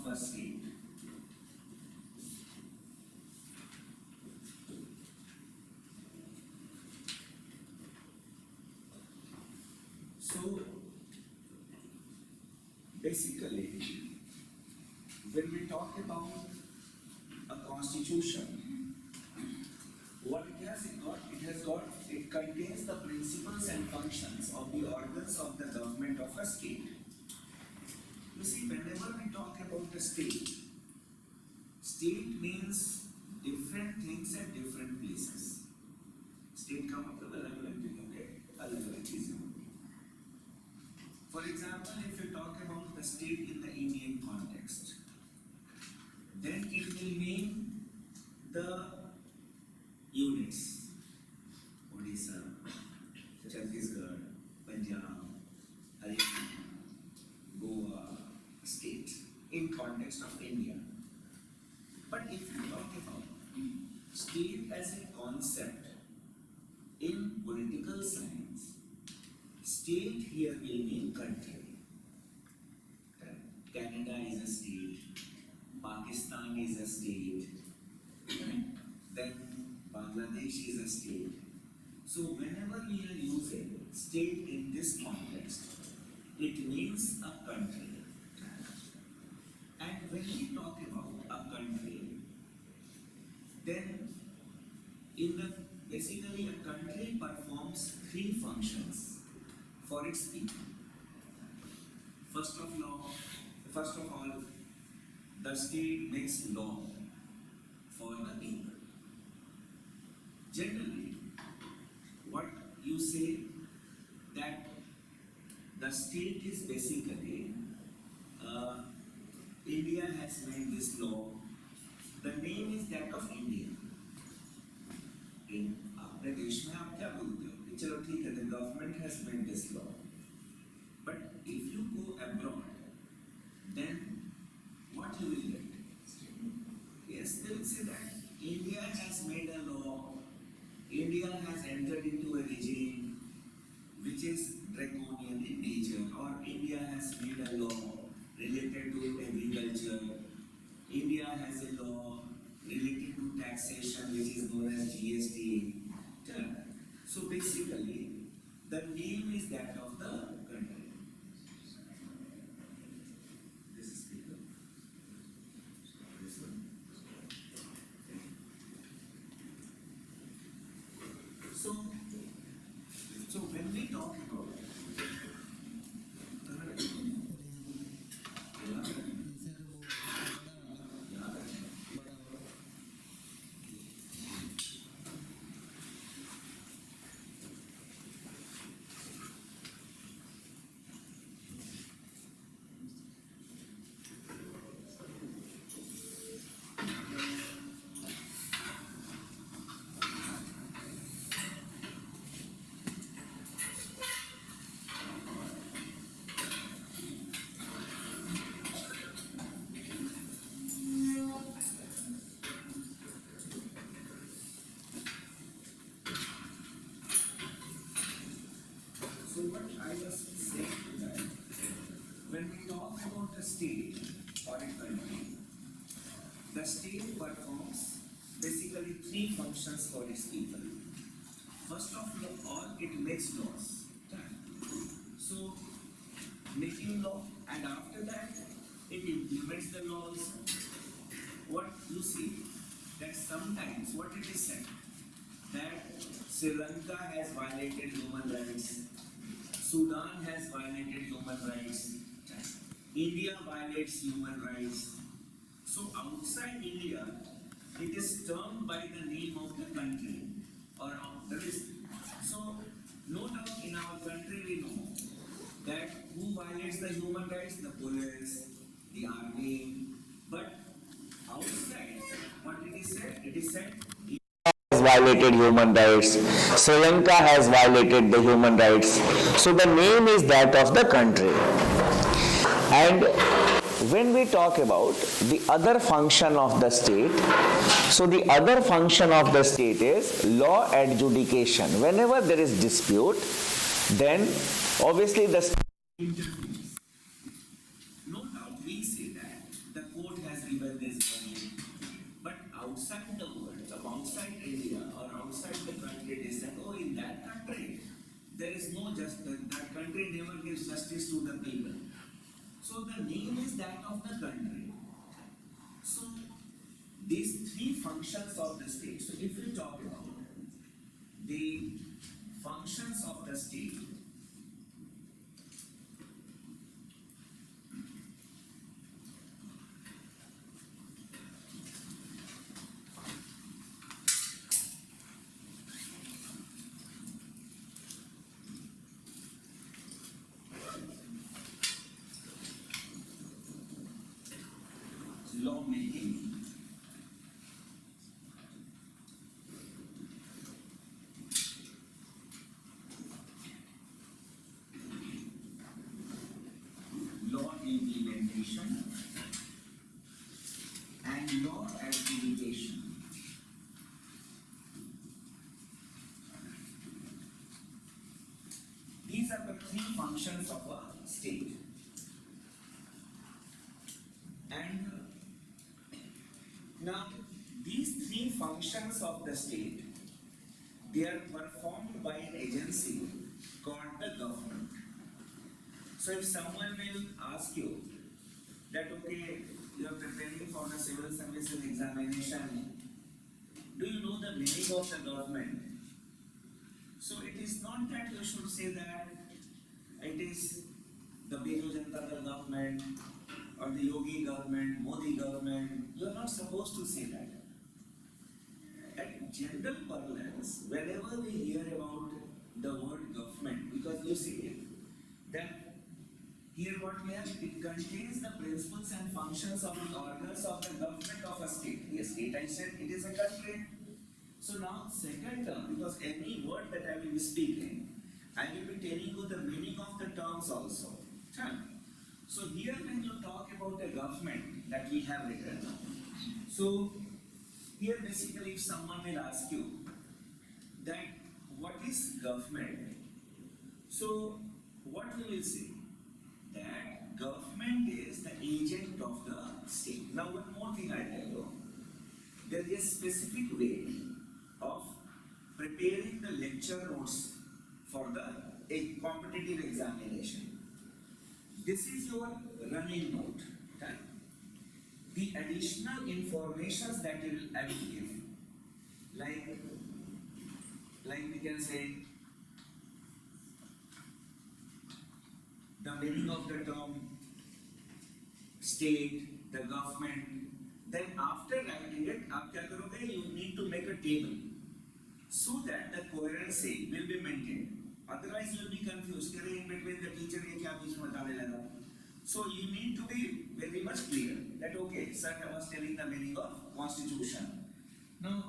of a state. So basically, when we talk about a constitution, what it contains the principles and functions of the organs of the government of a state. You see, whenever we talk about a state means different things at different places. State का मतलब अलग-अलग जगह पे अलग-अलग चीजें होती हैं. For example, if you talk about the state in the Indian context, then it will mean the units. Odisha, Chhattisgarh, Punjab, Haryana, Goa, state in context of India. But if you talk about state as a concept in political science, state here will mean country. Canada is a state, Pakistan is a state, then Bangladesh is a state. So whenever we are using state in this context, it means a country. And when we talk about a country, then basically a country performs three functions for its people. First of all, the state makes law for the people. Generally, what you say that the state is basically India has made this law. The name is that of India. In अपने देश में आप क्या बोलते हो? कि चलो ठीक है, the government has made this law. But if you go abroad, then what you will get? Yes, they will say that India has made a law. India has entered into a regime which is draconian in nature, or India has made a law related to agriculture. India has a law related to taxation which is known as GST. So basically, the name is that of the country. This is speaker. This one. So when we talk about what I was saying that when we talk about a state or a country, the state performs basically three functions for its people. First of all, it makes laws. So, making law, and after that, it implements the laws. What you see, that sometimes what it is said, that Sri Lanka has violated human rights, Sudan has violated human rights, India violates human rights. So outside India, it is termed by the name of the country or of the list. So no doubt in our country we know that who violates the human rights? The police, the army. But outside, what it is said? It is said has violated human rights. Sri Lanka has violated the human rights. So the name is that of the country. And when we talk about the other function of the state, so the other function of the state is law adjudication. Whenever there is dispute, then obviously the state intervenes. No doubt we say that the where there is one. But outside the world, outside India or outside the country, they said, oh, in that country, there is no justice. That country never gives justice to the people. So the name is that of the country. So these three functions of the state. So if we talk about the functions of the state, lawmaking, law implementation, and law adjudication. These are the three functions of a state. And now, these three functions of the state, they are performed by an agency called the government. So if someone will ask you that, okay, you are preparing for the civil services examination, do you know the meaning of the government? So it is not that you should say that it is the Biju Janata Dal government, or the Yogi government, Modi government. You are not supposed to say that. At general parlance, whenever we hear about the word government, because you see that here what we have, it contains the principles and functions of the organs of the government of a state. A state, I said, it is a country. So now, second term, because any word that I will be speaking, I will be telling you the meaning of the terms also. So here when you talk about the government that we have written, so here basically if someone will ask you that what is government, so what we will say? That government is the agent of the state. Now one more thing I tell you, there is a specific way of preparing the lecture notes for the competitive examination. This is your running note. Okay? The additional informations that I will give, like we can say the meaning of the term state, the government. Then after writing it, you need to make a table so that the coherency will be maintained. Otherwise, you will be confused. In between the teacher, so you need to be very much clear that okay, sir, I was telling the meaning of constitution. Now,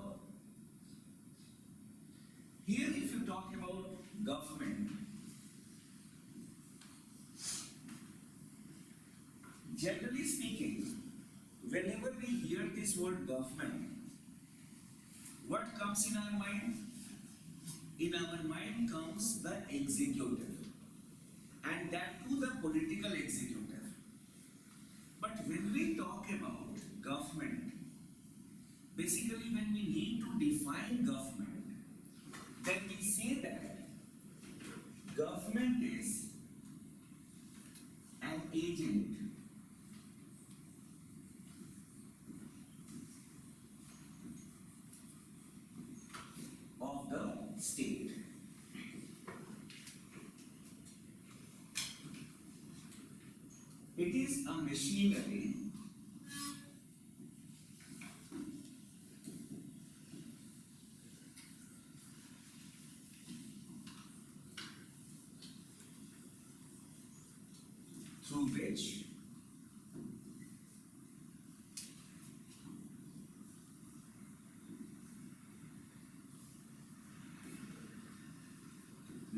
here if you talk about government, generally speaking, whenever we hear this word government, what comes in our mind? In our mind comes the executive, and that too the political executive. But when we talk about government, basically when we need to define government, then we say that government is an agent of the state. It is a machinery through which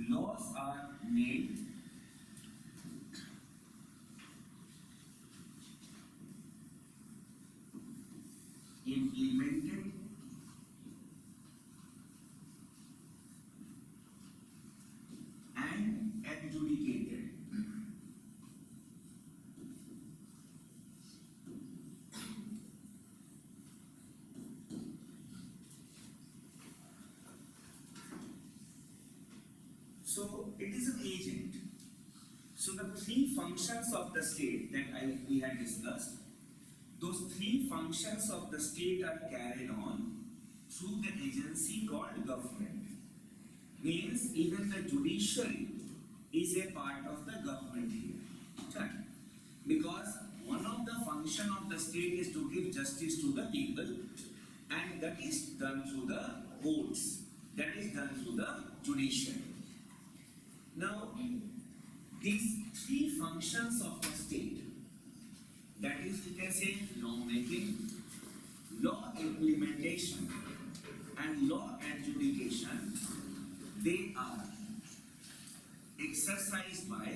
laws are made, implemented, and adjudicated. So it is an agent. So the three functions of the state that we had discussed, those three functions of the state are carried on through the agency called government. Means even the judiciary is a part of the government here. Right? Because one of the function of the state is to give justice to the people, and that is done through the courts, that is done through the judiciary. Now, these three functions of the state, that is, you can say law making, law implementation, and law adjudication, they are exercised by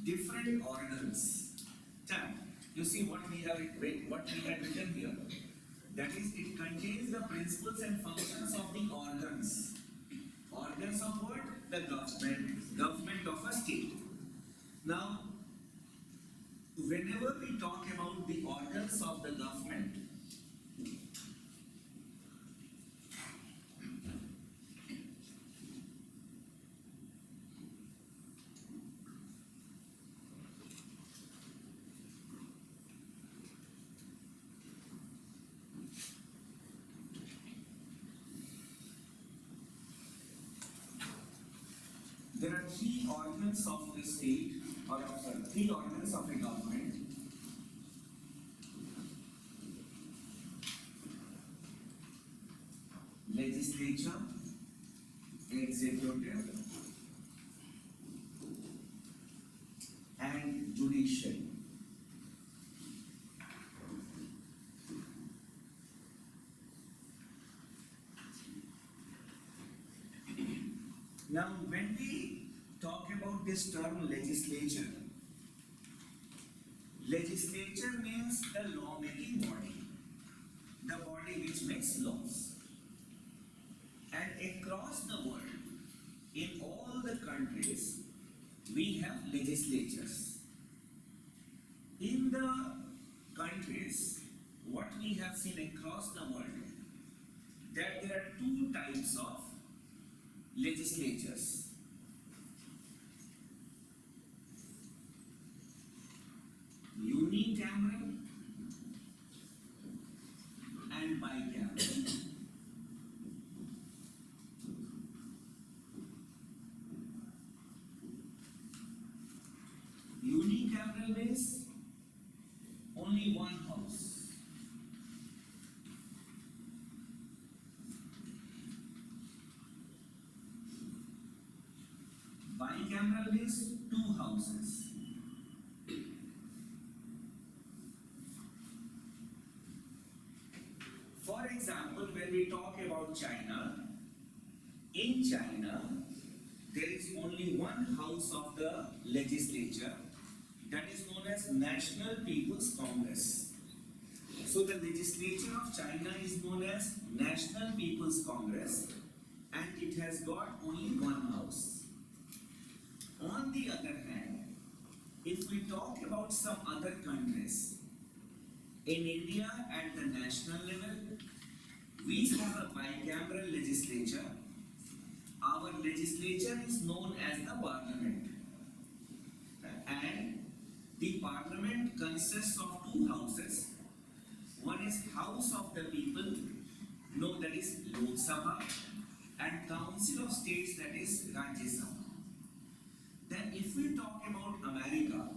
different organs. You see what we have written here. That is, it contains the principles and functions of the organs. Organs of what? The government of a state. Now, whenever we talk about the organs of the government, there are three organs of the state, or sorry, three organs of a government. Legislature, executive, and judiciary. Now, when we talk about this term legislature, legislature means the law-making body, the body which makes laws. And across the world, in all the countries, we have legislatures. In the countries, what we have seen across the world, that there are two types of legislatures. Unicameral and bicameral. Unicameral means only one house. Bicameral means two houses. For example, when we talk about China, in China, there is only one house of the legislature, that is known as National People's Congress. So the legislature of China is known as National People's Congress, and it has got only one house. On the other hand, if we talk about some other countries, in India at the national level, we have a bicameral legislature. Our legislature is known as the parliament. And the parliament consists of two houses. One is House of the People, that is Lok Sabha, and Council of States, that is Rajya Sabha. Then if we talk about America,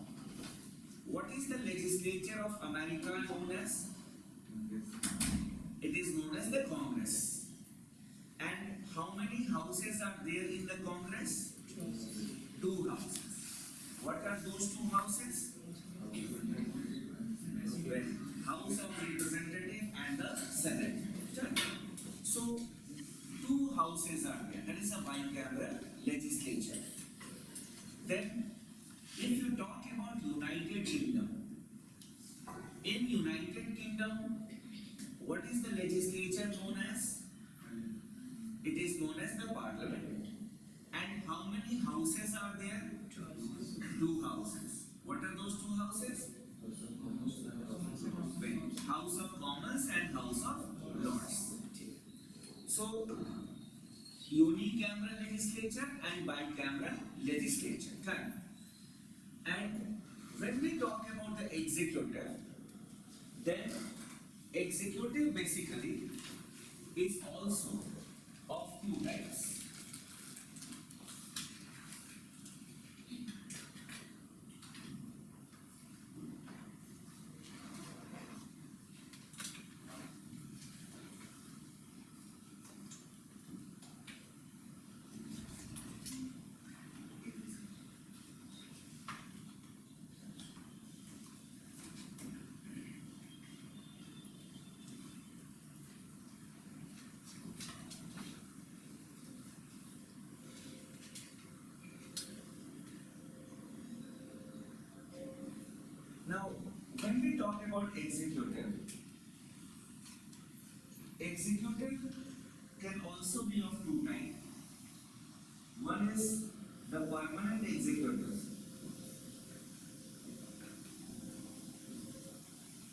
what is the legislature of America known as? It is known as the Congress. And how many houses are there in the Congress? Two houses. What are those two houses? House of Representatives and the Senate. So, two houses are there. That is a bicameral legislature. Then, if you talk about United Kingdom, in United Kingdom, what is the legislature known as? It is known as the parliament. And how many houses are there? Two houses. What are those two houses? House of Commons and House of Lords. So, unicameral legislature and bicameral legislature. Correct? And when we talk about the executive, then executive basically is also of two types. Now, when we talk about executive can also be of two types. One is the permanent executives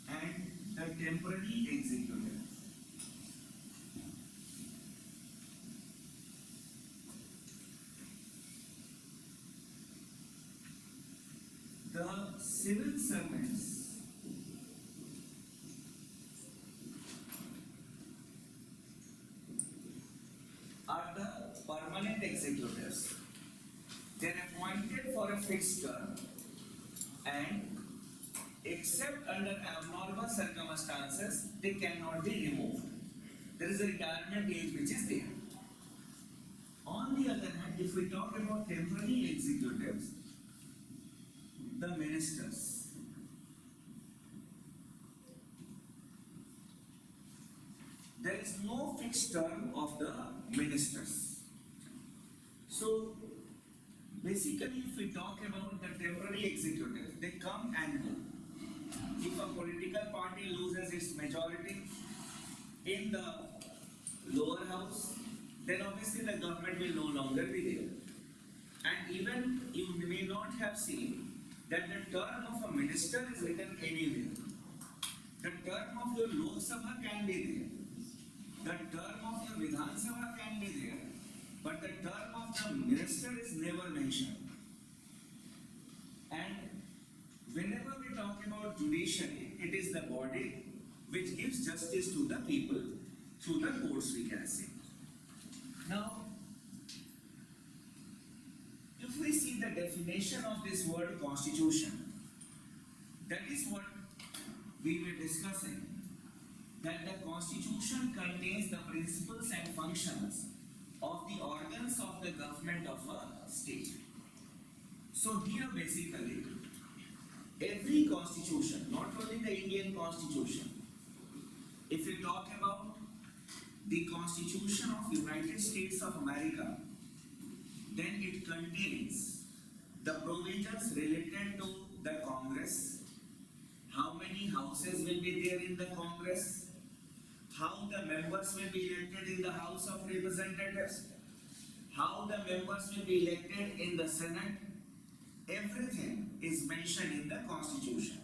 and the temporary executive. The civil servants are the permanent executives. They are appointed for a fixed term and except under abnormal circumstances, they cannot be removed. There is a retirement age which is there. On the other hand, if we talk about temporary executives, the ministers, there is no fixed term of the ministers. So basically, if we talk about the temporary executive, they come and go. If a political party loses its majority in the lower house, then obviously the government will no longer be there. And even you may not have seen that the term of a minister is written anywhere. The term of your Lok Sabha can be there. The term of your Vidhan Sabha can be there. But the term of the minister is never mentioned. And whenever we talk about judiciary, it is the body which gives justice to the people through the courts, we can say. Now, if we see the definition of this word constitution, that is what we were discussing, that the constitution contains the principles and functions of the organs of the government of a state. So here basically, every constitution, not only the Indian constitution, if we talk about the Constitution of United States of America, then it contains the provisions related to the Congress, how many houses will be there in the Congress, how the members will be elected in the House of Representatives, how the members will be elected in the Senate. Everything is mentioned in the Constitution.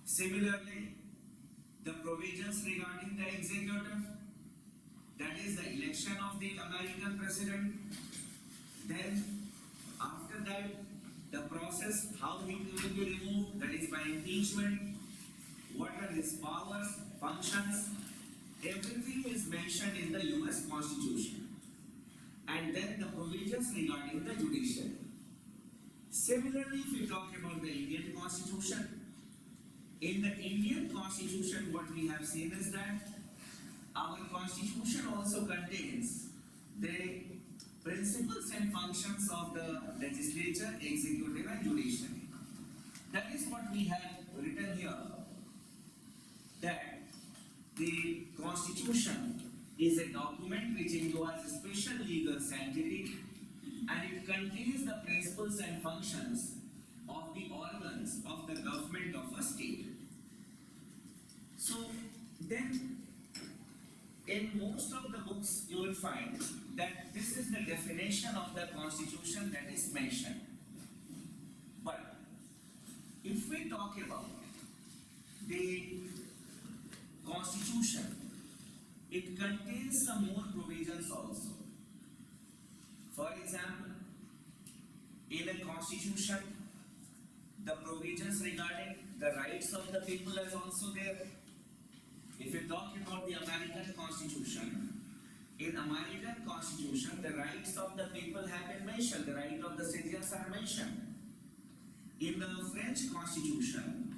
Similarly, the provisions regarding the executive, that is the election of the American president. Then, after that, the process, how he will be removed, that is by impeachment, what are his powers, functions, everything is mentioned in the US Constitution. And then the provisions regarding the judiciary. Similarly, if we talk about the Indian Constitution, in the Indian Constitution, what we have seen is that our Constitution also contains the principles and functions of the legislature, executive and judiciary. That is what we have written here, that the Constitution is a document which enjoys a special legal sanctity and it contains the principles and functions of the organs of the government of a state. So then, in most of the books you will find that this is the definition of the Constitution that is mentioned. But if we talk about the Constitution, it contains some more provisions also. For example, in a constitution, the provisions regarding the rights of the people is also there. If you talk about the American Constitution, in American Constitution, the rights of the people have been mentioned, the right of the citizens are mentioned. In the French Constitution,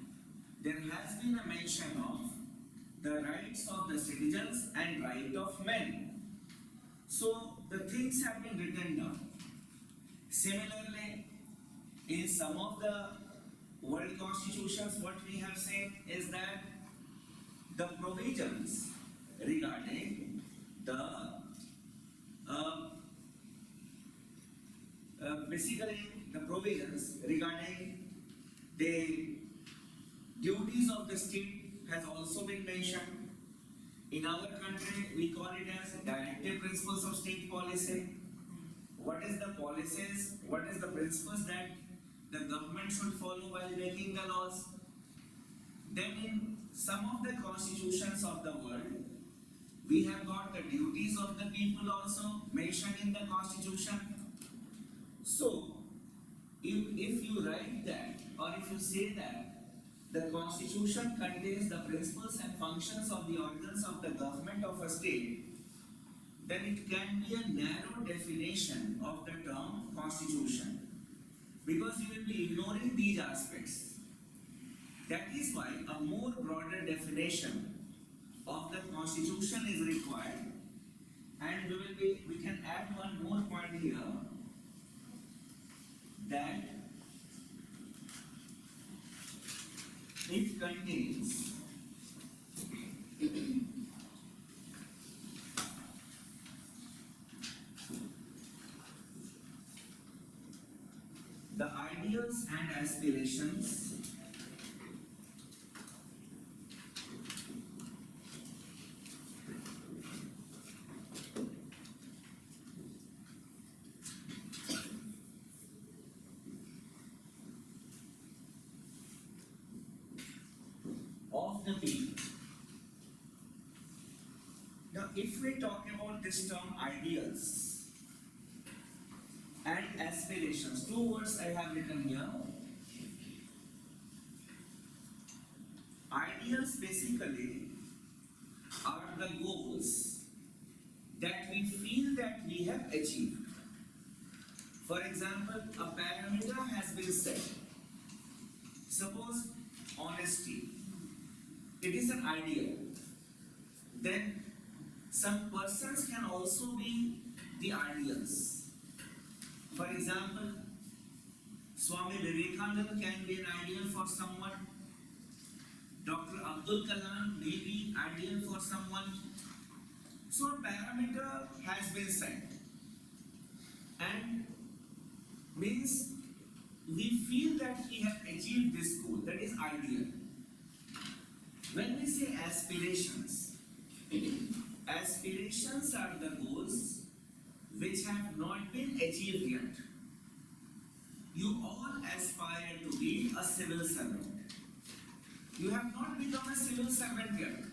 there has been a mention of the rights of the citizens and right of men. So the things have been written down. Similarly, in some of the world constitutions, what we have said is that the provisions regarding the basically the provisions regarding the duties of the state has also been mentioned. In our country, we call it as directive principles of state policy. What is the policies? What is the principles that the government should follow while making the laws? Then in some of the constitutions of the world, we have got the duties of the people also mentioned in the constitution. So, if you write that, or if you say that the constitution contains the principles and functions of the organs of the government of a state, then it can be a narrow definition of the term constitution, because you will be ignoring these aspects. That is why a more broader definition of the constitution is required, and we can add one more point here, that it contains the ideals and aspirations of the people. Now, if we talk about this term ideals and aspirations, two words I have written here. Ideals basically are the goals that we feel that we have achieved. For example, a parameter has been set. Suppose honesty. It is an ideal. Then some persons can also be the ideals. For example, Swami Vivekananda can be an ideal for someone. Dr. Abdul Kalam may be ideal for someone. So a parameter has been set, and means we feel that we have achieved this goal, that is ideal. When we say aspirations, aspirations are the goals which have not been achieved yet. You all aspire to be a civil servant. You have not become a civil servant yet.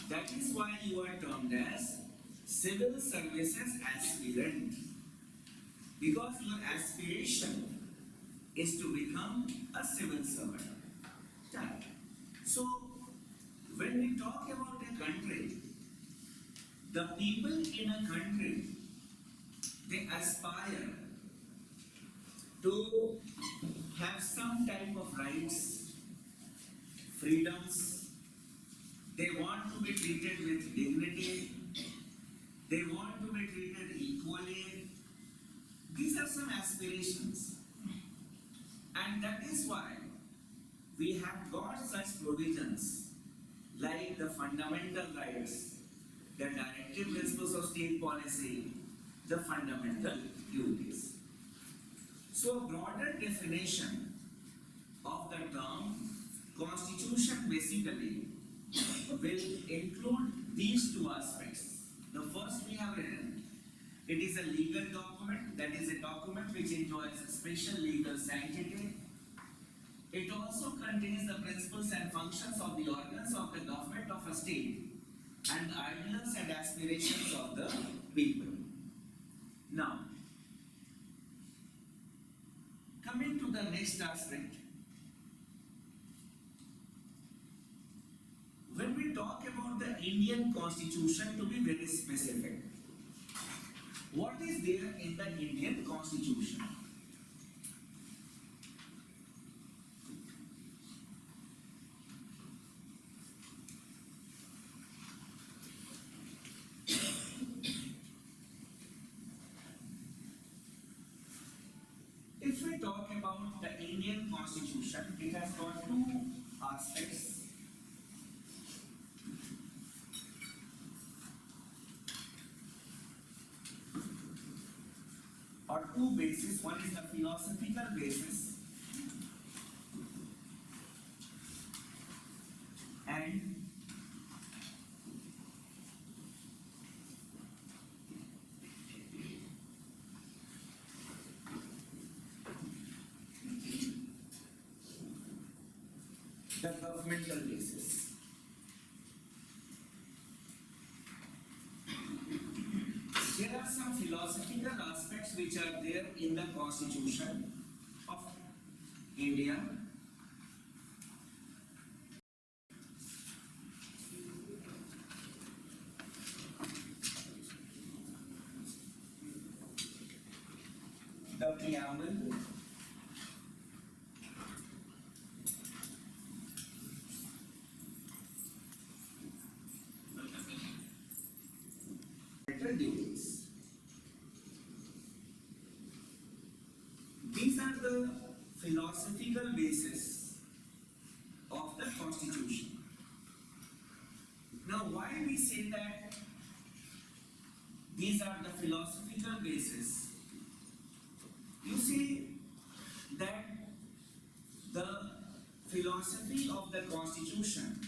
That is why you are termed as civil services aspirant. Because your aspiration is to become a civil servant. So, when we talk about a country, the people in a country, they aspire to have some type of rights, freedoms. They want to be treated with dignity. They want to be treated equally. These are some aspirations. And that is why we have got such provisions like the fundamental rights, the directive principles of state policy, the fundamental duties. So a broader definition of the term constitution basically will include these two aspects. The first we have written, it is a legal document, that is a document which enjoys special legal sanctity. It also contains the principles and functions of the organs of the government of a state and the ideals and aspirations of the people. Now, Coming to the next aspect, when we talk about the Indian Constitution, to be very specific, what is there in the Indian Constitution? If we talk about the Indian Constitution, it has got two aspects. Or two bases. One is the philosophical basis and the governmental basis. There are some philosophical aspects which are there in the Constitution of India. The preamble, duties. These are the philosophical basis of the Constitution. Now, why we say that these are the philosophical basis? You see that the philosophy of the Constitution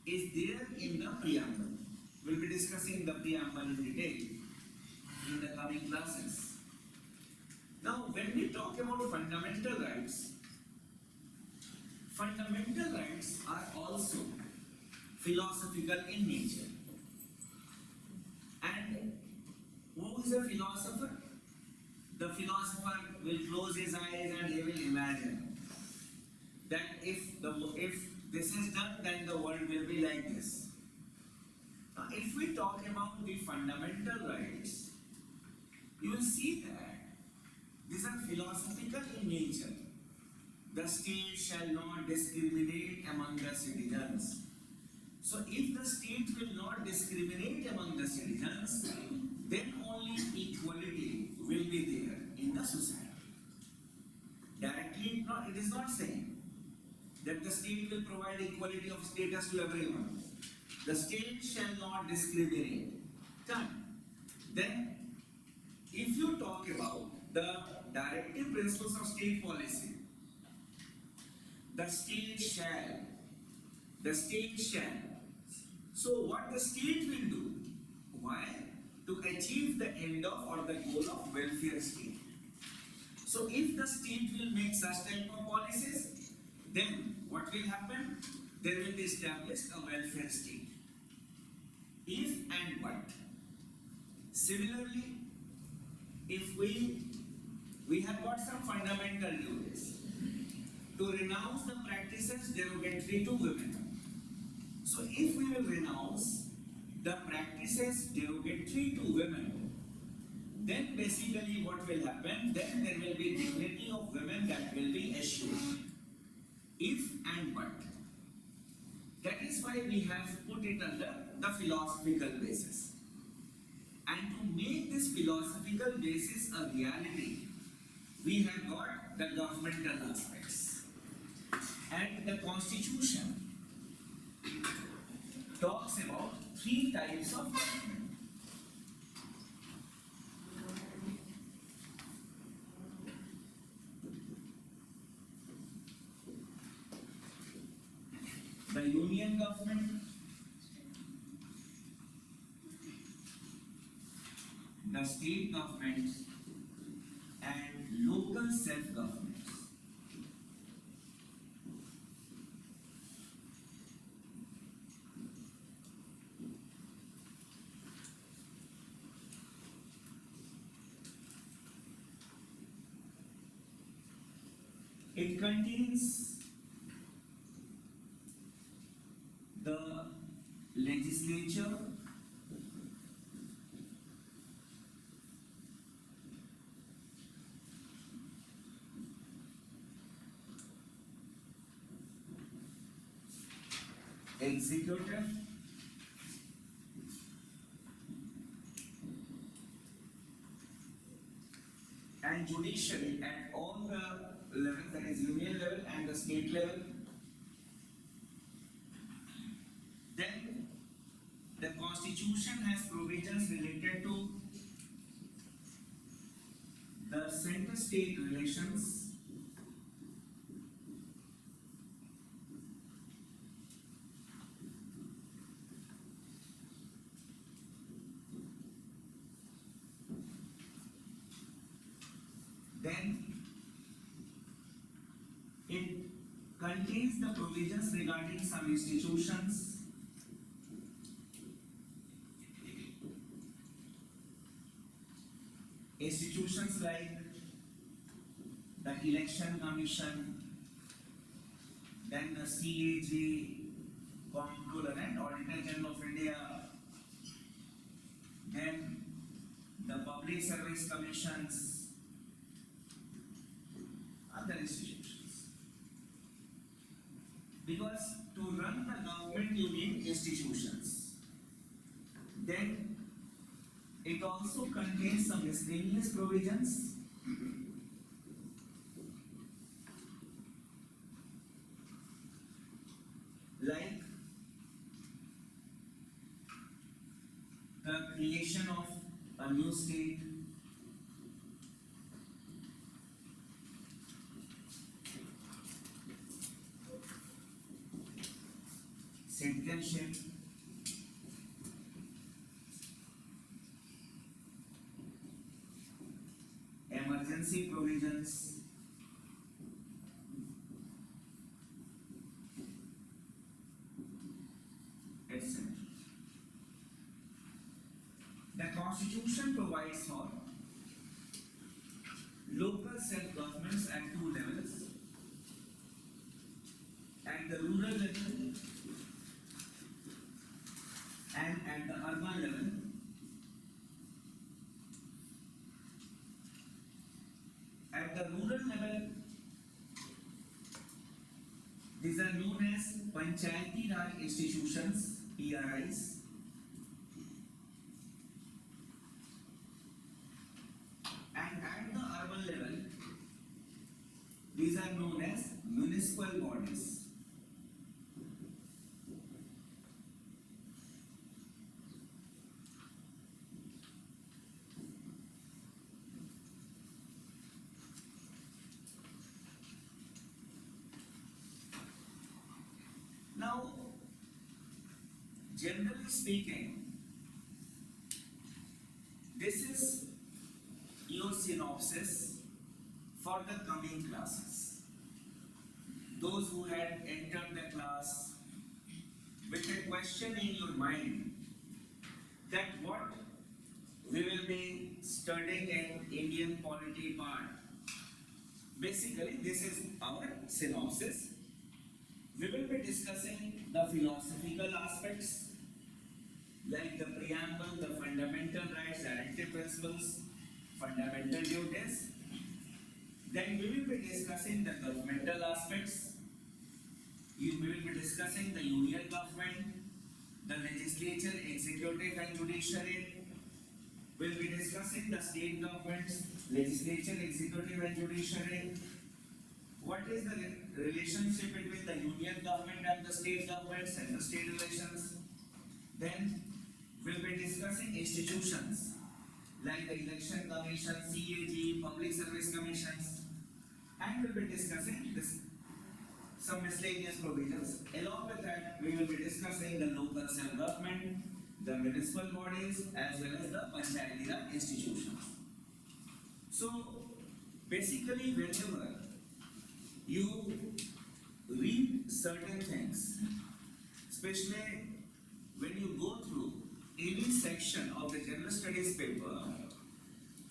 is there in the preamble. We'll be discussing the preamble in detail in the coming classes. Now, when we talk about fundamental rights are also philosophical in nature. And who is a philosopher? The philosopher will close his eyes and he will imagine that if this is done, then the world will be like this. Now, if we talk about the fundamental rights, you will see that these are philosophical in nature. The state shall not discriminate among the citizens. So, if the state will not discriminate among the citizens, then only equality will be there in the society. Directly, it is not saying that the state will provide equality of status to everyone. The state shall not discriminate. Done. Then, if you talk about the directive principles of state policy, the state shall. So, what the state will do? Why? To achieve the end of or the goal of welfare state. So, if the state will make such type of policies, then what will happen? There will be established a welfare state. If and but. Similarly, if we have got some fundamental duties to renounce the practices derogatory to women. So if we will renounce the practices derogatory to women, then basically what will happen? Then there will be dignity of women that will be assured. If and but. That is why we have put it under the philosophical basis. And to make this philosophical basis a reality, we have got the governmental aspects. And the Constitution talks about three types of government. The union government, the state governments, and local self-governments. It contains the legislature, executive, and judiciary at all the levels, that is union level and the state level. Then the constitution has provisions related to the center-state relations, then it contains the provisions regarding some institutions, like the Election Commission, then the CAG, Comptroller and Auditor General of India, then the Public Service Commissions, other institutions. Because to run the government you need institutions. Then it also contains some miscellaneous provisions like the creation of a new state, citizenship, emergency provisions, etc. The Constitution provides for local self-governments at two levels, at the rural level and at the urban level. At the rural level, these are known as Panchayati Raj institutions, PRIs. And at the urban level, these are known as municipal bodies. Now, generally speaking, this is your synopsis for the coming classes. Those who had entered the class with a question in your mind that what we will be studying in Indian polity part. Basically, this is our synopsis. We will be discussing the philosophical aspects like the preamble, the fundamental rights, directive principles, fundamental duties. Then we will be discussing the governmental aspects. We will be discussing the union government, the legislature, executive and judiciary. We will be discussing the state governments, legislature, executive and judiciary. What is the relationship between the union government and the state governments and the state relations? Then we will be discussing institutions like the Election Commission, CAG, Public Service Commissions, and we will be discussing some miscellaneous provisions. Along with that, we will be discussing the local self-government, the municipal bodies, as well as the Panchayati Raj institutions. So, basically, whenever you read certain things, especially when you go through any section of the general studies paper,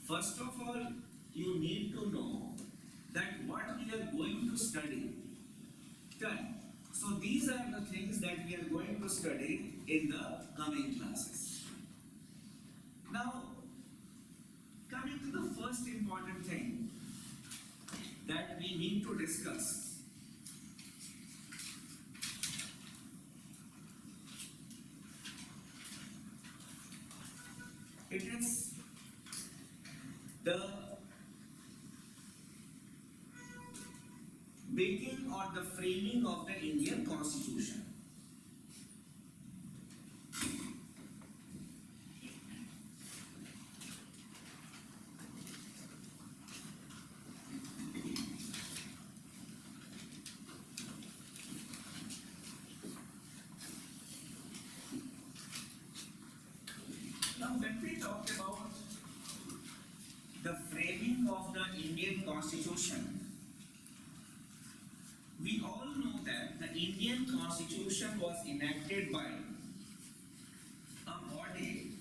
first of all, you need to know that what we we are going to study. Done. So these are the things that we are going to study in the coming classes. Now, coming to the first important thing that we need to discuss. It is the making or the framing of the Indian Constitution. Now, when we talk about the framing of the Indian Constitution, we all know that the Indian Constitution was enacted by a body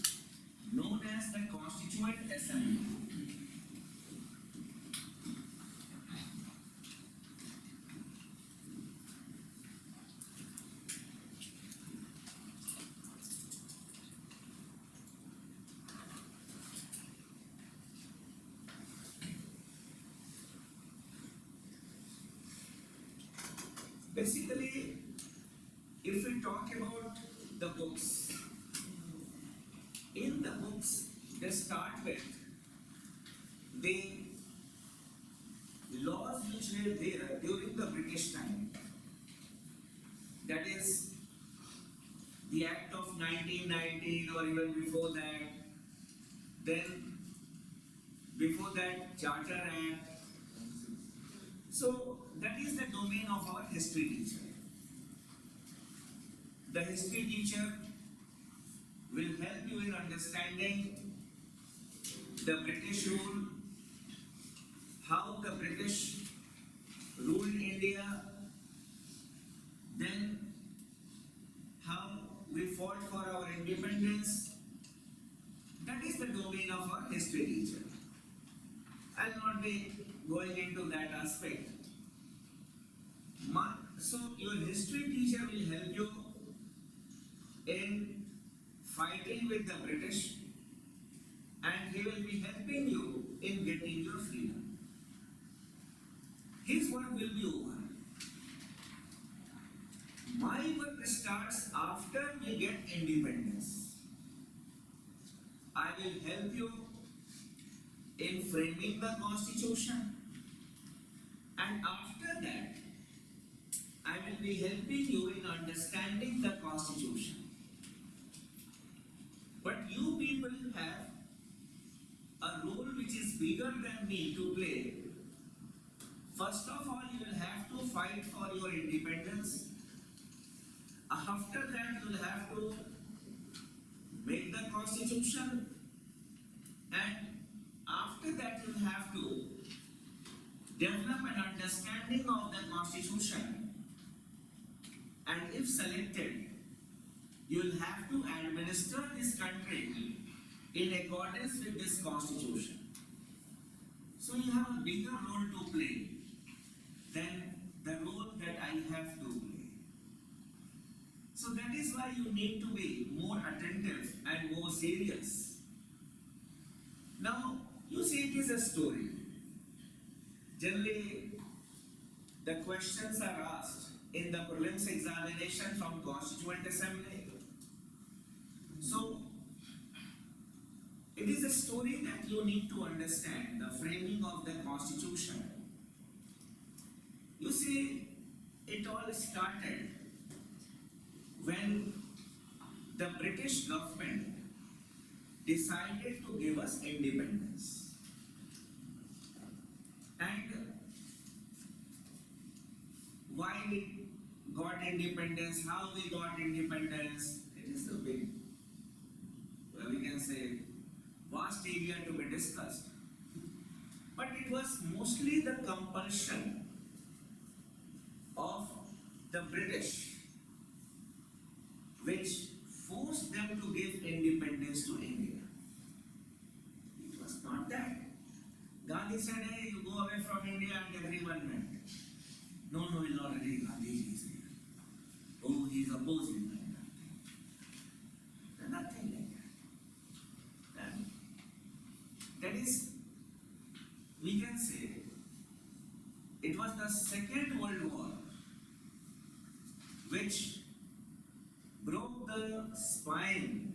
known as the Constituent Assembly. Basically, if we talk about the books, in the books they start with the laws which were there during the British time. That is the Act of 1919 or even before that. Then before that, Charter Act. So that is the domain of our history teacher. The history teacher will help you in understanding the British rule, how the British ruled India, then how we fought for our independence. That is the domain of our history teacher. I will not be going into that aspect. So your history teacher will help you in fighting with the British, and he will be helping you in getting your freedom. His work will be over. My work starts after we get independence. I will help you in framing the Constitution, and after that I will be helping you in understanding the Constitution. But you people have a role which is bigger than me to play. First of all, you will have to fight for your independence. After that, you will have to make the Constitution, and after that you will have to develop an understanding of the Constitution, and if selected, you will have to administer this country in accordance with this Constitution. So you have a bigger role to play than the role that I have to play. So that is why you need to be more attentive and more serious. Now, you see, it is a story. Generally, the questions are asked in the prelims examination from Constituent Assembly. So, it is a story that you need to understand, the framing of the Constitution. You see, it all started when the British government decided to give us independence. And why we got independence, how we got independence, it is a big, we can say, vast area to be discussed. But it was mostly the compulsion of the British which forced them to give independence to India. It was not that. Gandhi said, hey, you go away from India, and everyone went. No, it's already Gandhiji is here. Oh, he is opposing like that. And nothing like that. And that is, we can say, it was the Second World War which broke the spine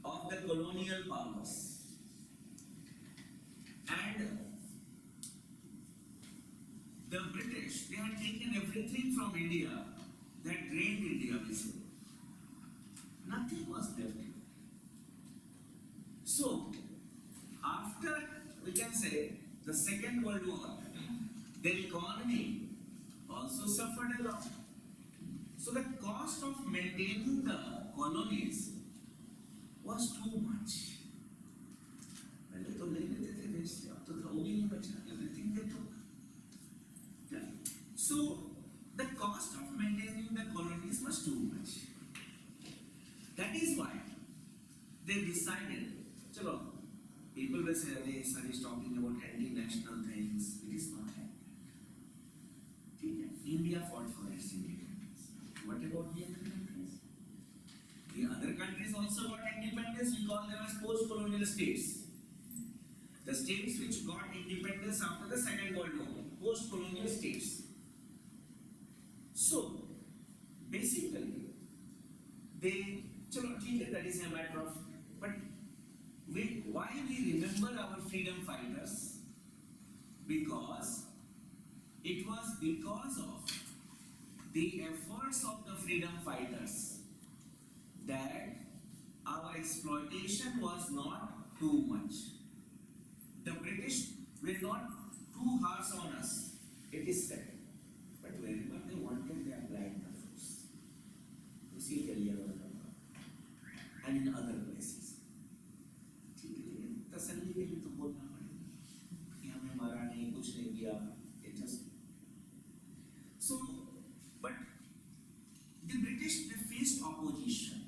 of the colonial powers. And the British, they had taken everything from India, they had drained India, basically. Nothing was left. So, after, we can say, the Second World War, their economy also suffered a lot. So the cost of maintaining the colonies was too much. पहले तो ले लेते थे देश से, अब तो वो भी नहीं बचा, everything they took. So the cost of maintaining the colonies was too much. That is why they decided, chalo, people will say, "Hey, sir is talking about anti-national things." It is not like that. India fought for its independence. What about the other countries? The other countries also got independence. We call them as post-colonial states. The states which got independence after the Second World War, post-colonial states. So, basically, they, that is a matter of, but why we remember our freedom fighters? Because it was because of the efforts of the freedom fighters that our exploitation was not too much. The British were not too harsh on us, it is said. But wherever they wanted, they applied the force. You see Delhi and in other places. तसल्ली के लिए तो बोलना पड़ेगा कि हमें मारा नहीं, कुछ नहीं किया. It just so, but the British, they faced opposition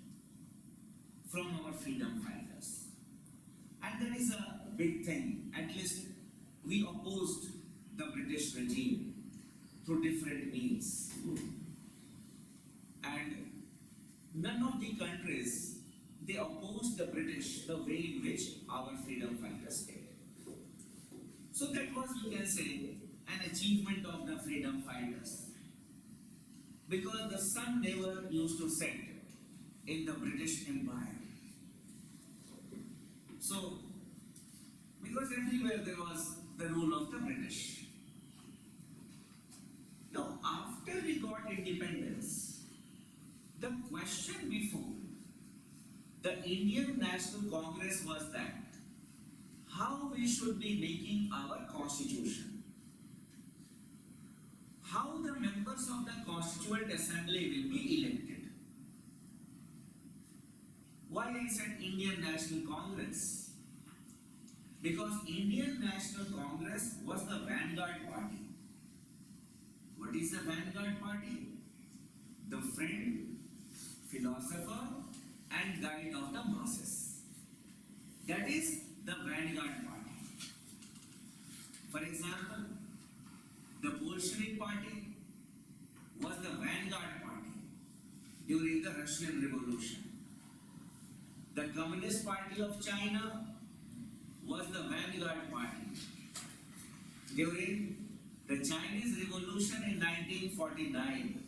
from our freedom fighters, and that is a big thing. At least we opposed the British regime through different means, and none of the countries, they opposed the British the way in which our freedom fighters did. So that was, you can say, an achievement of the freedom fighters. Because the sun never used to set in the British Empire. So, because everywhere there was the rule of the British. Now, after we got independence, the question before the Indian National Congress was that how we should be making our constitution, how the members of the Constituent Assembly will be elected. Why I said Indian National Congress? Because Indian National Congress was the vanguard party. What is the vanguard party? The friend, philosopher, and guide of the masses. That is the vanguard party. For example, the Bolshevik party was the vanguard party during the Russian Revolution. The Communist Party of China was the vanguard party during the Chinese Revolution in 1949.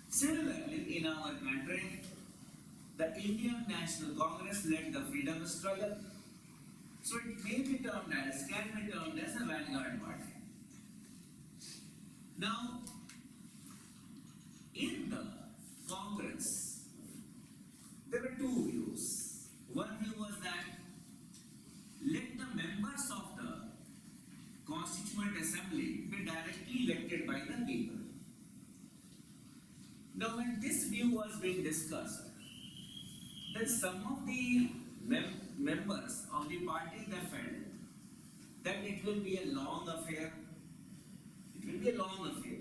Similarly, in our country, the Indian National Congress led the freedom struggle. So it may be termed as, can be termed as a vanguard party. Now, in the Congress, there were two views. One view was that let the members of the Constituent Assembly be directly elected by the people. Now, when this view was being discussed, then some of the members of the party, they felt that it will be a long affair. It will be a long affair.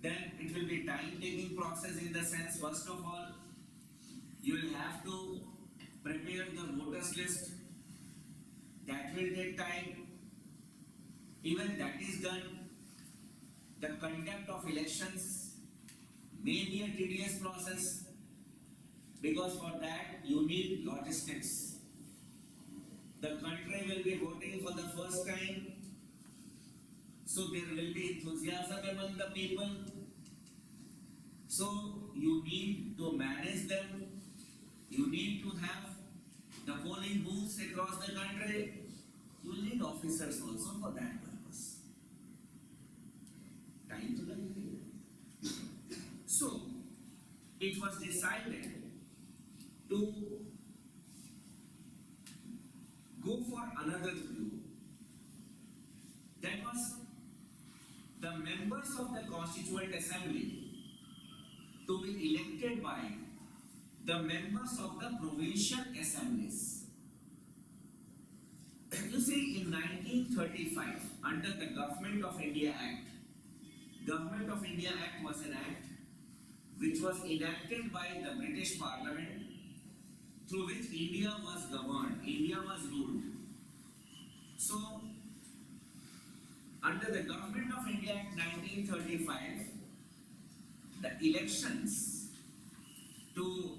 Then it will be a time-taking process in the sense, first of all, you will have to prepare the voters list. That will take time. Even that is done. the conduct of elections may be a tedious process, because for that you need logistics. The country will be voting for the first time, so there will be enthusiasm among the people. So you need to manage them. You need to have the polling booths across the country. You need officers also for that purpose. Time to learn. So it was decided to go for another view. That was the members of the Constituent Assembly to be elected by the members of the provincial assemblies. You see, in 1935, under the Government of India Act, Government of India Act was an act which was enacted by the British Parliament, through which India was governed, India was ruled. So, under the Government of India Act 1935, the elections to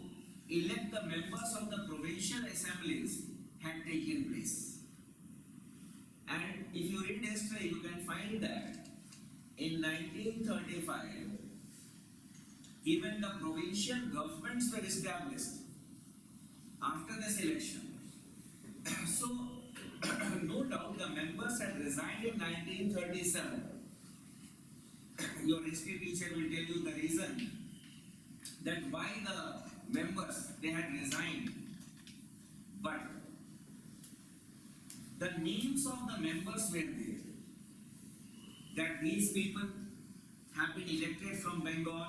elect the members of the provincial assemblies had taken place. And if you read history, you can find that in 1935, even the provincial governments were established after this election. So, no doubt the members had resigned in 1937. Your history teacher will tell you the reason that why the members they had resigned. But the names of the members were there. That these people have been elected from Bengal,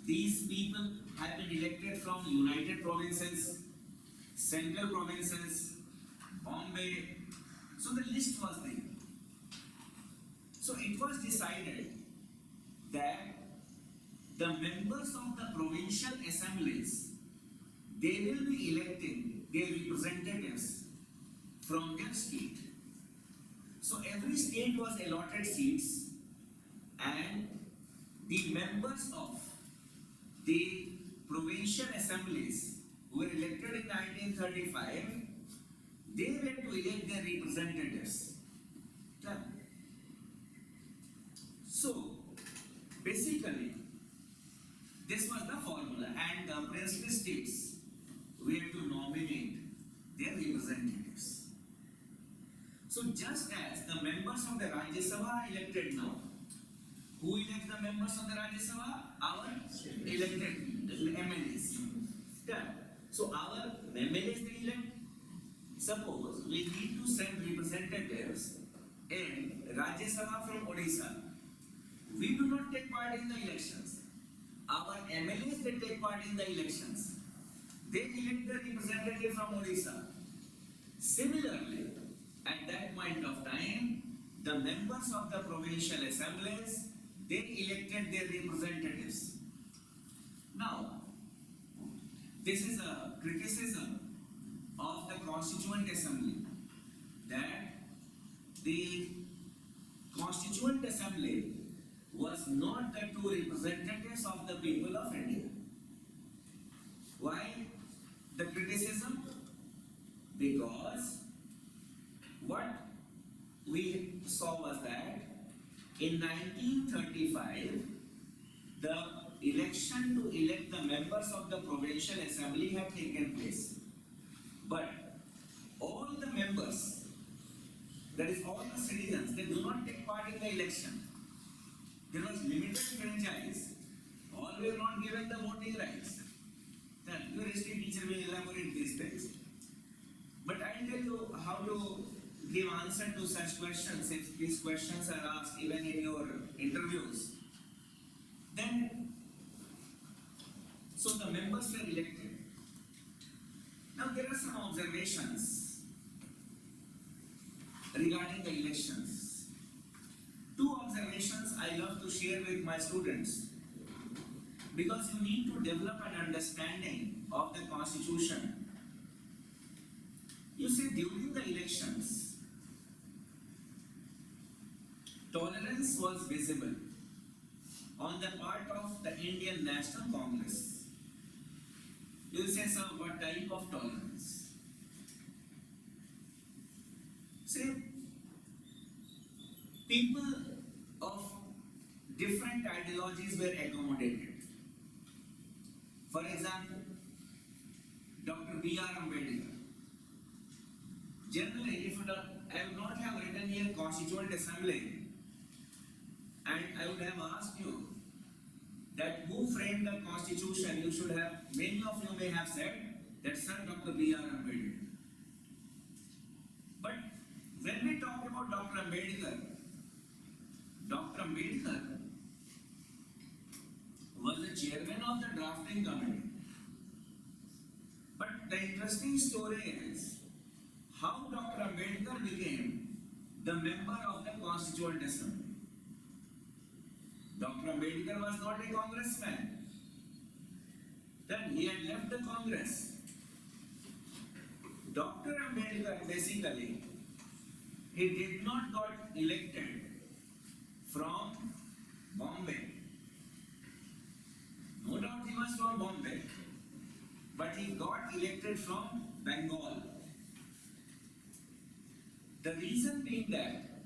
these people have been elected from United Provinces, Central Provinces, Bombay. So the list was there. So it was decided that the members of the provincial assemblies, they will be electing their representatives from their state. So every state was allotted seats, and the members of the provincial assemblies who were elected in 1935, they were to elect their representatives. So basically, this was the formula, and the princely states were to nominate their representatives. So just as the members of the Rajya Sabha are elected now, who elects the members of the Rajya Sabha? Our elected MLAs. So our MLAs they elect. Suppose we need to send representatives in Rajya Sabha from Odisha. We do not take part in the elections. Our MLAs they take part in the elections. They elect the representative from Odisha. Similarly, at that point of time, the members of the provincial assemblies, they elected their representatives. Now, this is a criticism of the Constituent Assembly, that the Constituent Assembly was not the true representatives of the people of India. Why the criticism? Because what we saw was that in 1935, the election to elect the members of the provincial assembly had taken place. But all the members, that is all the citizens, they do not take part in the election. There was limited franchise. All were not given the voting rights. Then your history teacher will elaborate these things. But I'll tell you how to give answer to such questions if these questions are asked even in your interviews. Then, so the members were elected. Now there are some observations regarding the elections. Two observations I love to share with my students, because you need to develop an understanding of the Constitution. You see, during the elections, tolerance was visible on the part of the Indian National Congress. You say, sir, what type of tolerance? See, people of different ideologies were accommodated. For example, Dr. B.R. Ambedkar. Generally, if I would not have written here Constituent Assembly, and I would have asked you that who framed the Constitution, you should have, many of you may have said that Sir Dr. B.R. Ambedkar. But when we talk about Dr. Ambedkar, Dr. Ambedkar was the chairman of the drafting committee. But the interesting story is how Dr. Ambedkar became the member of the Constituent Assembly. Dr. Ambedkar was not a congressman. Then he had left the Congress. Dr. Ambedkar basically, he did not got elected from Bombay. No doubt he was from Bombay, but he got elected from Bengal. The reason being that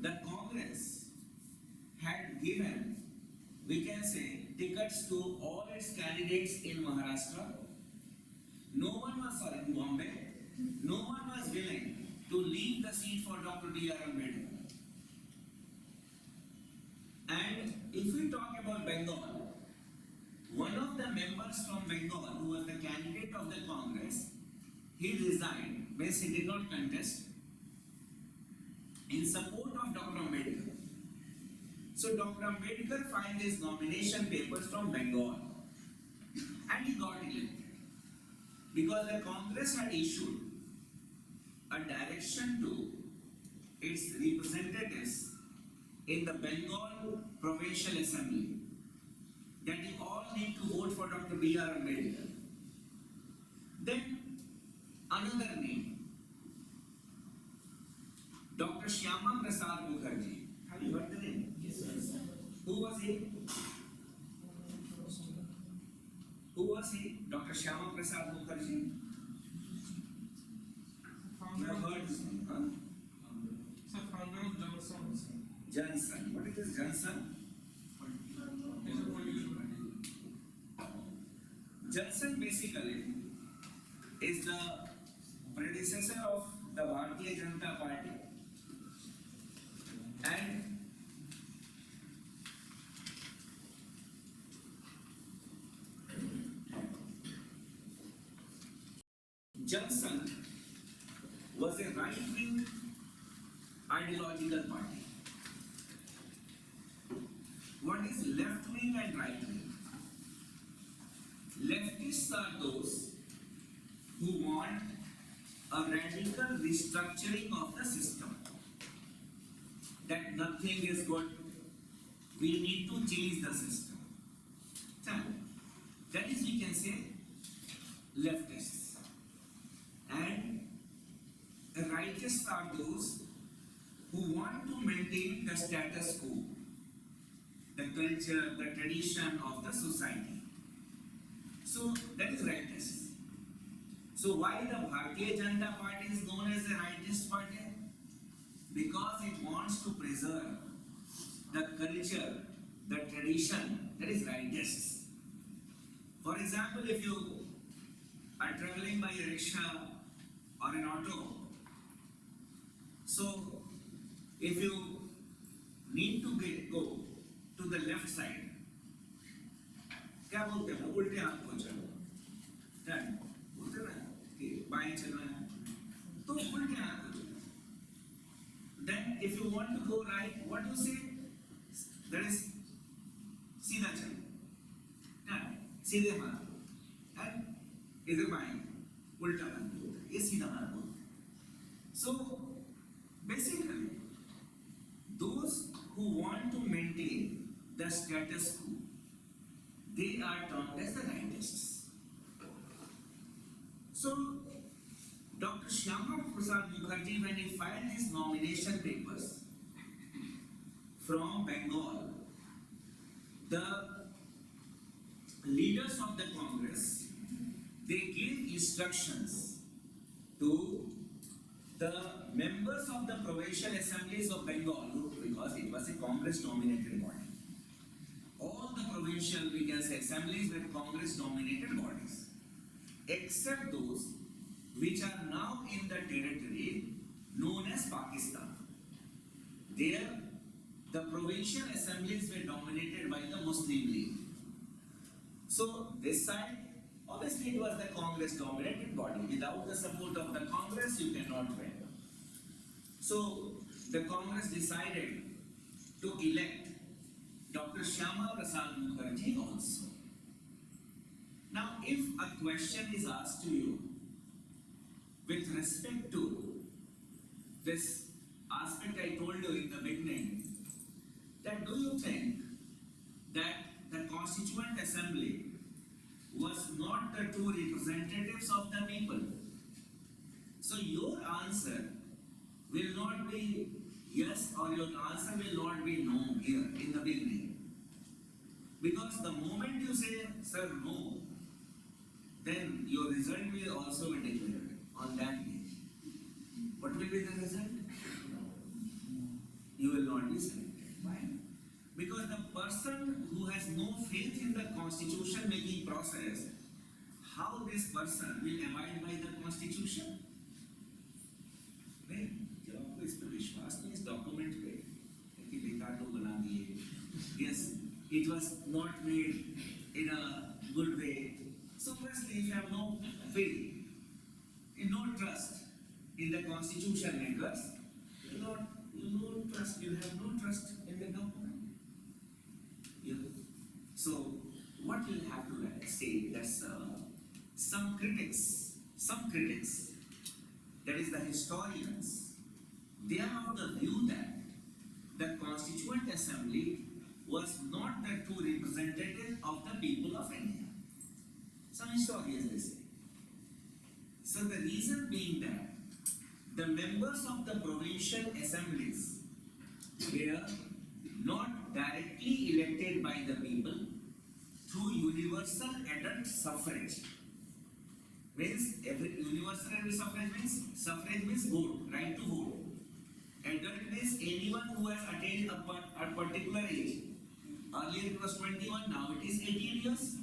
the Congress had given, we can say, tickets to all its candidates in Maharashtra. No one was, sorry, in Bombay. No one was willing to leave the seat for Dr. B.R. Ambedkar. And if we talk about Bengal, one of the members from Bengal, who was the candidate of the Congress, he resigned, means he did not contest, in support of Dr. Ambedkar. So Dr. Ambedkar filed his nomination papers from Bengal and he got elected because the Congress had issued a direction to its representatives in the Bengal Provincial Assembly that you all need to vote for Dr. B.R. Ambedkar. Then another name, Dr. Shyama Prasad Mukherjee. Have you heard the name? Yes, sir. Who was he? Who was he? Dr. Shyama Prasad Mukherjee. You have heard his name, huh? Sir, founder of Johnson. Johnson. What is this Johnson? He's a political party. Johnson basically is the predecessor of the Bharatiya Janata Party, and Johnson was a right-wing ideological party. What is left-wing and right-wing? Leftists are those who want a radical restructuring of the system. That nothing is good. We need to change the system. That is, we can say, leftists. And the rightists are those who want to maintain the status quo, the culture, the tradition of the society. So that is rightist. So why the Bharatiya Janata Party is known as a rightist party? Because it wants to preserve the culture, the tradition, that is rightist. For example, if you are traveling by a rickshaw or an auto, so if you need to go to the left side, क्या बोलते हैं? उल्टे हाथ को चलो, बोलते हैं ना कि बाएं चलना है, तो उल्टे हाथ को चलो. Then if you want to go right, what you say? That is सीधा चलो, सीधे हाथ, and इधर बाएं, उल्टा हाथ बोलते हैं, ये सीधा हाथ बोलते हैं. So basically, those who want to maintain the status quo, they are termed as the rightists. So, Dr. Shyama Prasad Mukherjee, when he filed his nomination papers, from Bengal, the leaders of the Congress, they gave instructions to the members of the provincial assemblies of Bengal, because it was a Congress-dominated body. All the provincial, we can say, assemblies were Congress-dominated bodies, except those which are now in the territory known as Pakistan. There, the provincial assemblies were dominated by the Muslim League. So this side, obviously it was the Congress-dominated body. Without the support of the Congress, you cannot win. So the Congress decided to elect Dr. Shyama Prasad Mukherjee also. Now, if a question is asked to you with respect to this aspect I told you in the beginning, that do you think that the Constituent Assembly was not the true representatives of the people? So your answer will not be yes, or your answer will not be no here in the beginning. Because the moment you say, sir, no, then your result will also be declared on that day. What will be the result? You will not be selected. Why? Because the person who has no faith in the constitution making process, how this person will abide by the constitution? नहीं, जब आपको इस पर विश्वास नहीं, इस document पे कि बेकार लोग बना दिए, yes, it was not made in a good way. So firstly, if you have no faith, no trust in the constitution makers, you have no trust in the document. Yeah. So what we'll have to say that some critics, that is the historians, they are of the view that the Constituent Assembly was not the true representative of the people of India. Some historians they say. So the reason being that the members of the provincial assemblies were not directly elected by the people through universal adult suffrage. Means universal adult suffrage means vote, right to vote. Adult means anyone who has attained a particular age. Earlier it was 21, now it is 18 years.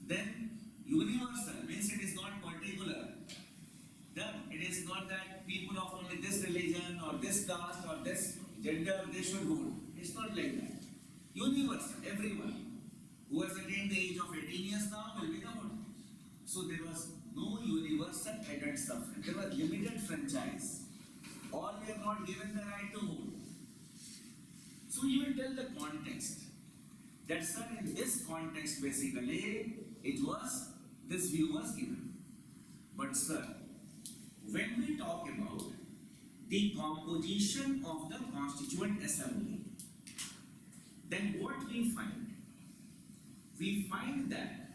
Then universal means it is not particular. It is not that people of only this religion or this caste or this gender they should vote. It's not like that. Universal, everyone who has attained the age of 18 years now will be the voter. So there was no universal adult suffrage. There was limited franchise. All were not given the right to vote. So you will tell the context. That sir, in this context basically, this view was given. But sir, when we talk about the composition of the Constituent Assembly, then what we find? We find that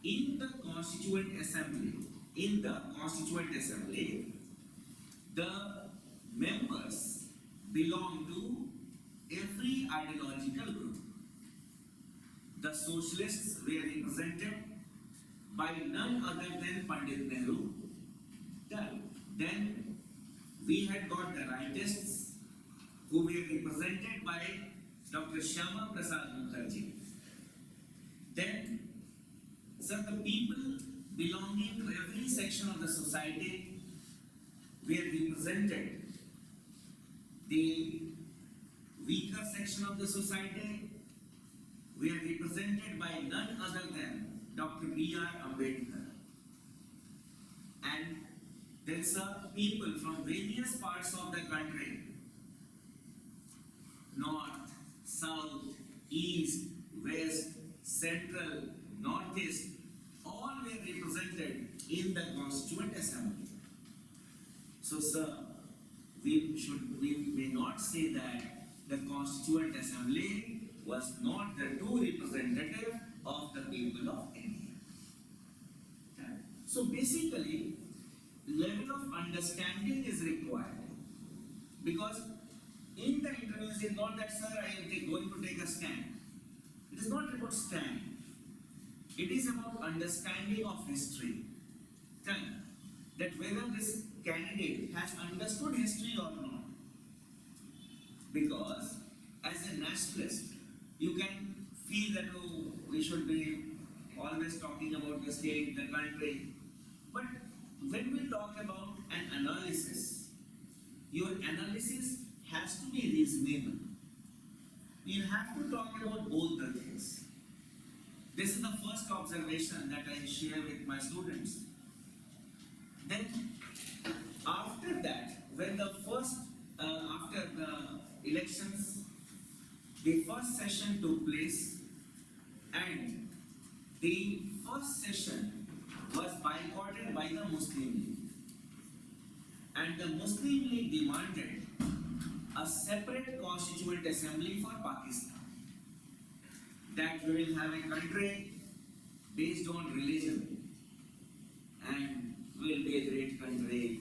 in the Constituent Assembly, the members belong to every ideological group. The socialists were represented by none other than Pandit Nehru. Then we had got the rightists who were represented by Dr. Shyama Prasad Mukherjee. Then, sir, the people belonging to every section of the society were represented. The weaker section of the society were represented by none other than Dr. B.R. Ambedkar. And then, sir, people from various parts of the country, north, south, east, west, central, northeast, all were represented in the Constituent Assembly. So, sir, we may not say that the Constituent Assembly was not the true representative of the people of India. So basically, level of understanding is required, because In the interviews, it's not that, sir, I am going to take a stand. It is not about stand. It is about understanding of history. That whether this candidate has understood history or not. Because as a nationalist, you can feel that oh, we should be always talking about the state, the country. But when we talk about an analysis, your analysis has to be reasonable. You have to talk about both the things. This is the first observation that I share with my students. Then, after that, when the first, after the elections, the first session took place, and the first session was boycotted by the Muslim League. And the Muslim League demanded a separate constituent assembly for Pakistan. That we will have a country based on religion, and we will be a great country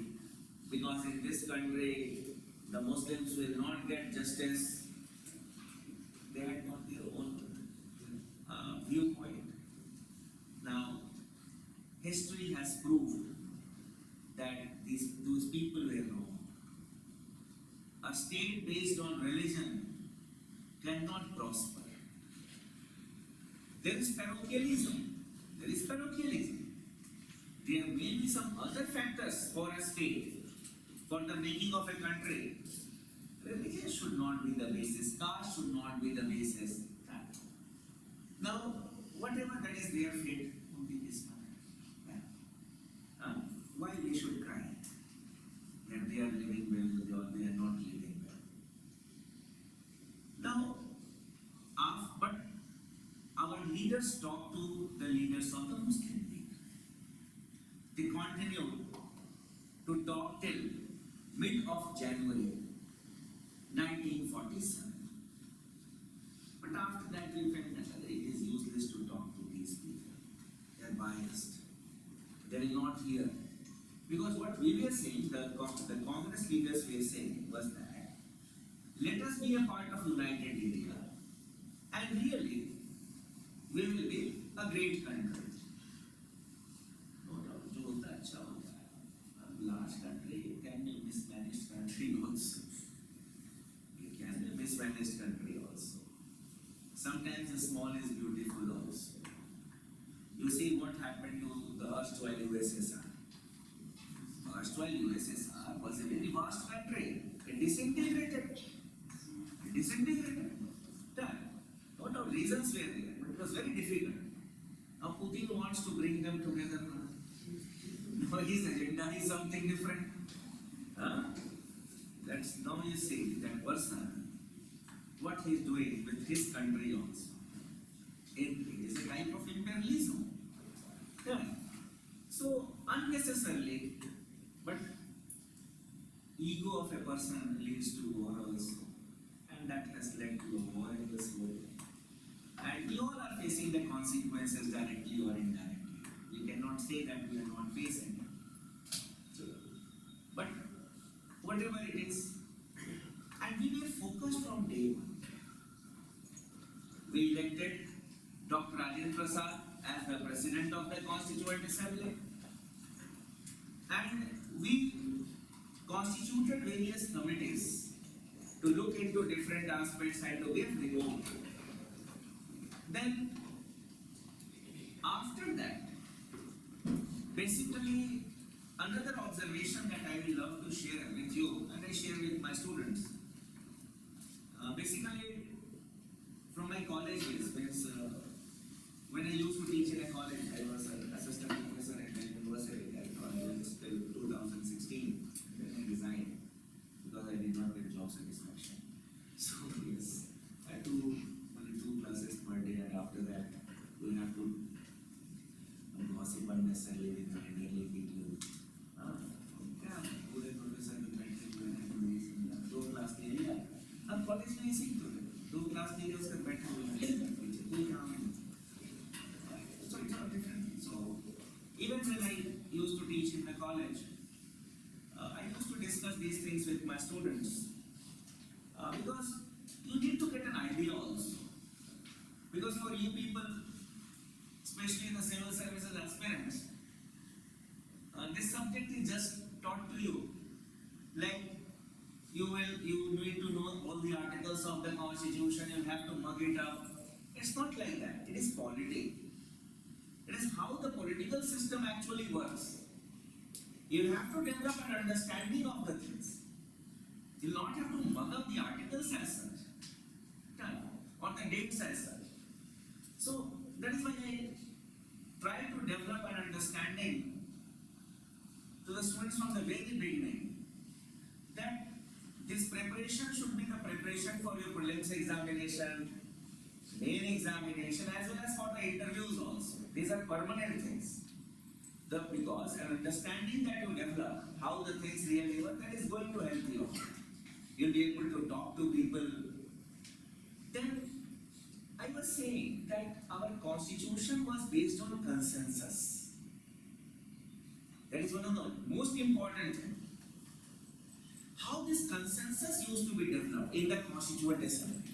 because in this country the Muslims will not get justice. They had got their own viewpoint. Now, history has proved that those people were wrong. A state based on religion cannot prosper. There is parochialism. There is parochialism. There may be some other factors for a state, for the making of a country. Religion should not be the basis. Caste should not be the basis. Now, whatever that is their fate, only is not. Why we should cry that they are living well or they are not living well? Now, but our leaders talk to the leaders of the Muslim League. They continue to talk till mid of January 1947. But after that we felt that it is useless to talk to these people. They are biased. They will not hear. Because what we were saying, the Congress leaders were saying was that let us be a part of United India and really we will be a great country. No doubt, jo hota acha hota hai. Large country can be mismanaged country also. It can be mismanaged country also. Sometimes the small is beautiful also. You see what happened to the erstwhile USSR. Erstwhile USSR was a very vast country. It disintegrated. It disintegrated. Done. What of reasons were there? But it was very difficult. Now Putin wants to bring them together. Now his agenda is something different. That's now you see that person, what he is doing with his country also. It is a type of imperialism. Yeah. So unnecessarily, but ego of a person leads to war also. And that has led to a war in this world. And we all are facing the consequences directly or indirectly. We cannot say that we are not facing it. So, but whatever it is, and we were focused from day one. We elected Dr. Rajendra Prasad as the President of the Constituent Assembly. And we constituted various committees to look into different aspects and to give report. Then, after that, basically, another observation that I will love to share with you, and I share with my students, basically, from my college years, when I used to teach in a college, I was an assistant professor at the university till 2016. Then I resigned because I did not get job satisfaction. So yes, I do only 2 classes per day, and after that, we have to gossip unnecessarily with my daily people. पूरे professor भी बैठे हुए हैं 2 class ले लिया. अब college में इसी तो 2 क्लास ले लिया उसके बैठे हुए हैं कोई काम नहीं. So it's all different. So even when I used to teach in the college, I used to discuss these things with my students. need to know all the articles of the Constitution, you have to mug it up. It's not like that. It is polity. It is how the political system actually works. You have to develop an understanding of the things. You will not have to mug up the articles as such, or the dates as such. So that is why I try to develop an understanding to the students from the very beginning that this preparation should be the preparation for your prelims examination, main examination, as well as for the interviews also. These are permanent things. Because an understanding that you develop, how the things really work, that is going to help you. You'll be able to talk to people. Then I was saying that our constitution was based on consensus. That is one of the most important things. How this consensus used to be developed in the Constituent Assembly.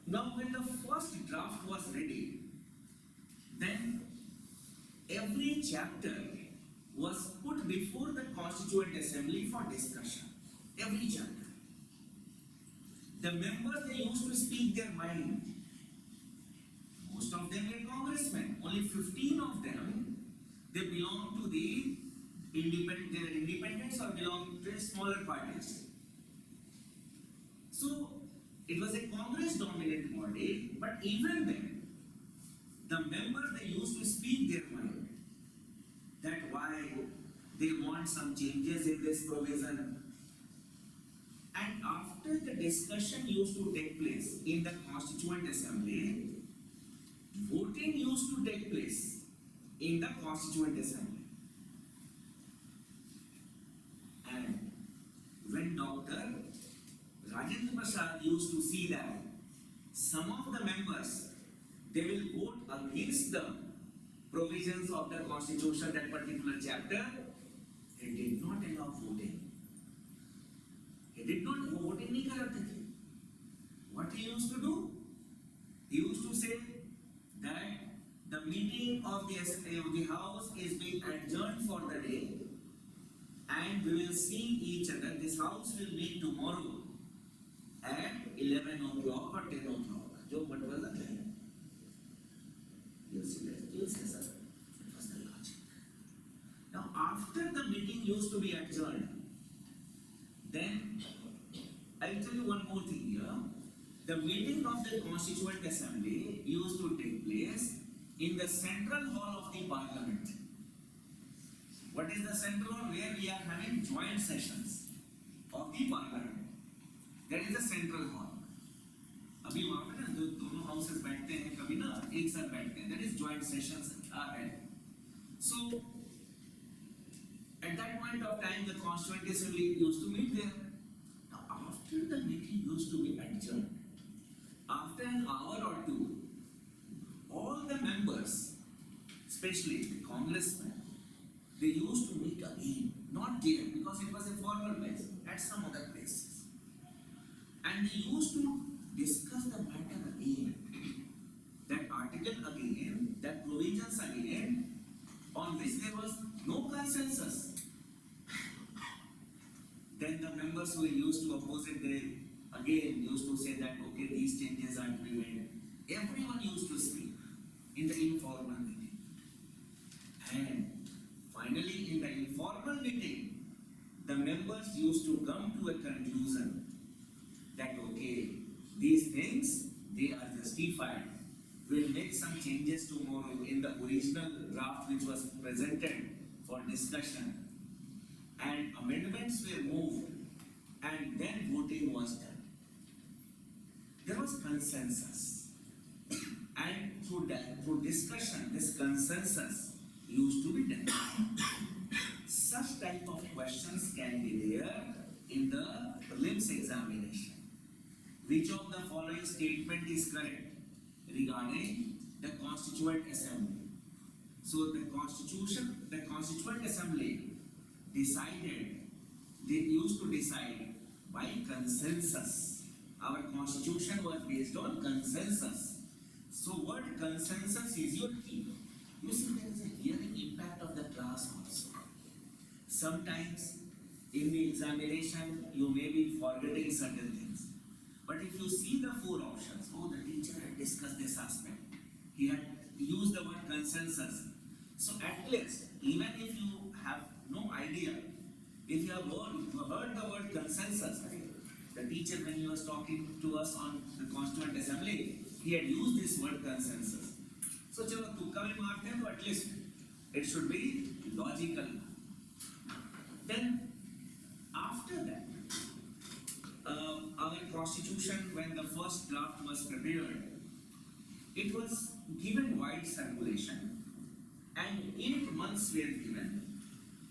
Now when the first draft was ready, then every chapter was put before the Constituent Assembly for discussion. Every chapter. The members, they used to speak their mind. Most of them were congressmen. Only 15 of them, they belong to the independents or belong to smaller parties. So, it was a Congress-dominated body, but even then, the members, they used to speak their mind. That why they want some changes in this provision. And after the discussion used to take place in the Constituent Assembly, voting used to take place in the Constituent Assembly. And when Dr. Rajendra Prasad used to see that some of the members, they will vote against the provisions of the Constitution, that particular chapter, he did not allow voting. He did not voting nahi karate the. What he used to do? He used to say that the meeting of the House is being adjourned for the day, and we will see each other. This House will meet tomorrow at 11 o'clock or 10 o'clock. Jo batwala hai. You'll see that. You'll say, sir, it was the logic. Now, after the meeting used to be adjourned, then I will tell you one more thing here. The meeting of the Constituent Assembly used to take place in the Central Hall of the Parliament. What is the Central Hall? Where we are having joint sessions of the Parliament. That is the Central Hall. अभी वहाँ पे ना दोनों houses बैठते हैं, कभी ना एक साथ बैठते हैं. That is joint sessions are held. So at that point of time, the Constituent Assembly used to meet there. Now, after the meeting used to be adjourned, after an hour or two, all the members, especially the congressmen, they used to meet again, not there because it was a formal place, at some other places. And they used to discuss the matter again, that article again, that provisions again, on which there was no consensus. Then the members who used to oppose it, they again used to say that, okay, these changes are to be made. Everyone used to speak in the informal meeting. And finally, in the informal meeting, the members used to come to a conclusion that, okay, these things, they are justified. We'll make some changes tomorrow in the original draft which was presented for discussion. And amendments were moved, and then voting was done. There was consensus. And through discussion, this consensus used to be done. Such type of questions can be there in the prelims examination. Which of the following statement is correct regarding the Constituent Assembly? So the Constituent Assembly decided, they used to decide by consensus. Our Constitution was based on consensus. So word consensus is your key. You see, there is a hearing impact of the class also. Sometimes in the examination you may be forgetting certain things. But if you see the four options, oh, the teacher had discussed this aspect, he had used the word consensus. So at least, even if you have no idea, if you have heard the word consensus, the teacher when he was talking to us on the Constituent Assembly, he had used this word consensus. So chalo tukka mein maarte hain, to at least it should be logical. Then after that, our constitution, when the first draft was prepared, it was given wide circulation, and 8 months were given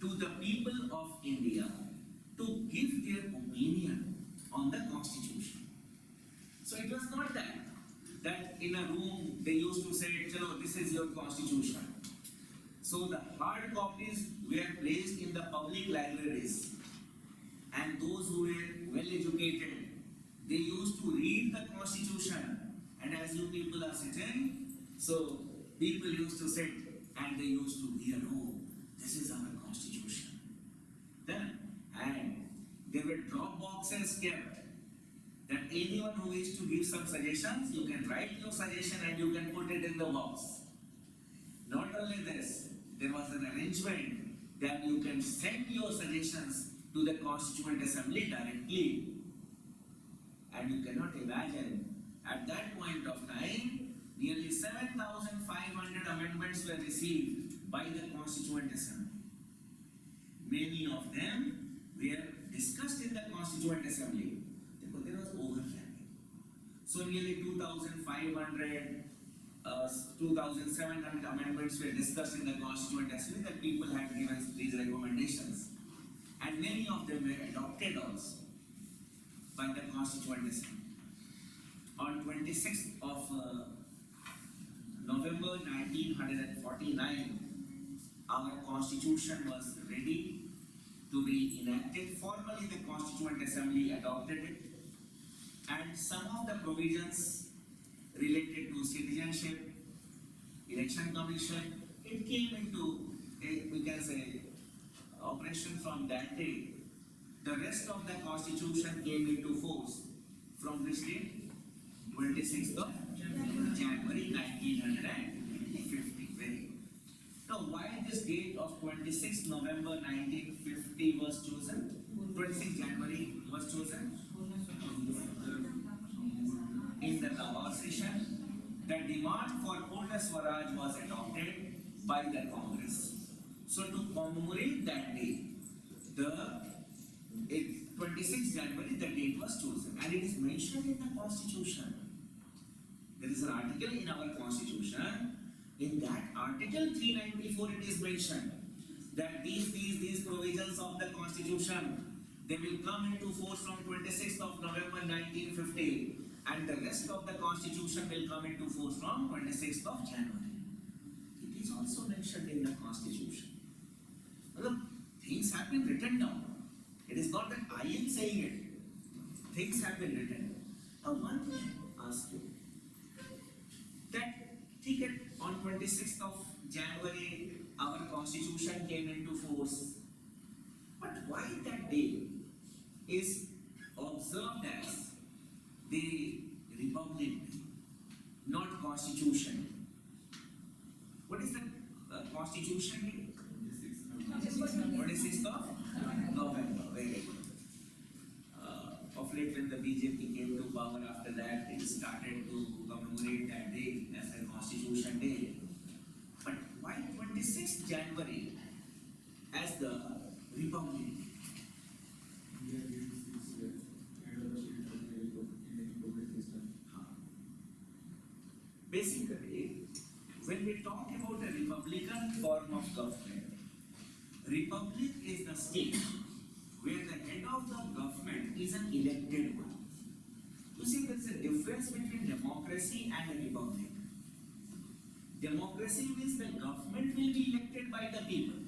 to the people of India to give their opinion on the constitution. So it was not that in a room they used to say, chalo, this is your constitution. So the hard copies were placed in the public libraries, and those who were well educated, they used to read the constitution. And as you people are sitting, so people used to sit and they used to hear, oh, this is our constitution. Then, and there were drop boxes kept, that anyone who wishes to give some suggestions, you can write your suggestion and you can put it in the box. Not only this, there was an arrangement that you can send your suggestions to the Constituent Assembly directly. And you cannot imagine, at that point of time, nearly 7,500 amendments were received by the Constituent Assembly. Many of them were discussed in the Constituent Assembly. There was overlapping. So nearly 2,500, 2,700 amendments were discussed in the Constituent Assembly that people had given these recommendations. And many of them were adopted also by the Constituent Assembly. On 26th of November 1949, our Constitution was ready to be enacted. Formally, the Constituent Assembly adopted it. And some of the provisions related to citizenship, election commission, it came into, we can say, operation from that day. The rest of the Constitution came into force from which date? 26th of January 1950. Very good. Now, why this date of 26th November 1950 was chosen? 26th January was chosen? In the Lahore session, the demand for Purna Swaraj was adopted by the Congress. So to commemorate that day, the 26th January, the date was chosen, and it is mentioned in the Constitution. There is an article in our Constitution. In that article 394, it is mentioned that these provisions of the Constitution, they will come into force from 26th of November 1950, and the rest of the Constitution will come into force from 26th of January. It is also mentioned in the Constitution. Look, things have been written down. It is not that I am saying it. Things have been written. Now, one thing I ask you, that ticket on 26th of January, our Constitution came into force. But why that day is observed as the Republic, not Constitution? What is the Constitution Day? 26th of November. Very good. Of late, when the BJP came to power, after that, it started to commemorate that day as a Constitution Day. But why 26th January as the Republic? Basically, when we talk about a republican form of government, republic is the state where the head of the government is an elected one. You see, there is a difference between democracy and a republic. Democracy means the government will be elected by the people.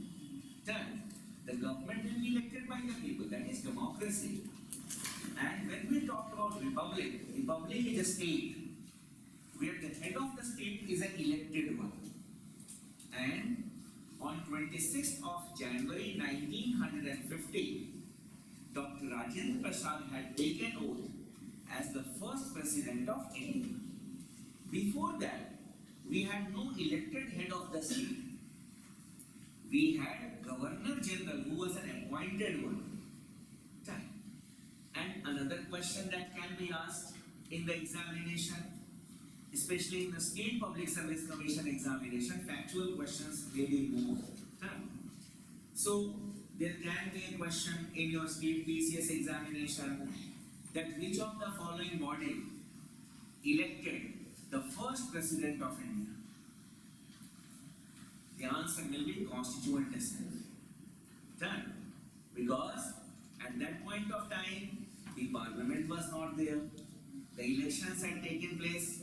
Then, the government will be elected by the people. That is democracy. And when we talk about republic, republic is a state where the head of the state is an elected one. And on 26th of January 1950, Rajendra Prasad had taken oath as the first president of India. Before that, we had no elected head of the state. We had Governor General who was an appointed one. And another question that can be asked in the examination, especially in the State Public Service Commission examination, factual questions may be more. So there can be a question in your state PCS examination that which of the following body elected the first president of India? The answer will be Constituent Assembly. Done. Because at that point of time, the parliament was not there, the elections had taken place,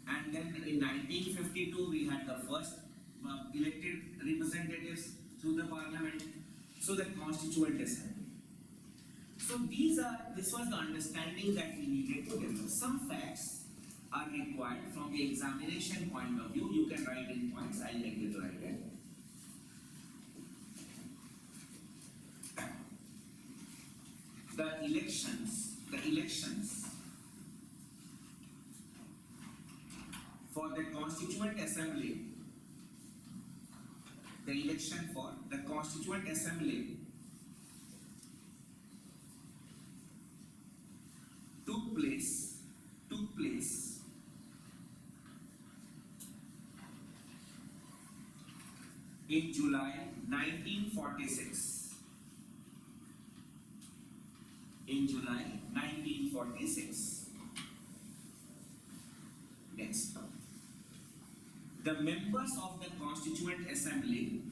and then in 1952 we had the first elected representatives through the parliament, so the Constituent Assembly. So this was the understanding that we needed to develop. Some facts are required from the examination point of view. You can write in points, I'll make it write it. The elections for the Constituent Assembly, the election for the Constituent Assembly took place in July 1946. In July 1946. Next. The members of the Constituent Assembly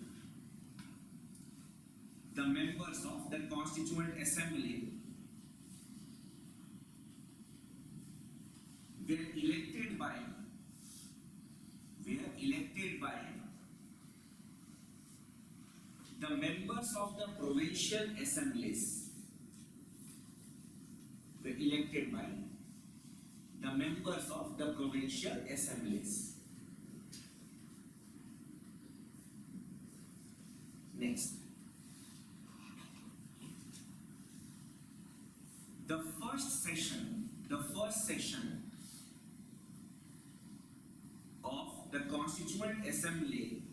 were elected by the members of the provincial assemblies. Were elected by the members of the provincial assemblies. Next. The first session of the Constituent Assembly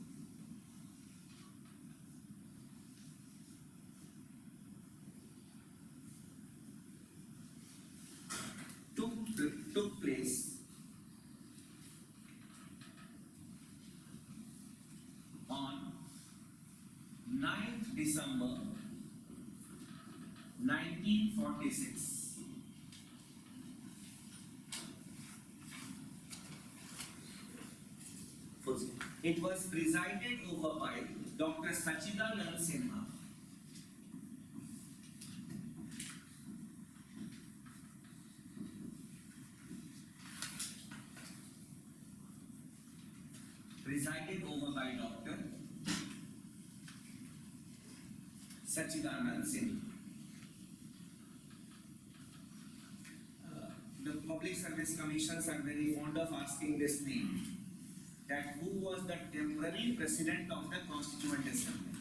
took place on 9th December 1946. It was presided over by Dr. Sachidanand Sinha. Presided over by Dr. Sachidanand Sinha. The public service commissions are very fond of asking this name, that who was the temporary president of the Constituent Assembly.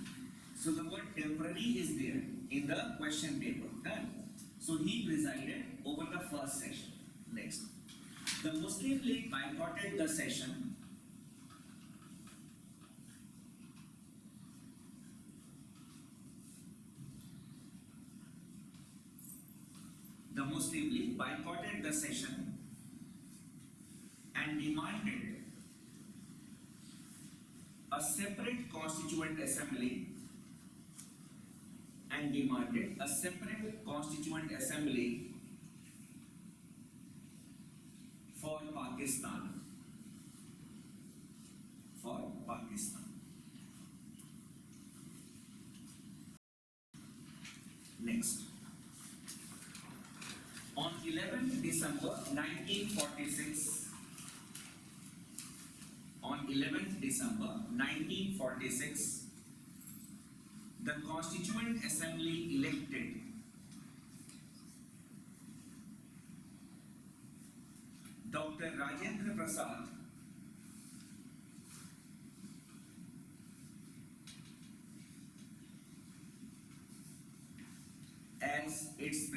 So the word temporary is there in the question paper. Done. So he presided over the first session. Next. The Muslim League boycotted the session. The Muslim League boycotted the session and demanded a separate Constituent Assembly for Pakistan. Next. On 11th December 1946, the Constituent Assembly elected Dr. Rajendra Prasad as its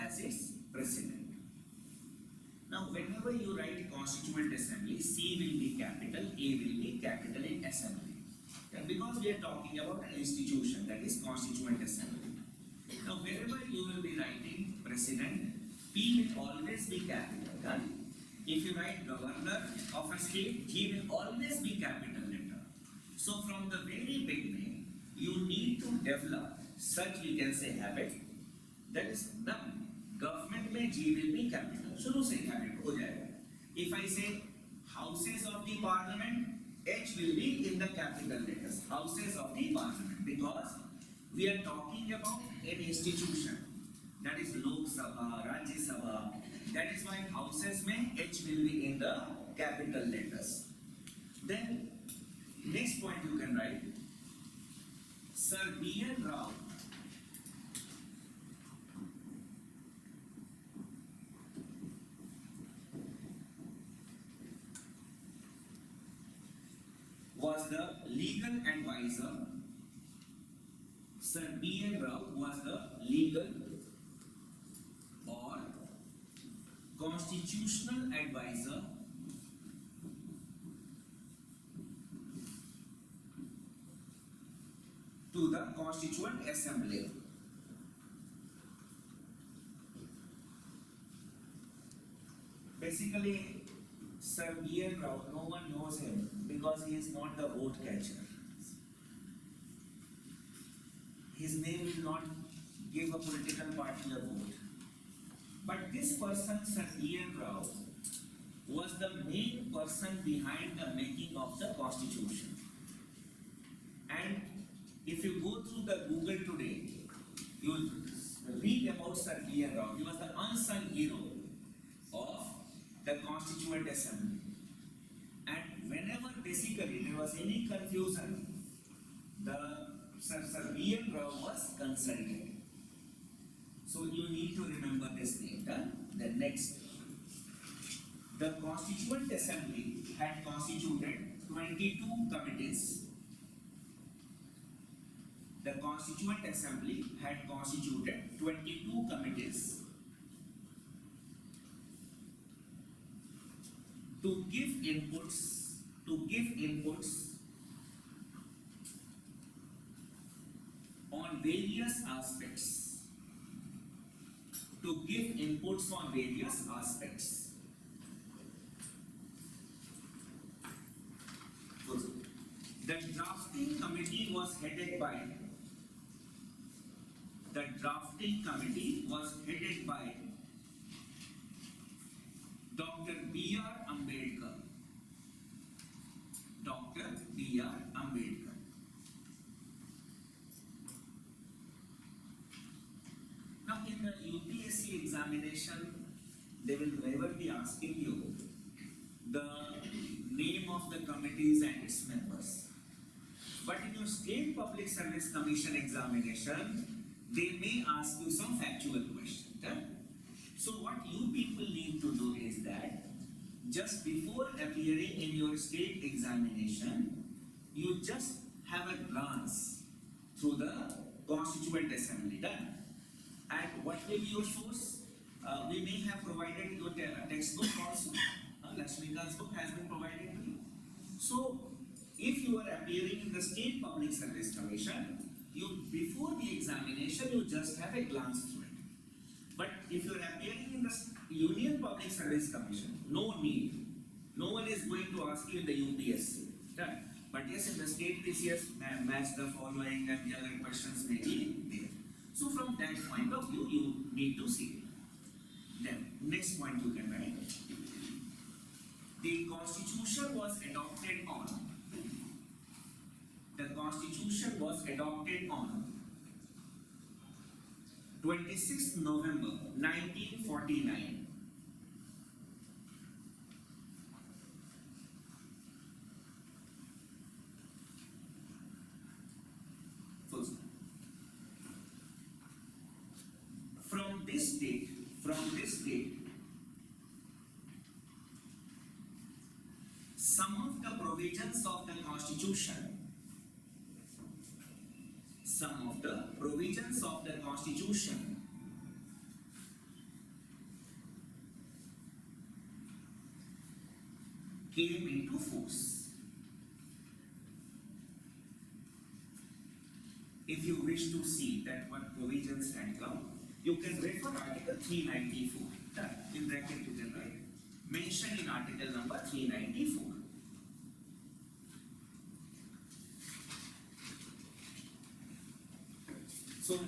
as its president. Now, whenever you write Constituent Assembly, C will be capital, A will be capital in Assembly. Because we are talking about an institution, that is Constituent Assembly. Now, wherever you will be writing President, P will always be capital. If you write Governor of a state, G will always be capital letter. So, from the very beginning, you need to develop such, we can say, habit. That is, the government में G will be capital. शुरू से habit हो जाएगा. If I say houses of the parliament, H will be in the capital letters. Houses of the parliament, because we are talking about an institution. That is Lok Sabha, Rajya Sabha. That is why houses में H will be in the capital letters. Then next point you can write, Sir B.N. Rao was the legal advisor. Sir B.N. Rao was the legal or constitutional advisor to the Constituent Assembly. Basically, Sir B.N. Rao, no one knows him because he is not the vote catcher. His name will not give a political party a vote. But this person, Sir B.N. Rao, was the main person behind the making of the Constitution. And if you go through the Google today, you will read about Sir B.N. Rao. He was the unsung hero of the Constituent Assembly. And whenever basically there was any confusion, the Sir B.N. Rao was consulted. So you need to remember this name. The next, the Constituent Assembly had constituted 22 committees. The Constituent Assembly had constituted 22 committees to give inputs on various aspects. To give inputs on various aspects. The drafting committee was headed by Dr. B.R. Ambedkar. Dr. B.R. Ambedkar. Now, in the UPSC examination, they will never be asking you the name of the committees and its members. But in your State Public Service Commission examination, they may ask you some factual questions. So what you people need to do is that just before appearing in your state examination, you just have a glance through the Constituent Assembly. Done. And what will be your source? We may have provided your textbook also. Lakshmikant's book has been provided to you. So, if you are appearing in the State Public Service Commission, before the examination, you just have a glance through it. But if you are appearing in the Union Public Service Commission, no need. No one is going to ask you in the UPSC. Done. But yes, in the state PCS, match the following and the other questions may be there. So from that point of view, you need to see. Then, next point you can write. The Constitution was adopted on. The Constitution was adopted on 26th November 1949. From this date, some of the provisions of the Constitution came into force. If you wish to see that what provisions had come, you can refer Article 394. In bracket you can write, mentioned in Article number 394. So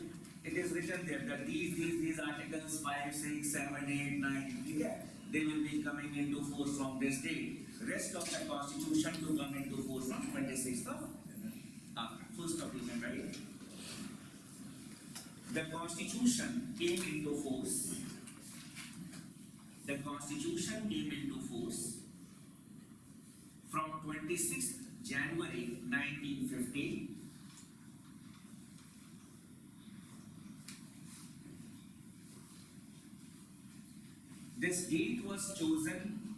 it is written there that these articles 5, 6, 7, 8, 9, yeah, they will be coming into force from this date. Rest of the constitution to come into force from 26th of first of June, right? The constitution came into force. The constitution came into force from 26th January 1950. This date was chosen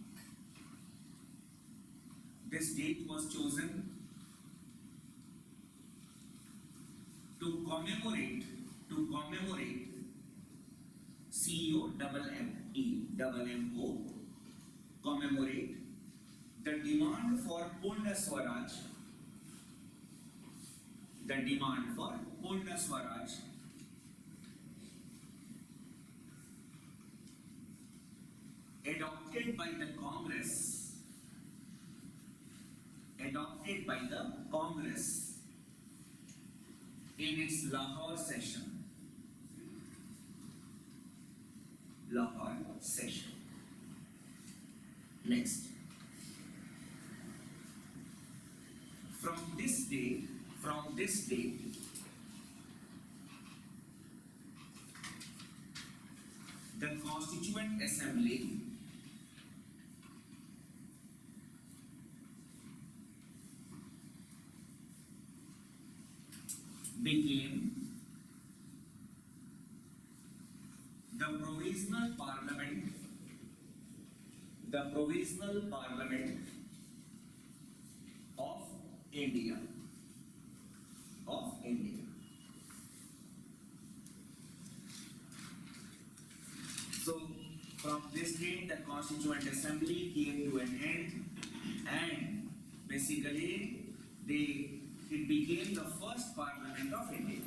to commemorate COMMEMO, commemorate the demand for Purna Swaraj, adopted by the Congress in its Lahore session. Next. From this date, the Constituent Assembly became the provisional parliament of India. So from this date the Constituent Assembly came to an end, and basically it became the first parliament of India.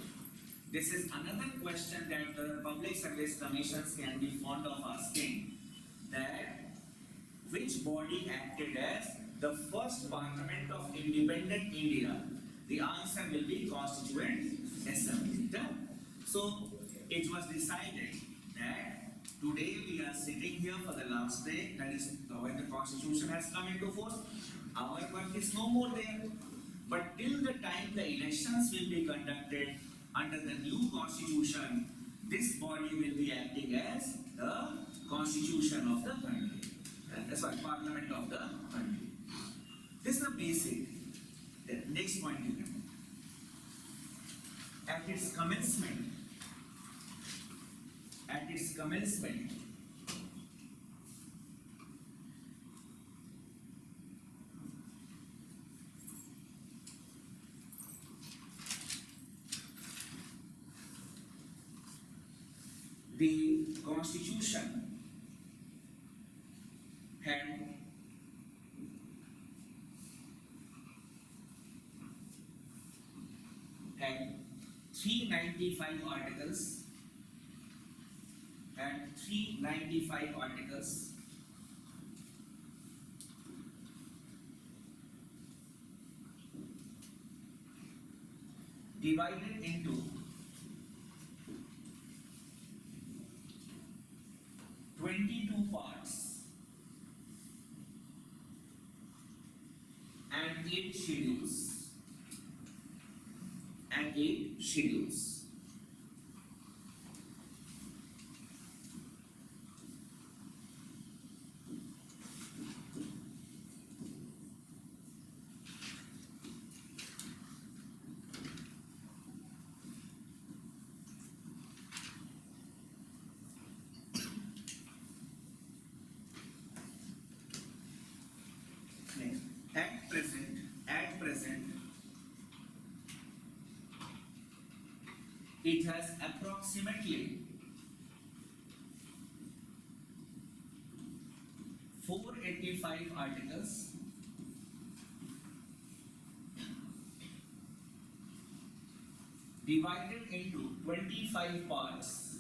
This is another question that the Public Service Commissions can be fond of asking, that which body acted as the first parliament of independent India? The answer will be Constituent Assembly. So it was decided that today we are sitting here for the last day, that is when the Constitution has come into force. Our work is no more there. But till the time the elections will be conducted under the new Constitution, this body will be acting as the Constitution of the country. That's why Parliament of the country. This is the basic. The next point you can. At its commencement, the Constitution had 395 articles, divided into 22 parts and 8 schedules. At present, it has approximately 485 25 articles. Divided into 25 parts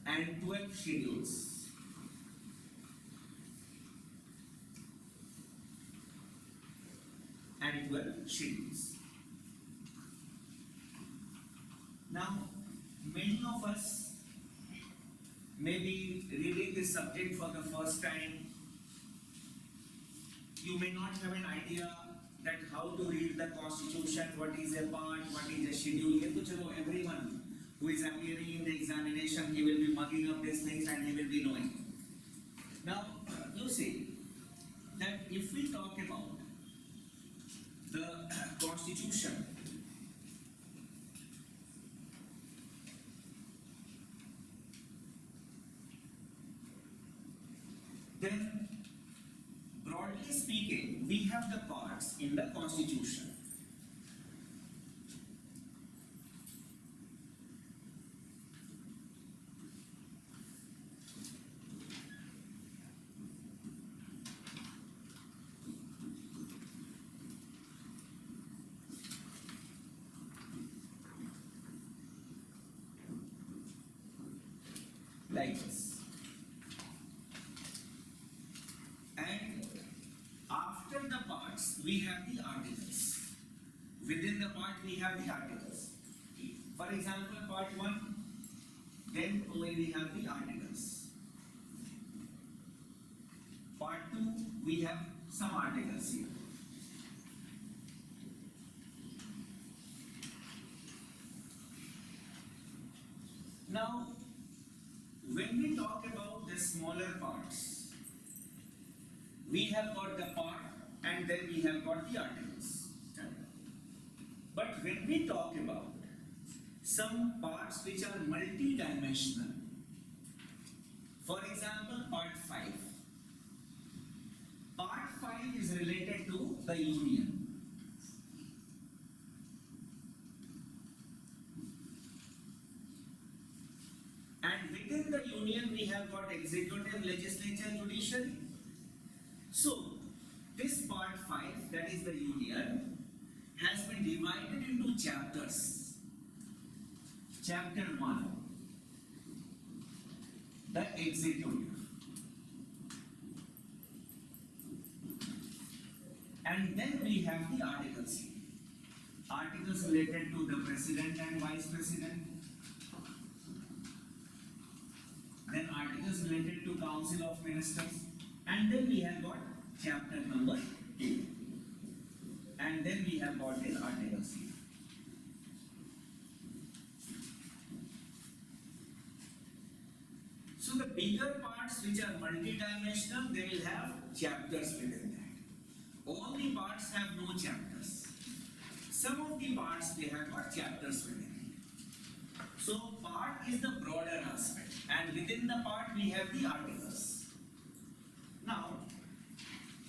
and 12 schedules. And 12 schedules. Now, many of us may be reading this subject for the first time. You may not have an idea that how to read the constitution, what is a part, what is a schedule. Ye to chalo, everyone who is appearing in the examination, he will be mugging up these things and he will be knowing. Now, you see that if we talk about the constitution, then broadly speaking, we have the parts in the constitution. Like this. And after the parts, we have the articles. Within the part, we have the articles. For example, part 1, then we have the articles. Part 2, we have some articles here. Now, when we talk about the smaller parts, we have got the part and then we have got the articles. But when we talk about some parts which are multi-dimensional, for example, part 5. Part 5 is related to the union. And within the union, we have got executive, legislature, judiciary. So, this part 5, that is the union, has been divided into chapters. Chapter 1, the executive. And then we have the articles. Articles related to the president and vice president. Then articles related to council of ministers. And then we have got chapter number 2. And then we have got these articles here. So the bigger parts which are multi-dimensional, they will have chapters within that. All the parts have no chapters. Some of the parts they have got chapters within it. So part is the broader aspect, and within the part we have the articles. Now,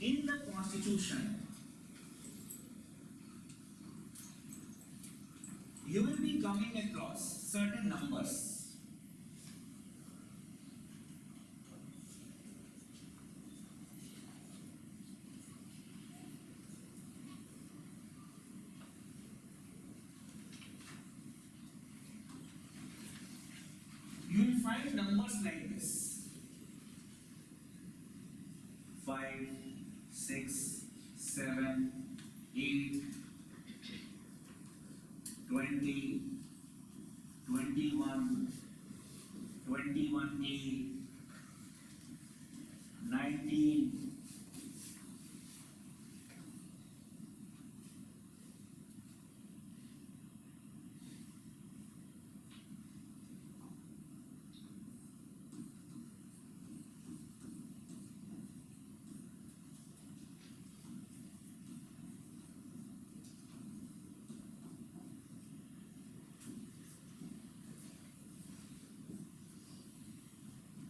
in the constitution, you will be coming across certain numbers. You will find numbers like this: 5, 6, 7, 8, 20, 21, 21A, 19,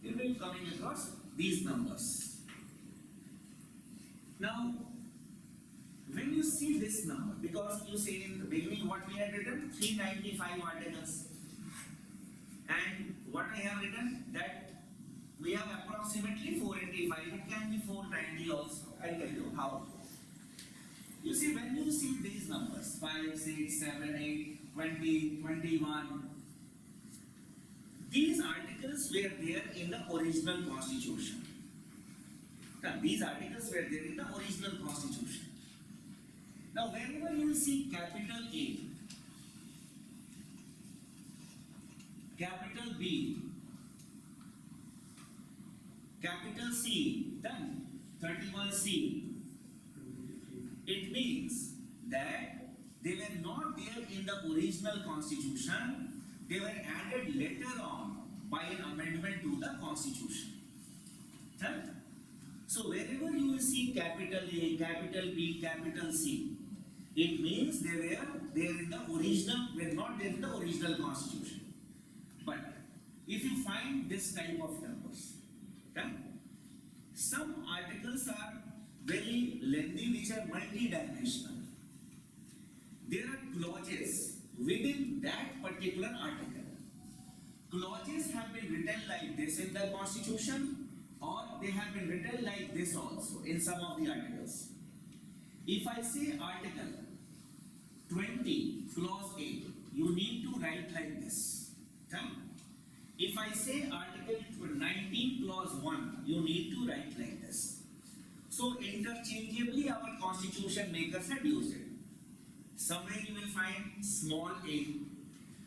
you will be coming across these numbers. Now, when you see this number, because you say in the beginning what we had written, 395 articles, and what I have written that we have approximately 485. It can be 490 also. I'll tell you how. You see, when you see these numbers 5, 6, 7, 8, 20, 21, these articles were there in the original constitution. Now, these articles were there in the original constitution. Now, wherever you will see capital A, capital B, capital C, done, 31C, it means that they were not there in the original constitution, they were added later on by an amendment to the constitution. Right? So wherever you will see capital A, capital B, capital C, it means they were there in the original, were not there in the original constitution. But if you find this type of numbers, okay, some articles are very lengthy, which are multi-dimensional. There are clauses within that particular article. Clauses have been written like this in the constitution, or they have been written like this also in some of the articles. If I say article 20 clause 8, you need to write like this. Okay? If I say article 19 clause 1, you need to write like this. So interchangeably our constitution makers have used it. Somewhere you will find small a.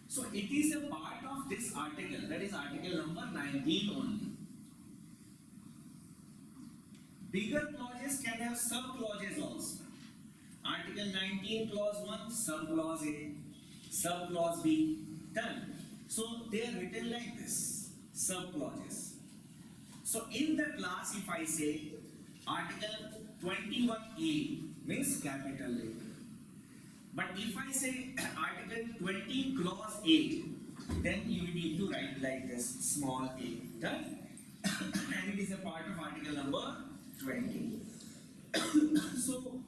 So it is a part of this article, that is article number 19 only. Bigger clauses can have sub-clauses also. Article 19 clause 1, sub-clause A, sub-clause B, done. So they are written like this, sub-clauses. So in the class, if I say article 21A means capital A. But if I say article 20 clause 8, then you need to write like this, small a, done? And it is a part of article number 20. So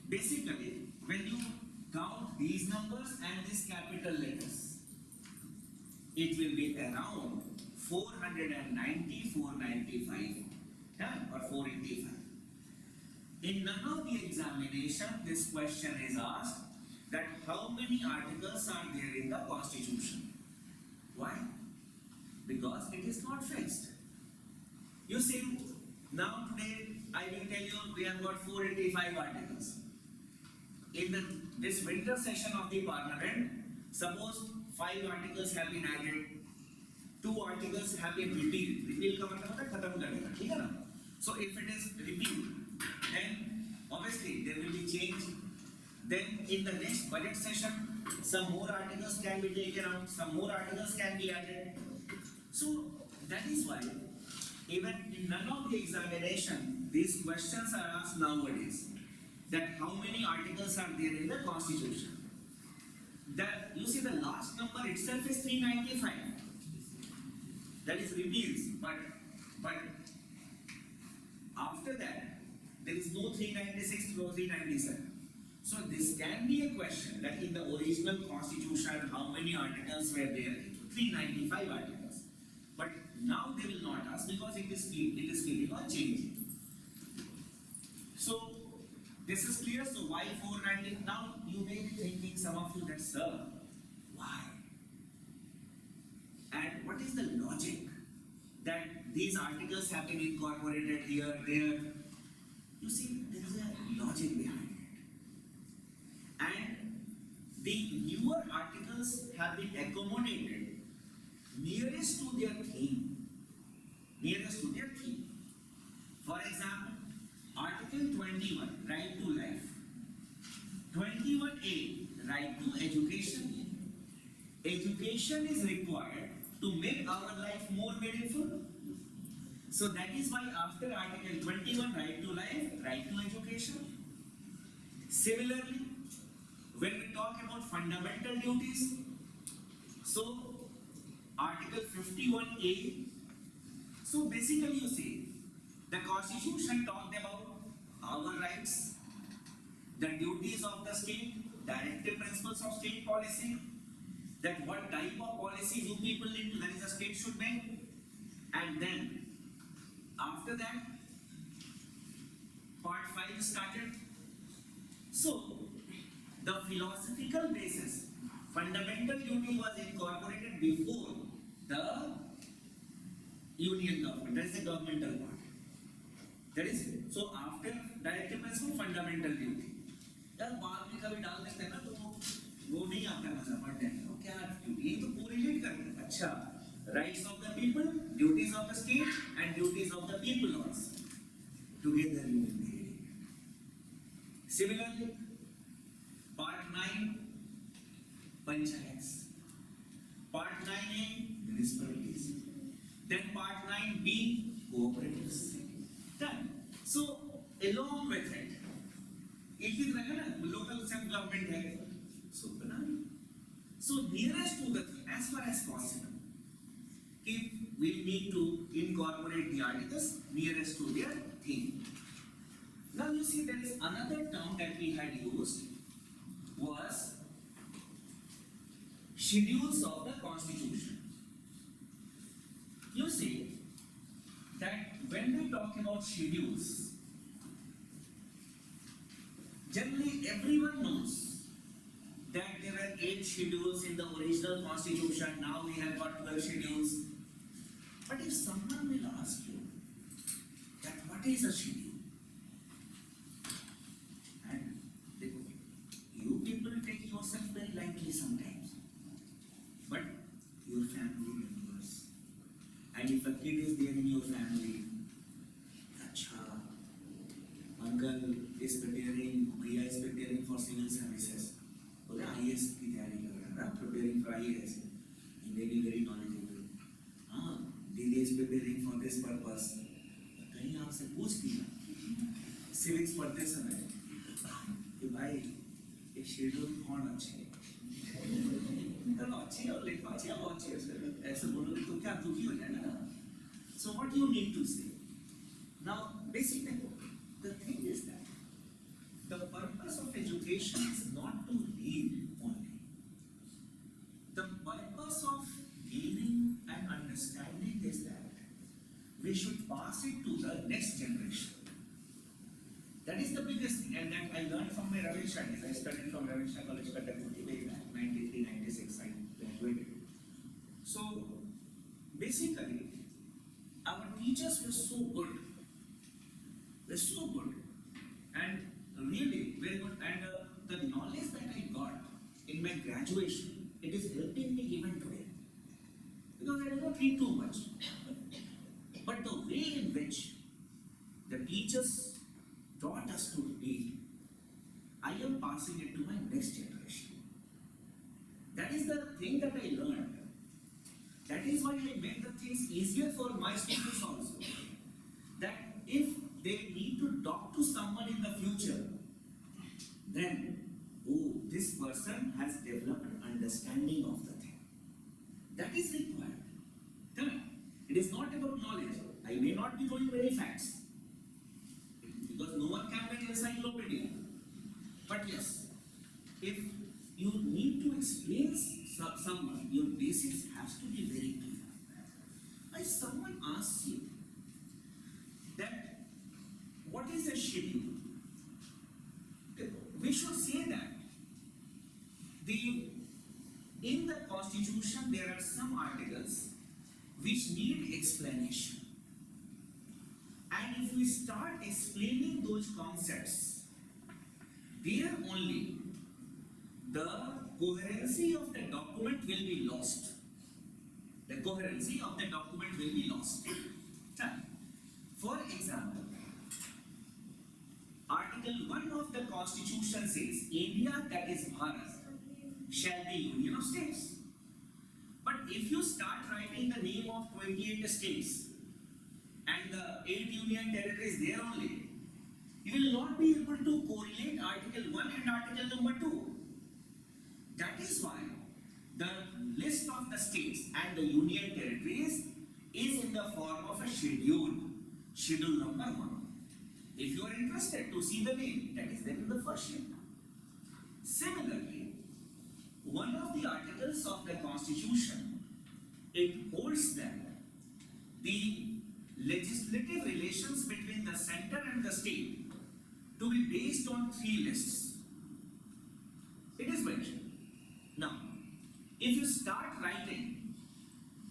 basically, when you count these numbers and these capital letters, it will be around 490, 495, done, or 485. In none of the examination, this question is asked that how many articles are there in the constitution. Why? Because it is not fixed. You see, now today I will tell you we have got 485 articles. In this winter session of the parliament, suppose 5 articles have been added, 2 articles have been repealed. Repeal का मतलब होता है खत्म कर देना, ठीक है ना? So if it is repealed, then obviously there will be change. Then in the next budget session, some more articles can be taken out, some more articles can be added. So that is why even in none of the examination, these questions are asked nowadays. That how many articles are there in the constitution? That you see the last number itself is 395. That is repeals, but after that there is no 396 or 397. So this can be a question that in the original constitution how many articles were there? 395 articles. But now they will not ask because it is keeping on changing. So this is clear. So why 490? Now you may be thinking, some of you, that sir, why? And what is the logic that these articles have been incorporated here, there? You see, there is a logic behind it. And the newer articles have been accommodated nearest to their theme. Nearest to their theme. For example, Article 21, right to life. 21A, right to education. Education is required to make our life more meaningful. So that is why after Article 21, right to life, right to education. Similarly, when we talk about fundamental duties, so Article 51A, so basically you see, the Constitution talked about our rights, the duties of the state, directive principles of state policy, that what type of policies you people need to, that is the state should make, and then after that part 5 started. So the philosophical basis, fundamental duty was incorporated before the union government, that is the governmental part. That is, so after directive principle, fundamental duty. यार बाद में कभी डाल देते हैं ना तो वो नहीं आता मजा पढ़ने में, वो क्या ये तो कोरिलेट करते हैं. अच्छा, rights of the people, duties of the state and duties of the people also together you will be reading. Similarly, part 9 panchayats, part 9A municipalities, then part 9B cooperatives. Done. So along with it, एक ही तरह का ना local self government है, so बना. So nearest to the thing, as far as possible, if we need to incorporate the articles nearest to their theme. Now you see there is another term that we had used was schedules of the constitution. You see that when we talk about schedules, generally everyone knows that there were 8 schedules in the original constitution, now we have got 12 schedules. But if someone will ask you that what is a schedule, and you people take yourself very lightly sometimes, but your family members, and if a kid is there in your family, acha, uncle is preparing, bhaiya is preparing for civil services, or IAS की तैयारी कर रहा है, preparing for IAS, he may be very knowledgeable. Didi is preparing for this purpose. कहीं आपसे पूछ दिया civics पढ़ते समय कि भाई एक शेड्यूल कौन अच्छे है? चलो अच्छे और लिखो अच्छे और अच्छे ऐसे बोलोगे तो क्या दुखी हो जाएगा ना? So what you need to say? Now basically the thing is that the purpose of education is not to read only. The purpose of gaining and understanding is that we should pass it to the next generation. That is the biggest thing, and that I learned from my Ravi studies. I studied from Ravi College, Kathakoti, way back, 93, 96, I graduated. So, basically, our teachers were so good. And really very good. And the knowledge that I got in my graduation, it is helping me even today. Because I do not read too much. But the way in which the teachers taught us to read, I am passing it to my next generation. That is the thing that I learned. That is why I make the things easier for my students also. That if they need to talk to someone in the future, then, oh, this person has developed an understanding of the thing. That is required. It is not about knowledge. I may not be knowing many facts, because no one can make encyclopedia. But yes, if you need to explain someone, your basics has to be very clear. If someone asks you that what is a schedule, we should say that in the constitution there are some articles which need explanation, and if we start explaining those concepts, there only the coherency of the document will be lost. The coherency of the document will be lost. For example, Article 1 of the Constitution says, India, that is Bharat, shall be union of states. But if you start writing the name of 28 states and the 8 union territories there only, you will not be able to correlate Article 1 and Article number 2. That is why the list of the states and the union territories is in the form of a schedule, schedule number 1. If you are interested to see the name, that is there in the first sheet. Similarly, one of the articles articles of the Constitution, it holds that the legislative relations between the center and the state to be based on 3 lists. It is mentioned. Now, if you start writing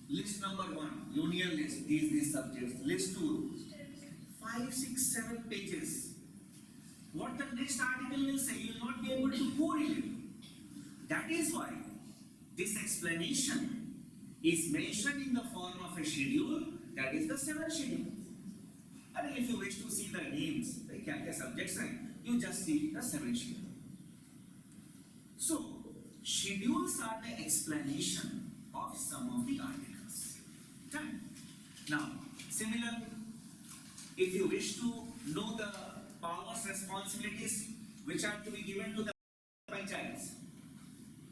list number 1, union list, these subjects, list 2, 5, 6, 7 pages, what the next article will say, you will not be able to correlate. That is why this explanation is mentioned in the form of a schedule, that is the 7th schedule. And if you wish to see the names, like क्या subjects हैं, you just see the 7th schedule. So, schedules are the explanation of some of the articles. Okay? Now, similar, if you wish to know the powers, responsibilities which are to be given to the panchayats,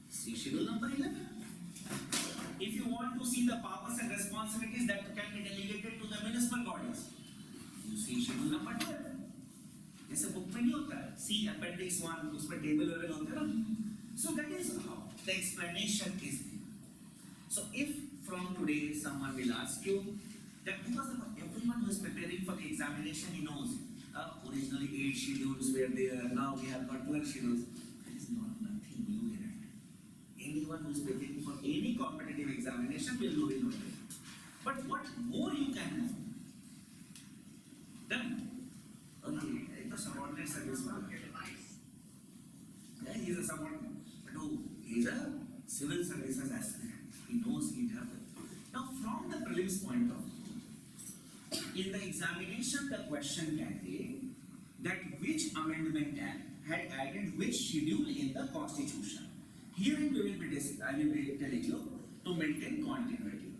see schedule number 11. If you want to see the powers and responsibilities that can be delegated to the municipal bodies, you see schedule number 12. जैसे book में नहीं होता है, see appendix 1, उसमें table level होते हैं ना. So that is how the explanation is there. So if from today someone will ask you that, because everyone who is preparing for the examination, he knows originally 8 schedules were there, now we have got 12 schedules. There is nothing new in it. Anyone who is preparing for any competitive examination will know it. But what more you can know? Then, okay, it's a subordinate service market. Yeah, he is a subordinate. But oh, he is a civil services aspirant. He knows it happened. Now, from the prelims point of view, in the examination, the question can be that which amendment act had added which schedule in the Constitution. Herein we will be I will be telling you to maintain continuity.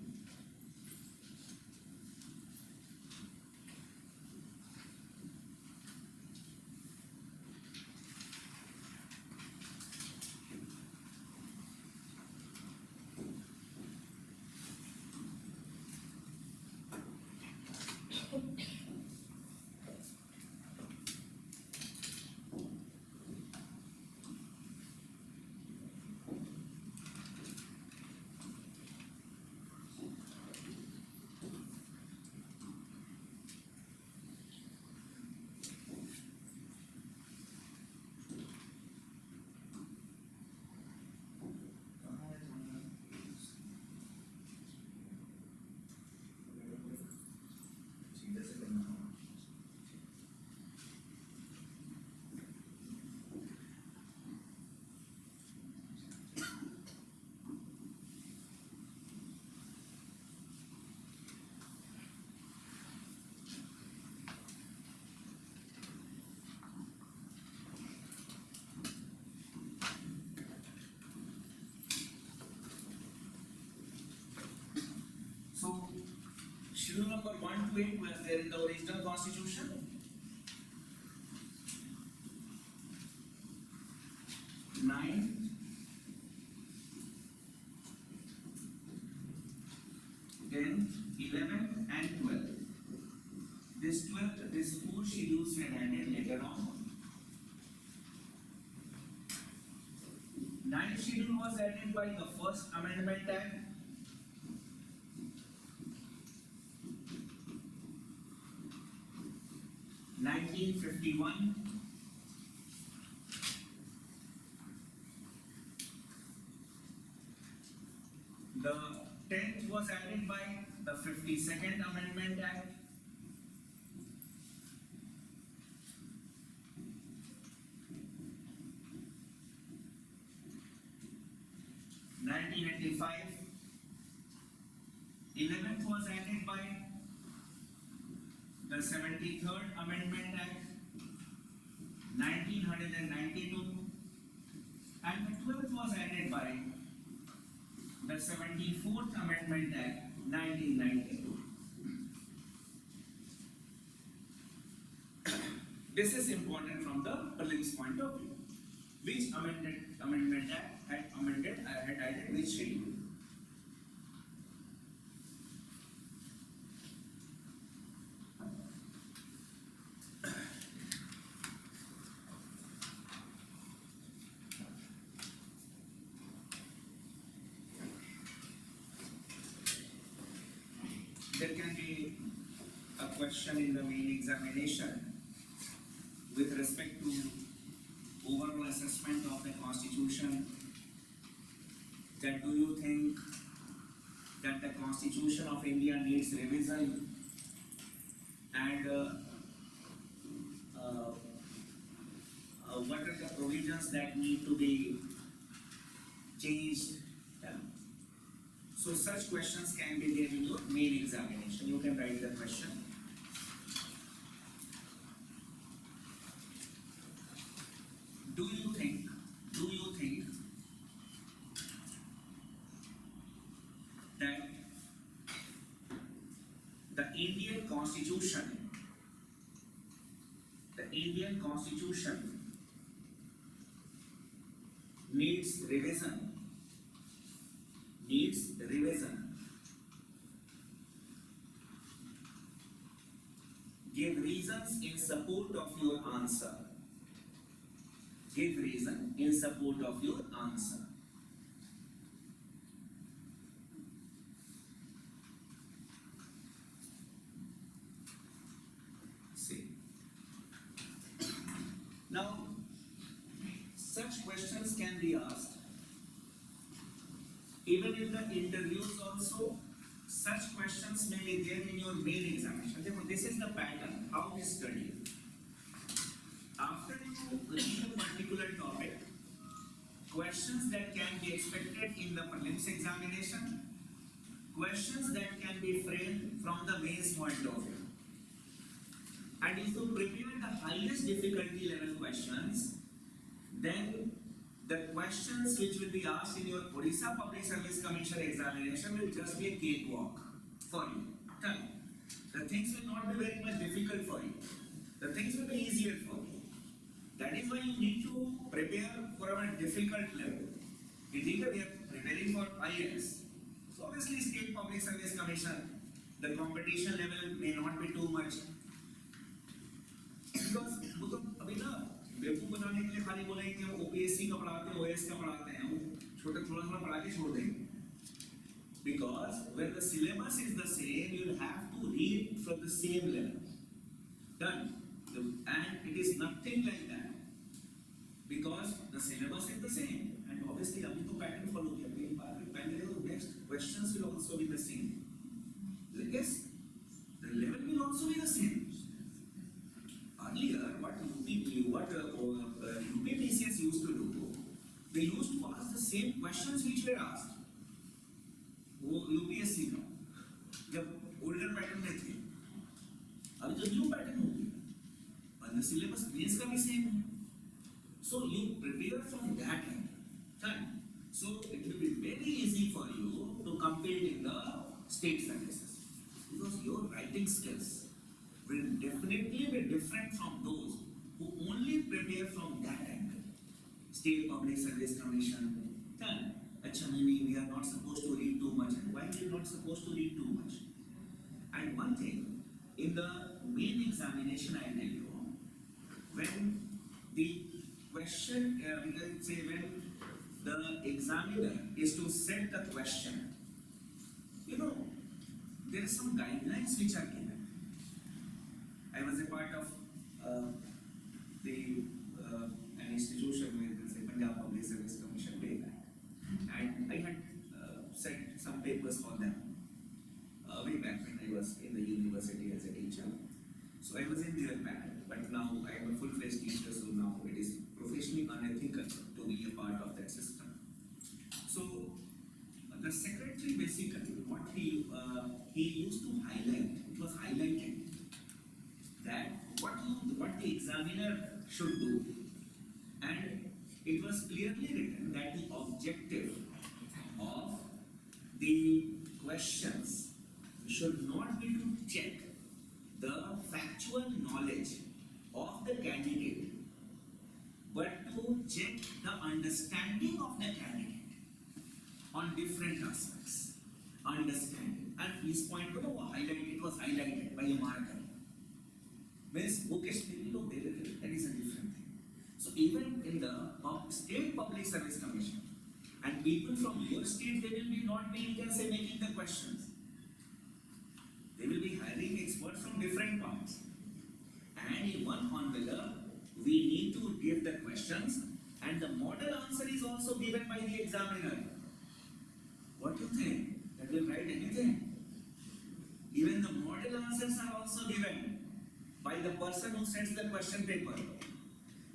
Schedule number 1 to 8 was there in the original Constitution. Nine, 10, 11, and 12. These 4 schedules were added later on. 9th schedule was added by the First Amendment Act. 1951. The 10th was added by the 52nd Amendment Act. 1995. 11th was added by the 73rd Amendment Act, 1992, and the 12th was added by the 74th Amendment Act, 1992. This is important from the prelims point of view. Which Amendment Act had added which schedule? question in the main examination with respect to overall assessment of the Constitution, that do you think that the Constitution of India needs revision, and what are the provisions that need to be changed? Yeah. So such questions can be there in your main examination. You can write the question. Do you think that the Indian Constitution needs revision? Give reasons in support of your answer. Give reason in support of your answer. See. Now, such questions can be asked even in the interviews also. Such questions may be there in your main examination. This is the pattern, how we study. After you read a particular topic, questions that can be expected in the prelims examination, questions that can be framed from the mains point of view. And if you prepare the highest difficulty level questions, then the questions which will be asked in your Odisha Public Service Commission examination will just be a cakewalk for you. The things will not be very much difficult for you. The things will be easier for you. That is why you need to prepare for a difficult level. Indeed, we are preparing for IAS. So obviously, State Public Service Commission, the competition level may not be too much. Because अभी ना बेवकूफ बनाने के लिए खाली बोलेंगे कि हम OPSC का पढ़ाते हैं, OAS का पढ़ाते हैं, छोटे थोड़ा पढ़ा के छोड़ देंगे. Because when the syllabus is the same, you will have to read from the same level. Done. And it is nothing like that. Because the syllabus is the same. And obviously, अभी तो pattern follow किया. The next questions will also be the same. Yes, the level will also be the same. Earlier, what UPPCS used to do, they used to ask the same questions which were asked. वो UPSC का जब older pattern में थे, अभी तो new pattern हो गया, and the syllabus base का भी same है. So you prepare from that end. Fine. So it will be very easy for you to compete in the state services because your writing skills will definitely be different from those who only prepare from that angle. State Public Service Commission. Done. We are not supposed to read too much. And why we are not supposed to read too much? And one thing, in the main examination, I tell you, when the question, let's say when the examiner is to set the question, there are some guidelines which are given. I was a part of an institution with the Punjab Public Service Commission way back, and I had set some papers for them way back when I was in the university as a teacher. So I was in their panel, but now I am a full-fledged teacher, so now it is professionally unethical to be a part of that system. So the secretary basically, what he used to highlight, it was highlighted that what the examiner should do, and it was clearly written that the objective of the questions should not be to check the factual knowledge of the candidate, but to check the understanding of the candidate on different aspects. Understanding. And his point was highlighted by a marker. Means bookish people, that is a different thing. So even in the State Public Service Commission, and people from your state, they will be not be, you can say, making the questions. They will be hiring experts from different parts. And in one envelope, we need to give the questions, and the model answer is also given by the examiner. What do you think? That will write anything? Even the model answers are also given by the person who sends the question paper.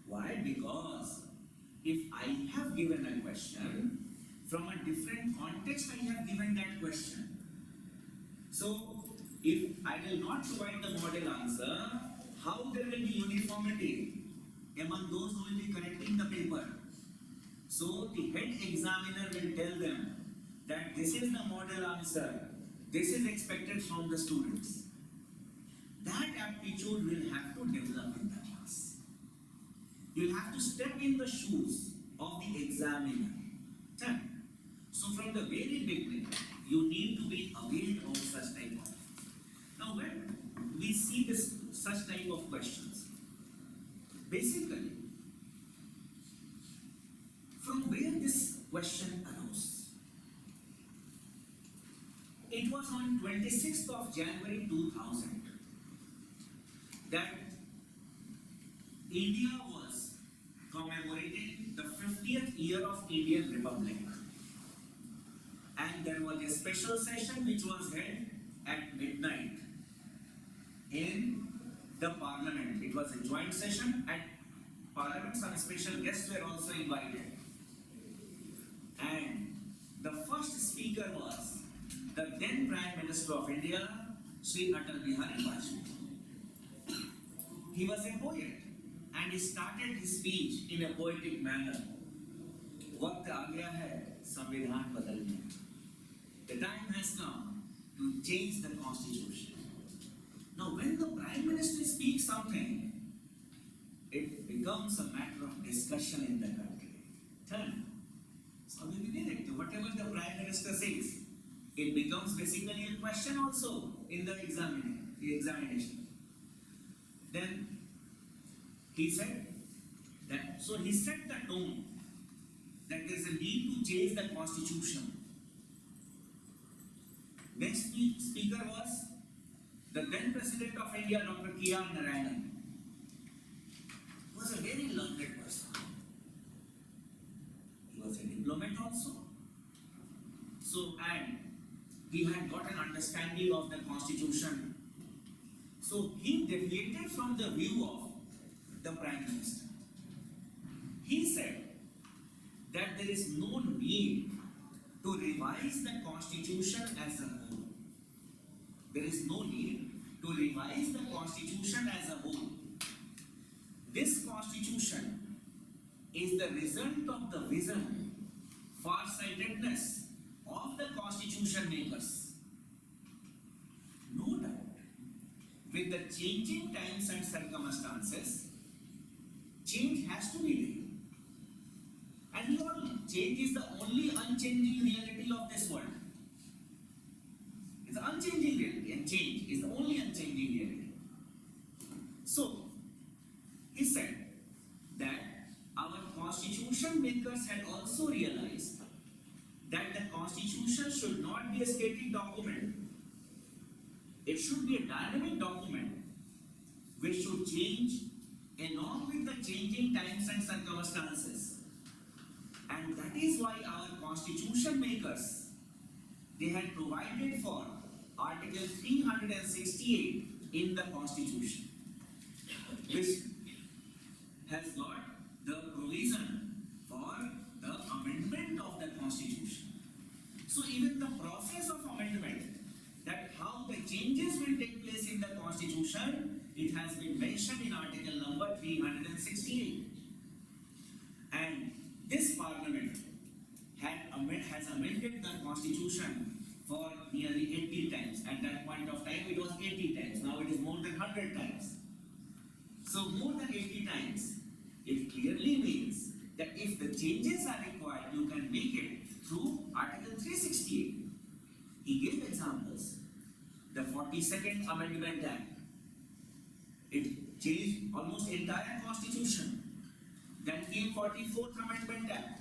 Why? Because if I have given a question, from a different context I have given that question. So, if I will not provide the model answer, how there will be uniformity among those who will be correcting the paper? So, the head examiner will tell them that this is the model answer, this is expected from the students. That aptitude will have to develop in the class. You will have to step in the shoes of the examiner. So from the very beginning, you need to be aware of such type of. Now when we see this such type of questions, basically, from where this question arose? It was on 26th of January 2000 that India was commemorating the 50th year of Indian Republic. And there was a special session which was held at midnight in the parliament. It was a joint session at parliament. Some special guests were also invited. And the first speaker was the then Prime Minister of India, Sri Atal Bihari Vajpayee. He was a poet and he started his speech in a poetic manner. वक्त आ गया है संविधान बदलने. The time has come to change the constitution. Now when the Prime Minister speaks something, it becomes a matter of discussion in the country. So whatever the Prime Minister says, it becomes basically a question also in the examination. Then he said that, so he set the tone that there is a need to change the constitution. Next speaker was the then President of India, Dr. K.R. Narayanan. He was a very learned person. He was a diplomat also. So, and he had got an understanding of the constitution. So, he deviated from the view of the Prime Minister. He said that there is no need to revise the constitution as a whole. There is no need to revise the constitution as a whole. This constitution is the result of the vision, far-sightedness of the constitution makers. No doubt, with the changing times and circumstances, change has to be there. And we all know, change is the only unchanging reality of this world. It's an unchanging reality, and change is the only unchanging reality. So, he said that our constitution makers had also realized that the constitution should not be a static document. It should be a dynamic document which should change along with the changing times and circumstances. And that is why our constitution makers, they had provided for Article 368 in the constitution, which has got the provision for the amendment of the constitution. So even the process of amendment, that how the changes will take place in the constitution, it has been mentioned in article number 368. And this parliament has amended the constitution for nearly 80 times. At that point of time, it was 80 times. Now it is more than 100 times. So more than 80 times, it clearly means that if the changes are required, you can make it through Article 368. He gave examples. The 42nd Amendment Act, it changed almost entire constitution. Then came 44th Amendment Act.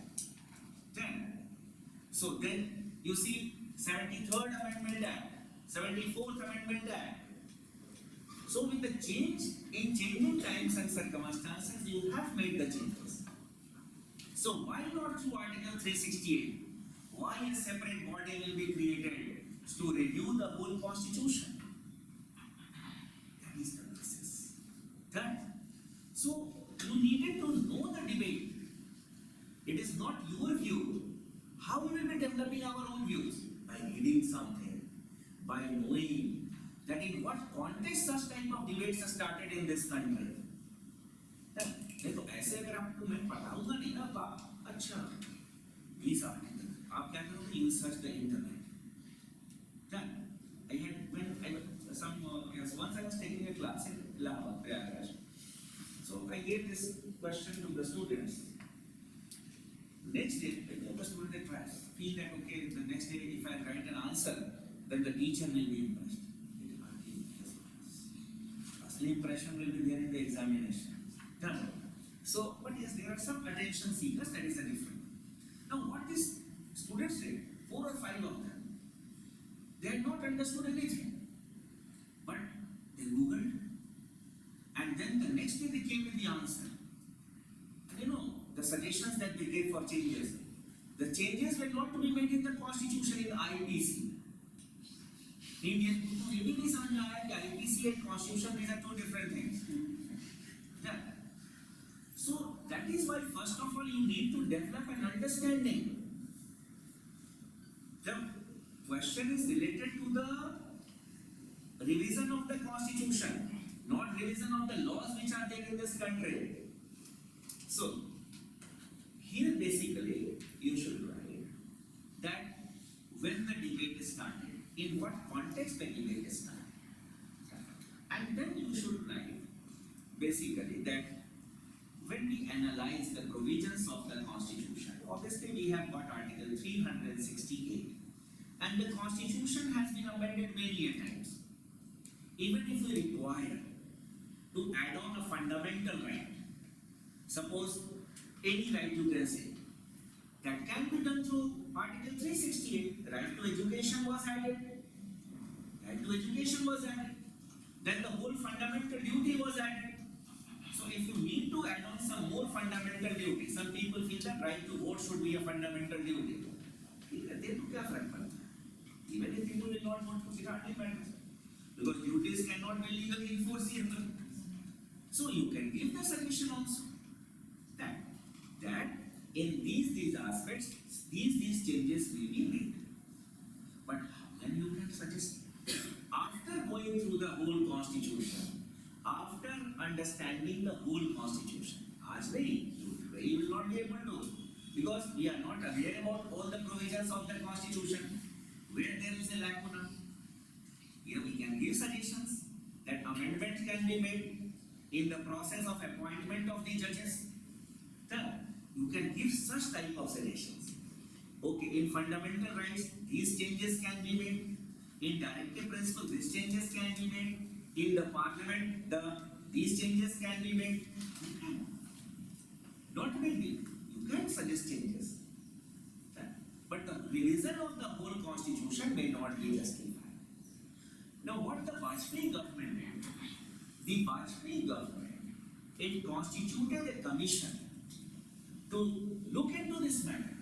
So then you see 73rd Amendment Act. 74th Amendment Act. So with the change in changing times and circumstances, you have made the changes. So why not through Article 368? Why a separate body will be created to review the whole constitution? That is the basis. That. So you needed to know the debate. It is not your view. How we will be developing our own views? By reading something, by knowing that in what context such type of debates are started in this country. नहीं तो ऐसे अगर आपको मैं बताऊंगा नहीं ना बाप अच्छा these articles आप क्या करोगे you search the internet. Then I had when I some yes, once I was taking a class in Allahabad, Prayagraj. So I gave this question to the students. Next day, the student feel that okay, the next day if I write an answer, then the teacher will be impressed. Asli impression will be there in the examination. Done. So, but yes, there are some attention seekers, that is a different. Now, what these students did, 4 or 5 of them, they had not understood anything. But they Googled, and then the next day they came with the answer. And you know, the suggestions that they gave for changes, the changes were not to be made in the constitution in IPC. Indian तो ये भी नहीं समझ में आया कि IPC and constitution these are two different things. Yeah. So that is why first of all you need to develop an understanding. The question is related to the revision of the constitution, not revision of the laws which are there in this country. So here basically you should write that when the debate is started, in what context the debate is started. And then you should write basically that when we analyze the provisions of the constitution, obviously we have got Article 368 and the constitution has been amended many times. Even if we require to add on a fundamental right, suppose any right you can say, that can be done through Article 368. Right to education was added. Right to education was added. Then the whole fundamental duty was added. So if you need to add on some more fundamental duty, some people feel that right to vote should be a fundamental duty. Even if people will not vote, it hardly matters. Because duties cannot be legally enforceable. So you can give the suggestion also that in these aspects, these changes will be made. But how can you can suggest? After going through the whole constitution, after understanding the whole constitution, you will not be able to, because we are not aware about all the provisions of the constitution, where there is a lacuna. Here we can give suggestions that amendments can be made in the process of appointment of the judges. Third, you can give such type of suggestions. Okay, in fundamental rights, these changes can be made. In directive principle, these changes can be made. In the parliament, these changes can be made. Not big deal. You can suggest changes. But the revision of the whole constitution may not be justified. Now, what the Vajpayee government did? The Vajpayee government, it constituted a commission to look into this matter.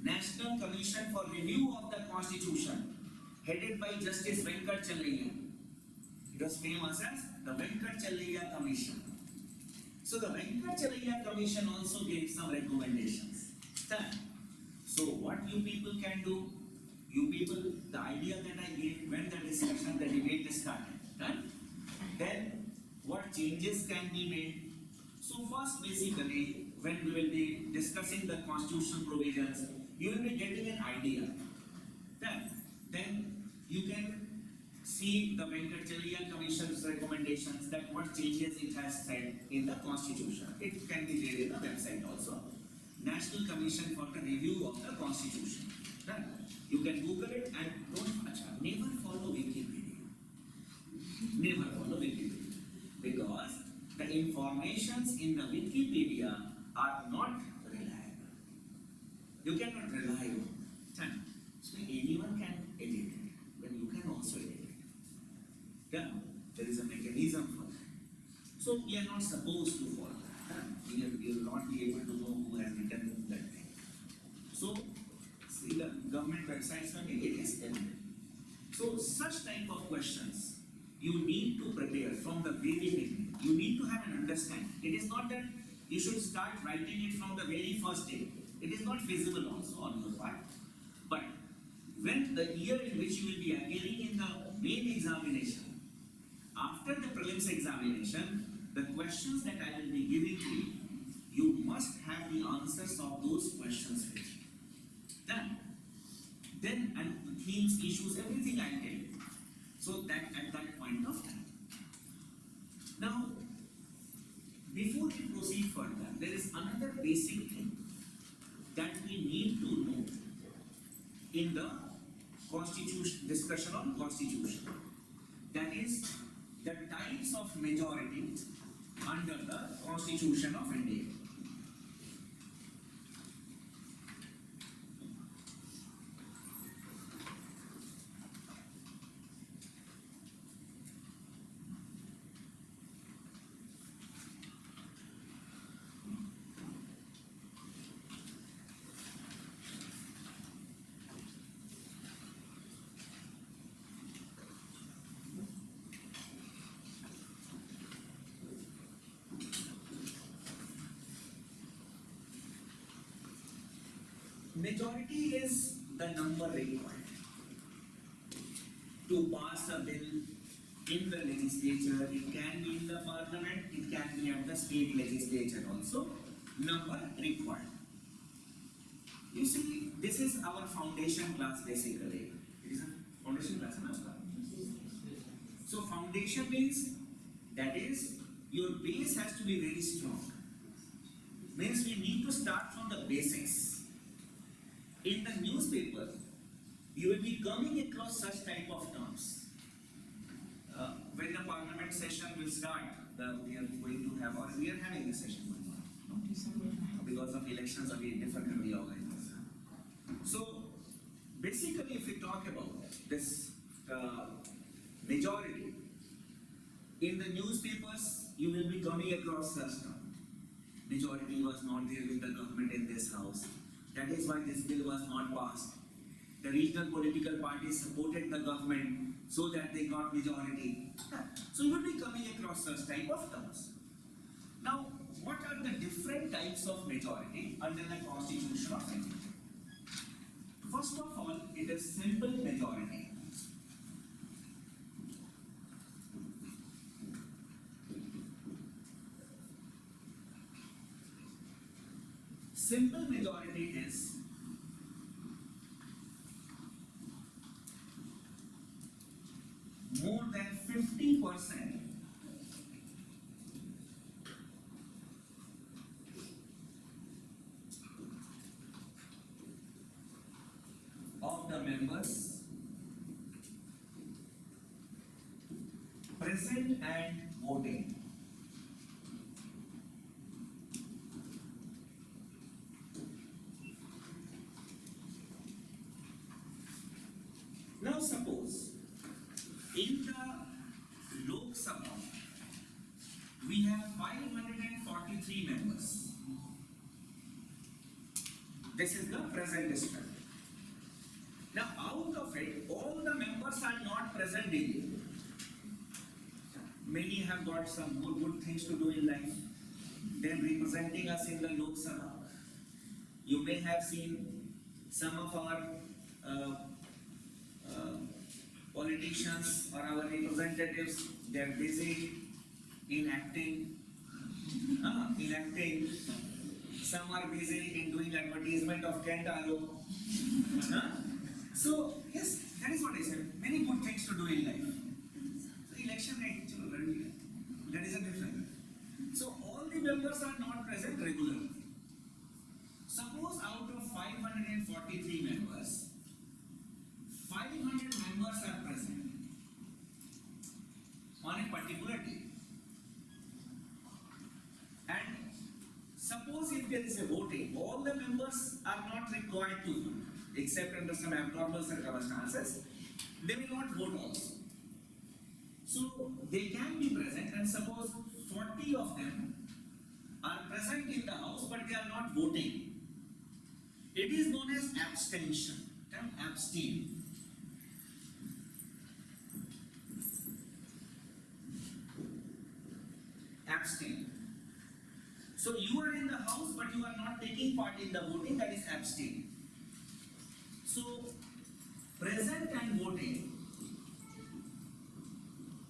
National Commission for Review of the Constitution, headed by Justice Venkat Challaiah. It was famous as the Venkat Challaiah Commission. So the Venkat Challaiah Commission also gave some recommendations. So what you people can do, the idea that I gave when the discussion, the debate started, then what changes can be made. So first basically, when we will be discussing the constitutional provisions, you will be getting an idea. Then you can see the Venkat Challaiah Commission's recommendations, that what changes it has said in the constitution. It can be there in the website also. National Commission for the Review of the Constitution. You can Google it and never follow Wikipedia. Never follow Wikipedia. Because the informations in the Wikipedia are not reliable. You cannot rely on it. So anyone can edit it. When you can be able to know who has written that thing. So, see the government websites, it is evident. So, such type of questions you need to prepare from the very beginning. You need to have an understanding. It is not that you should start writing it from the very first day. It is not feasible also on your part. But when the year in which you will be appearing in the main examination, after the prelims examination, the questions that I will be giving to you, you must have the answers of those questions with you. Then and themes, issues, everything I tell you. So that at that point of time. Now, before we proceed further, there is another basic thing that we need to know in the constitution, discussion on constitution. That is the types of majority under the Constitution of India. Majority is the number required to pass a bill in the legislature. It can be in the parliament, it can be at the state legislature also. Number required. You see, this is our foundation class basically. It is a foundation class, no? So foundation means, that is, your base has to be very strong. Means we need to start from the basics. In the newspaper, you will be coming across such type of terms. When the parliament session will start, we are going to have, or we are having a session going on. Because of elections, we differently organized. So, basically, if we talk about this majority, in the newspapers, you will be coming across such terms. Majority was not there with the government in this house. That is why this bill was not passed. The regional political parties supported the government so that they got majority. So you will be coming across such type of terms. Now, what are the different types of majority under the Constitution of India? First of all, it is simple majority. Simple majority is more than 50% of the members present and voting. Now suppose in the Lok Sabha we have 543 members. This is the present strength. Now out of it, all the members are not present daily. Many have got some more good things to do in life than representing us in the Lok Sabha. You may have seen some of our politicians or our representatives, they are busy enacting. Some are busy in doing advertisement of Kentaro. So yes, that is what I said. Many good things to do in life. So election night, that is a difference. So all the members are not present regularly. Suppose out of 543 members, 500 members are present on a particular day. And suppose if there is a voting, all the members are not required to vote, except under some abnormal circumstances, they will not vote also. So they can be present, and suppose 40 of them are present in the house but they are not voting. It is known as abstention. Abstain. Abstain. So you are in the house but you are not taking part in the voting, that is abstain. So present and voting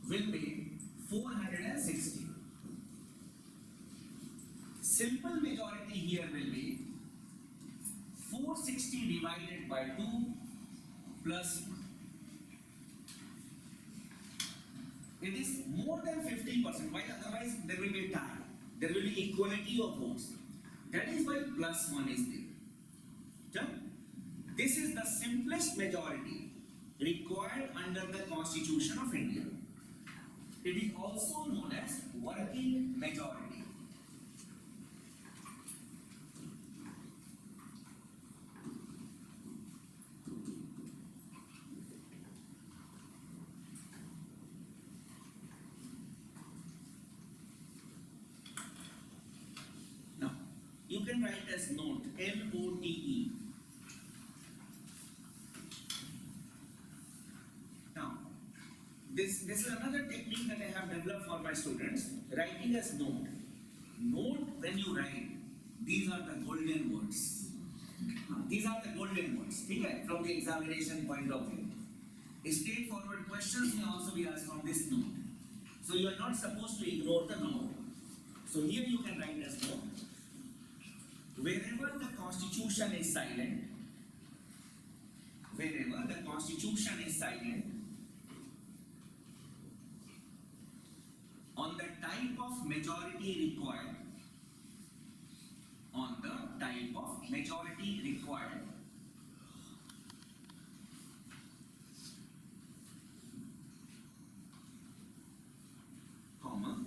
will be 460. Simple majority here will be 460 divided by 2 plus 1. It is more than 50%. Why? Otherwise there will be a tie. There will be equality of votes. That is why plus 1 is there. This is the simplest majority required under the Constitution of India. It is also known as working majority. Now, you can write as note, N-O-T-E. Now, this is another technique that I have developed for my students, writing as note. Note, when you write, these are the golden words. These are the golden words, okay? From the examination point of view. Straightforward questions may also be asked from this note. So you are not supposed to ignore the note. So here you can write as note. Wherever the Constitution is silent, wherever the Constitution is silent, on the type of majority required, on the type of majority required, comma,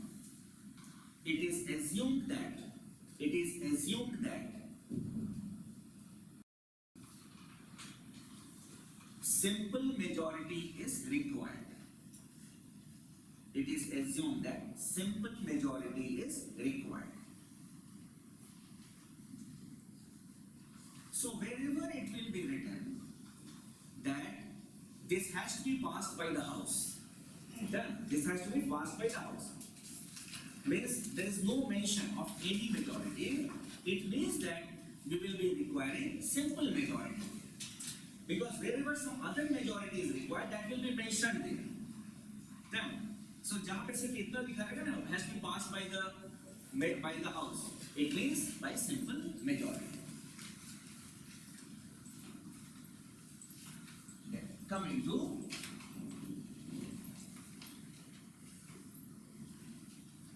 it is assumed that simple majority is required. It is assumed that simple majority is required. So wherever it will be written that this has to be passed by the House, this has to be passed by the House, means there is no mention of any majority. It means that we will be requiring simple majority. Because wherever some other majority is required, that will be mentioned there. So जहाँ पे सिर्फ इतना लिखा रहेगा ना, has to be passed by the House. It means by simple majority. Okay. Coming to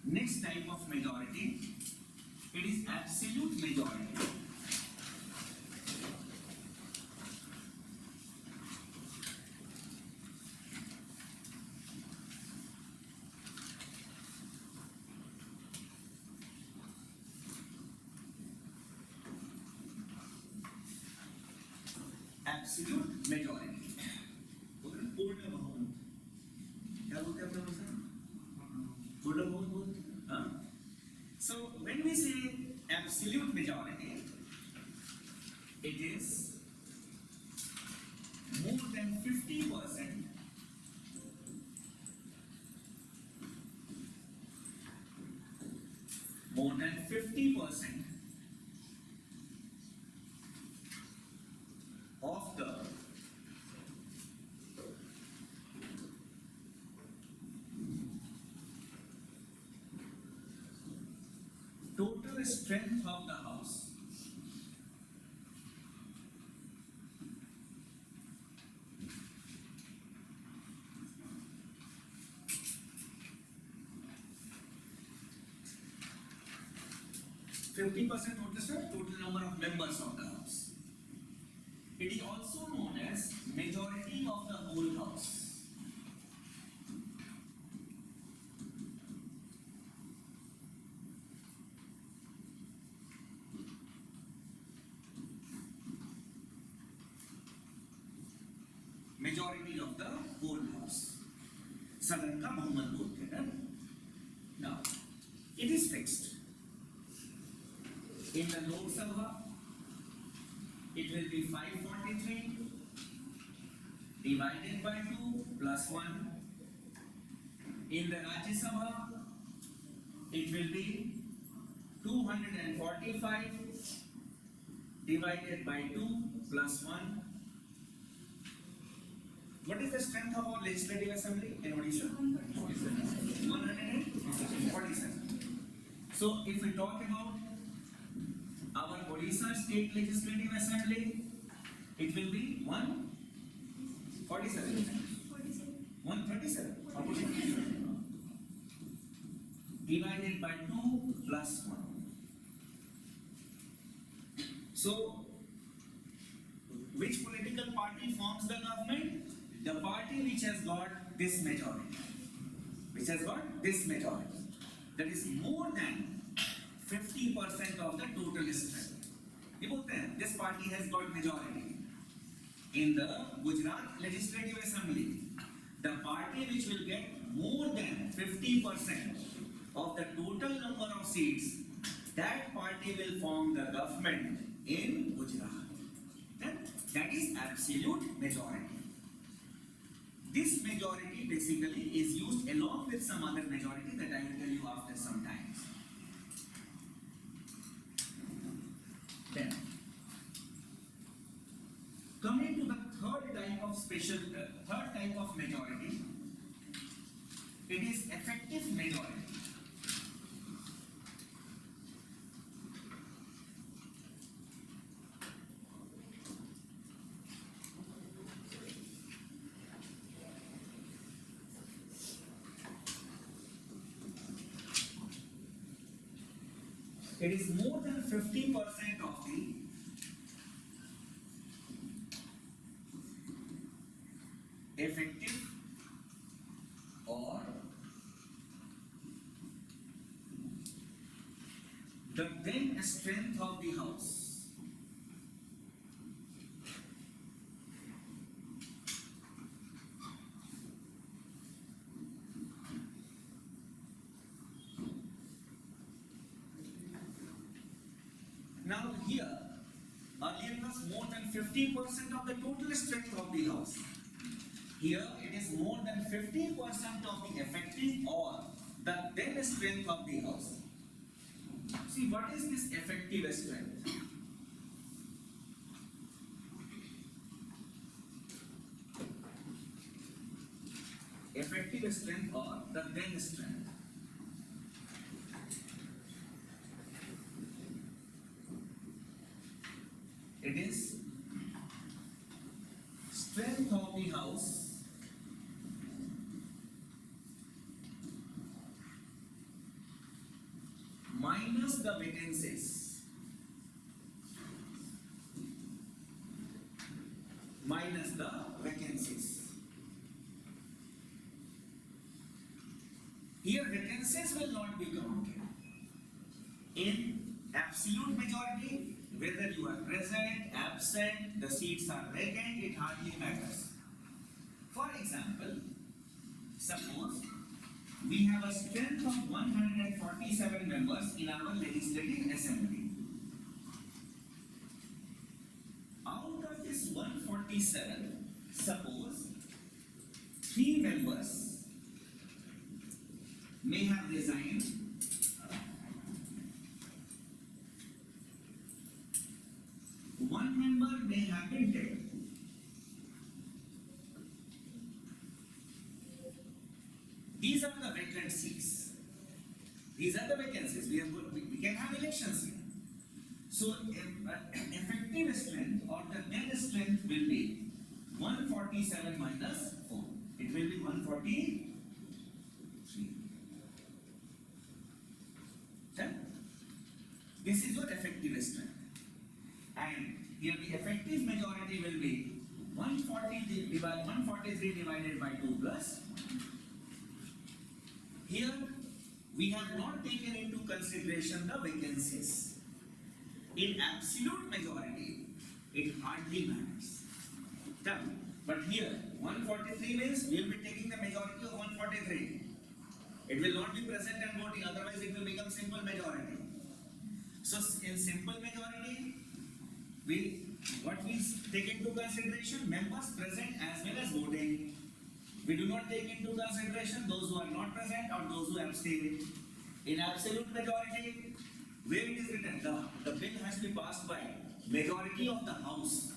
next type of majority, it is absolute majority. Absolute majority. पूर्ण बहुमत. क्या बोलते हैं अपने भाषा? पूर्ण बहुमत बोलते हैं. हाँ. So when we say absolute majority, it is more than 50%. More than 50% of the total strength of the House. Total number of members of the House. It is also known as majority of the whole House. Majority of the whole House. सदन का बहुमत बोलते हैं. Now, it is fixed. In the Lok Sabha, it will be 543 divided by 2 plus 1. In the Rajya Sabha, it will be 245 divided by 2 plus 1. What is the strength of our legislative assembly in Odisha? 147. So if we talk about our Odisha state legislative assembly, it will be 147. 137. Divided by 2 plus 1. So, which political party forms the government? The party which has got this majority. Which has got this majority. That is more than 50% of the total strength. This party has got majority. In the Gujarat Legislative Assembly, the party which will get more than 50% of the total number of seats, that party will form the government in Gujarat. That is absolute majority. This majority basically is used along with some other majority that I will tell you after some time. Then, coming to the third type of majority, it is effective majority. It is more than 50% of the effective or the then strength of the house. Now here, earlier it was more than 50% of the total strength of the house. Here it is more than 50% of the effective or the then strength of the house. See, what is this effective strength? Effective strength or the then strength. It is strength of the house minus the vacancies. Minus the vacancies. Here vacancies will not be counted. In absolute majority, whether you are present, absent, the seats are vacant, it hardly matters. For example, suppose we have a strength of 147 members in our legislative assembly. Out of this 147, suppose 3 members may have resigned. One member may have been dead. These are the vacant seats. These are the vacancies. We can have elections here. So, effective strength or the net strength will be 147 minus 4. It will be 143. Okay? This is your effective strength. And here the effective majority will be 143 divided by 2 plus 1. Here we have not taken into consideration the vacancies. In absolute majority, it hardly matters. Done. But here 143 means we will be taking the majority of 143. It will not be present and voting, otherwise it will become simple majority. So in simple majority, what we take into consideration? Members present as well as voting. We do not take into consideration those who are not present or those who abstain. In absolute majority, where it is written, the bill has to be passed by majority of the house.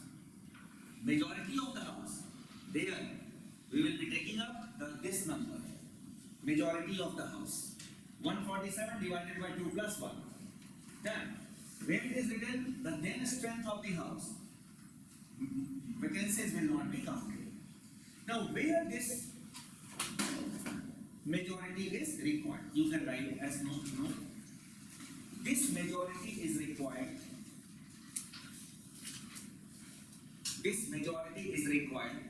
Majority of the house. There, we will be taking up this number. Majority of the house. 147 divided by 2 plus 1. Then, where it is written, the then strength of the house, vacancies will not be counted. Now, where this majority is required, you can write as no. This majority is required. This majority is required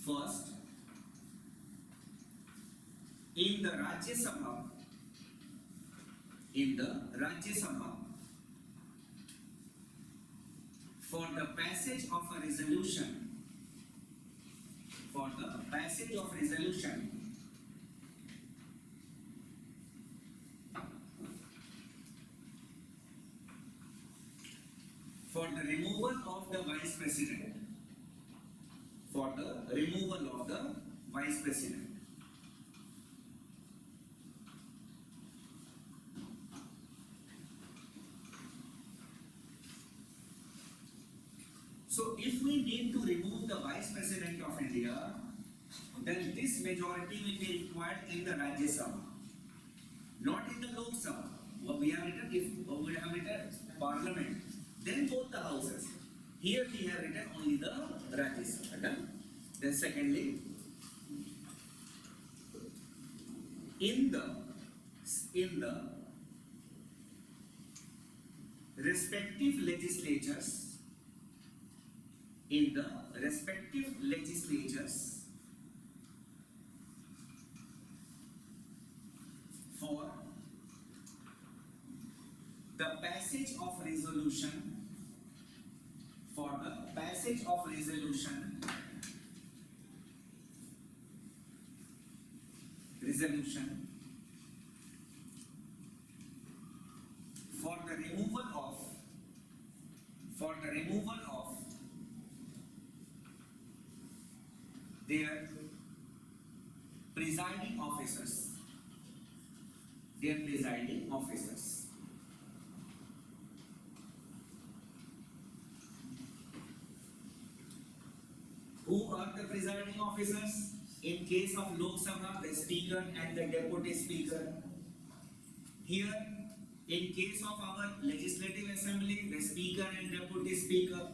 first in the Rajya Sabha for the passage of a resolution for the removal of the vice president. So if we need to remove the Vice President of India, then this majority will be required in the Rajya Sabha, not in the Lok Sabha. What we have written, if we have written Parliament, then both the houses. Here we have written only the Rajya Sabha. Then secondly, in the respective legislatures, for the passage of resolution, for the removal of their presiding officers. Who are the presiding officers? In case of Lok Sabha, the Speaker and the Deputy Speaker. Here, in case of our Legislative Assembly, the Speaker and Deputy Speaker.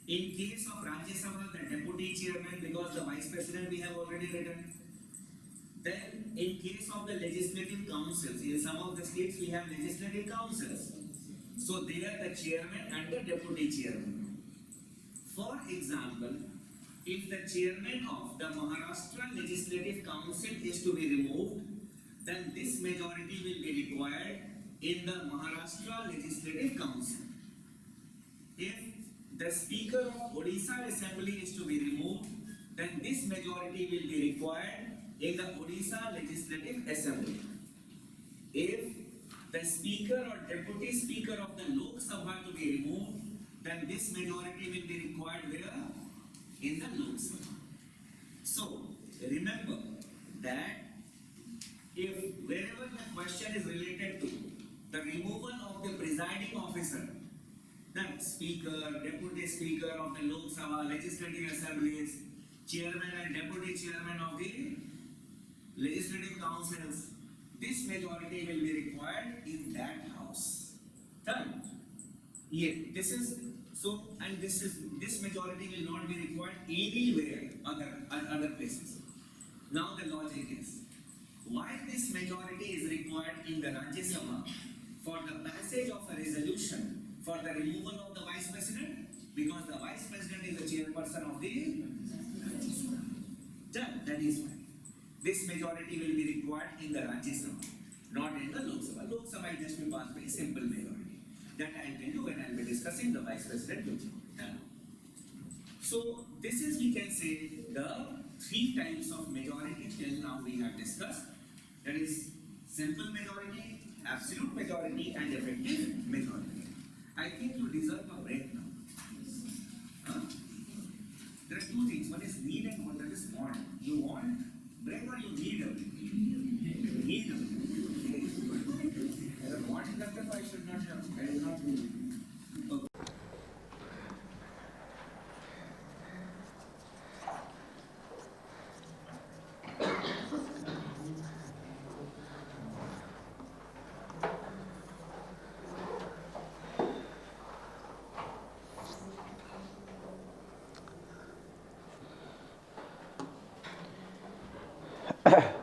In case of Rajya Sabha, the Deputy Chairman, because the Vice President we have already written. Then, in case of the Legislative Councils, in some of the states we have Legislative Councils. So, they are the Chairman and the Deputy Chairman. For example, if the Chairman of the Maharashtra Legislative Council is to be removed, then this majority will be required in the Maharashtra Legislative Council. If the Speaker of Odisha Assembly is to be removed, then this majority will be required in the Odisha Legislative Assembly. If the Speaker or Deputy Speaker of the Lok Sabha to be removed, then this majority will be required where? In the Lok Sabha. So, remember that if wherever the question is related to the removal of the presiding officer, then Speaker, Deputy Speaker of the Lok Sabha, Legislative Assemblies, Chairman and Deputy Chairman of the Legislative Councils, this majority will be required in that house. Done. Yeah, this is so, and this majority will not be required anywhere other places. Now the logic is, why this majority is required in the Rajya Sabha for the passage of a resolution for the removal of the Vice President? Because the Vice President is the chairperson of the Rajya Sabha. Done. That is why this majority will be required in the Rajya Sabha, not in the Lok Sabha. Lok Sabha is just be passed by a simple majority. That I will tell you when I will be discussing the Vice President. So this is, we can say, the three types of majority till now we have discussed. That is simple majority, absolute majority, and effective majority. I think you deserve a break now. Huh? There are two things. One is need and one is want. You want break or you need a break? Need a break. As a want conductor, I should not have. I will not do it. Okay.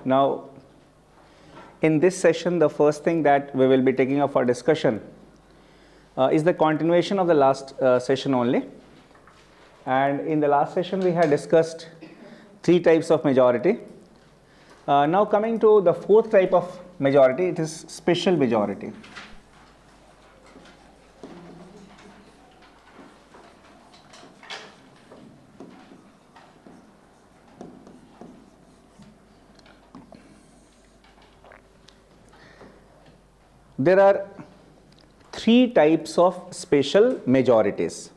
Now, in this session, the first thing that we will be taking up for discussion is the continuation of the last session only. And in the last session, we had discussed three types of majority. Now coming to the fourth type of majority, it is special majority. There are three types of special majorities.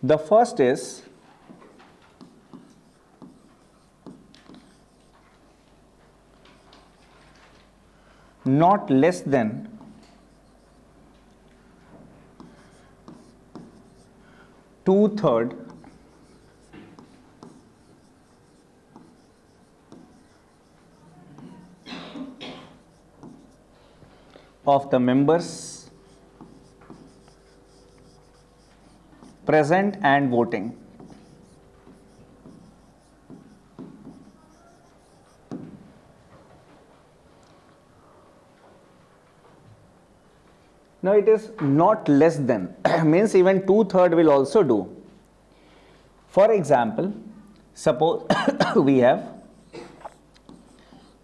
The first is not less than two-thirds of the members present and voting. Now it is not less than means even two-thirds will also do. For example, suppose we have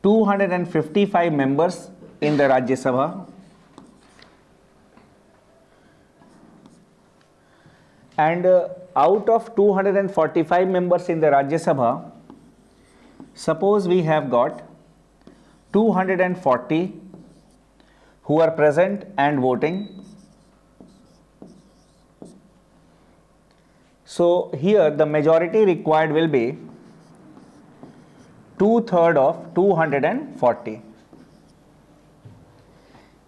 255 members in the Rajya Sabha and out of 245 members in the Rajya Sabha, suppose we have got 240 who are present and voting. So here the majority required will be two-thirds of 240.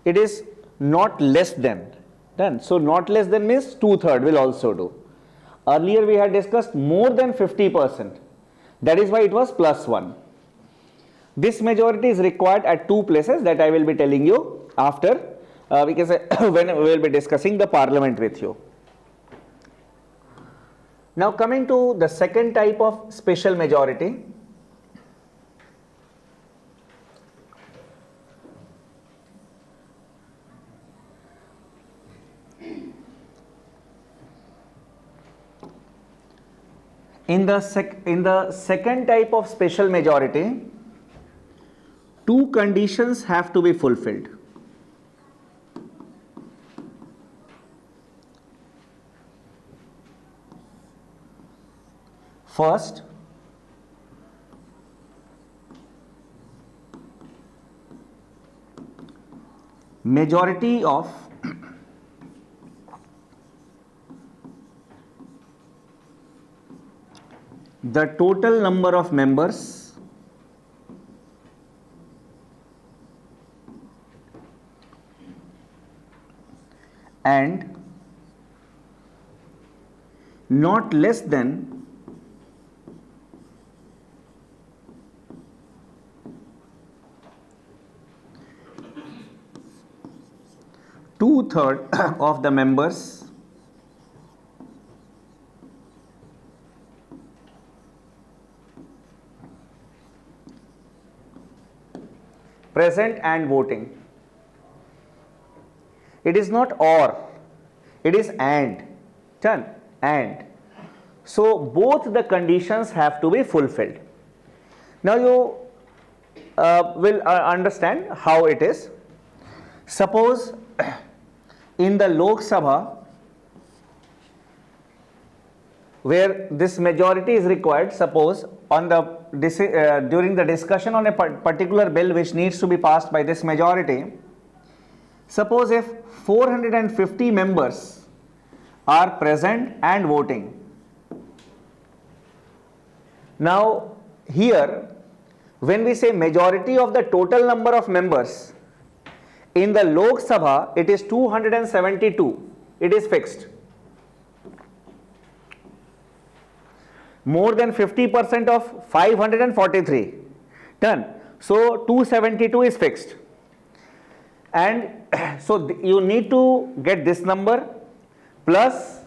It is not less than. Done. So not less than means two-thirds will also do. Earlier we had discussed more than 50%. That is why it was +1. This majority is required at two places that I will be telling you after because when we will be discussing the parliament with you. Now coming to the second type of special majority. In the second type of special majority, two conditions have to be fulfilled. First, majority of the total number of members and not less than two-thirds of the members present and voting. It is not or, it is and. Done. And. So both the conditions have to be fulfilled. Now you will understand how it is. Suppose in the Lok Sabha where this majority is required. Suppose on the during the discussion on a particular bill which needs to be passed by this majority, suppose if 450 members are present and voting. Now here, when we say majority of the total number of members, in the Lok Sabha it is 272, it is fixed. More than 50% of 543, done. So 272 is fixed, and so you need to get this number plus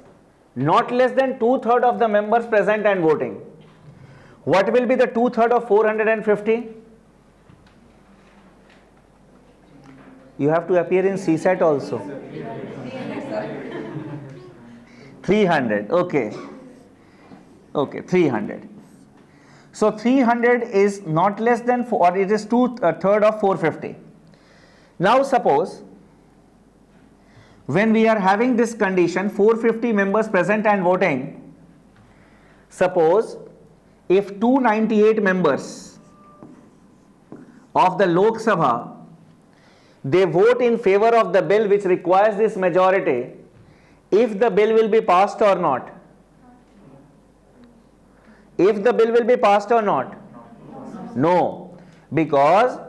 not less than 2/3 of the members present and voting. What will be the 2/3 of 450? You have to appear in CSAT also. 300, okay. Okay, 300. So 300 is not less than, or it is 2/3 of 450. Now suppose when we are having this condition, 450 members present and voting, suppose if 298 members of the Lok Sabha, they vote in favor of the bill which requires this majority, if the bill will be passed or not? If the bill will be passed or not? No, because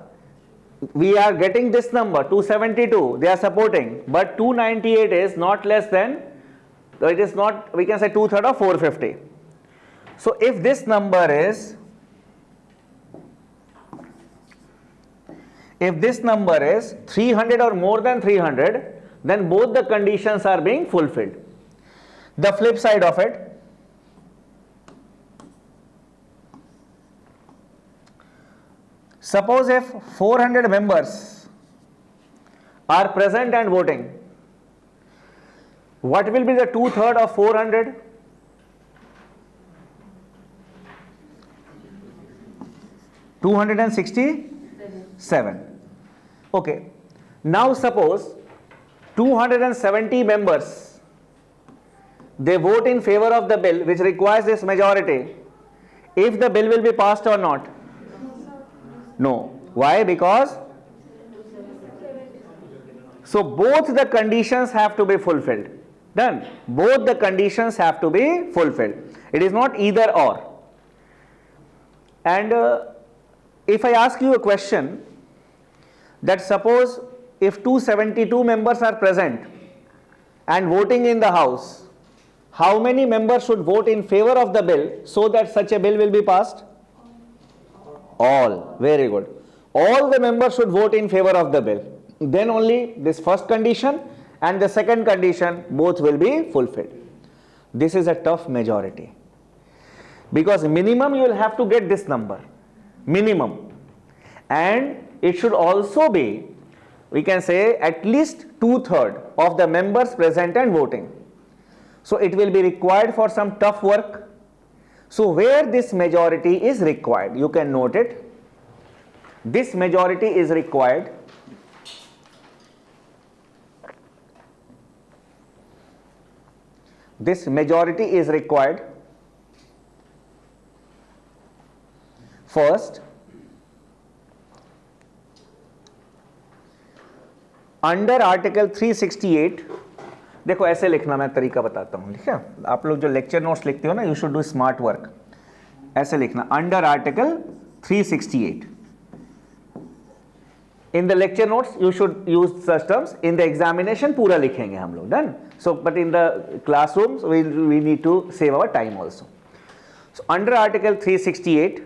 we are getting this number 272, they are supporting, but 298 is not less than, it is not, we can say 2/3 of 450. So if this number is, if this number is 300 or more than 300, then both the conditions are being fulfilled. The flip side of it, suppose if 400 members are present and voting, what will be the 2/3 of 400? 267. Okay. Now suppose 270 members, they vote in favor of the bill which requires this majority. If the bill will be passed or not? No. Why? Because so both the conditions have to be fulfilled. Done. Both the conditions have to be fulfilled. It is not either or. And if I ask you a question that suppose if 272 members are present and voting in the House, how many members should vote in favor of the bill so that such a bill will be passed? All. Very good. All the members should vote in favor of the bill. Then only this first condition and the second condition both will be fulfilled. This is a tough majority, because minimum you will have to get this number, minimum, and it should also be, we can say, at least 2/3 of the members present and voting. So it will be required for some tough work. So where this majority is required, you can note it. This majority is required first under article 368. देखो ऐसे लिखना, मैं तरीका बताता हूँ, ठीक है? आप लोग जो लेक्चर नोट्स लिखते हो ना, you should do smart work. ऐसे लिखना, under article 368. In the lecture notes you should use such terms. In the examination पूरा लिखेंगे हम लोग. Done. So but in the classrooms we need to save our time also. So under article 368,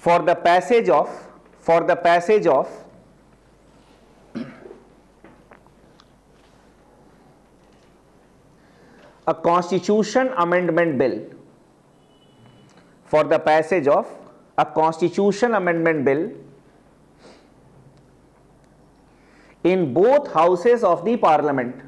for the passage of a constitution amendment bill, for the passage of a constitution amendment bill in both houses of the parliament,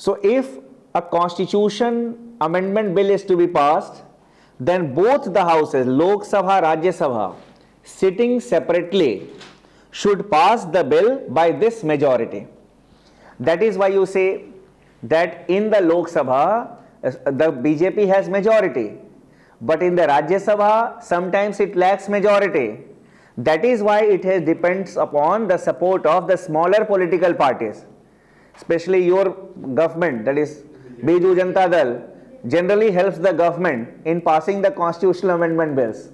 So if a constitution amendment bill is to be passed, then both the houses, Lok Sabha, Rajya Sabha, sitting separately, should pass the bill by this majority. That is why you say that in the Lok Sabha, the BJP has majority, but in the Rajya Sabha, sometimes it lacks majority. That is why it depends upon the support of the smaller political parties, especially your government, that is Biju Janata Dal, generally helps the government in passing the constitutional amendment bills.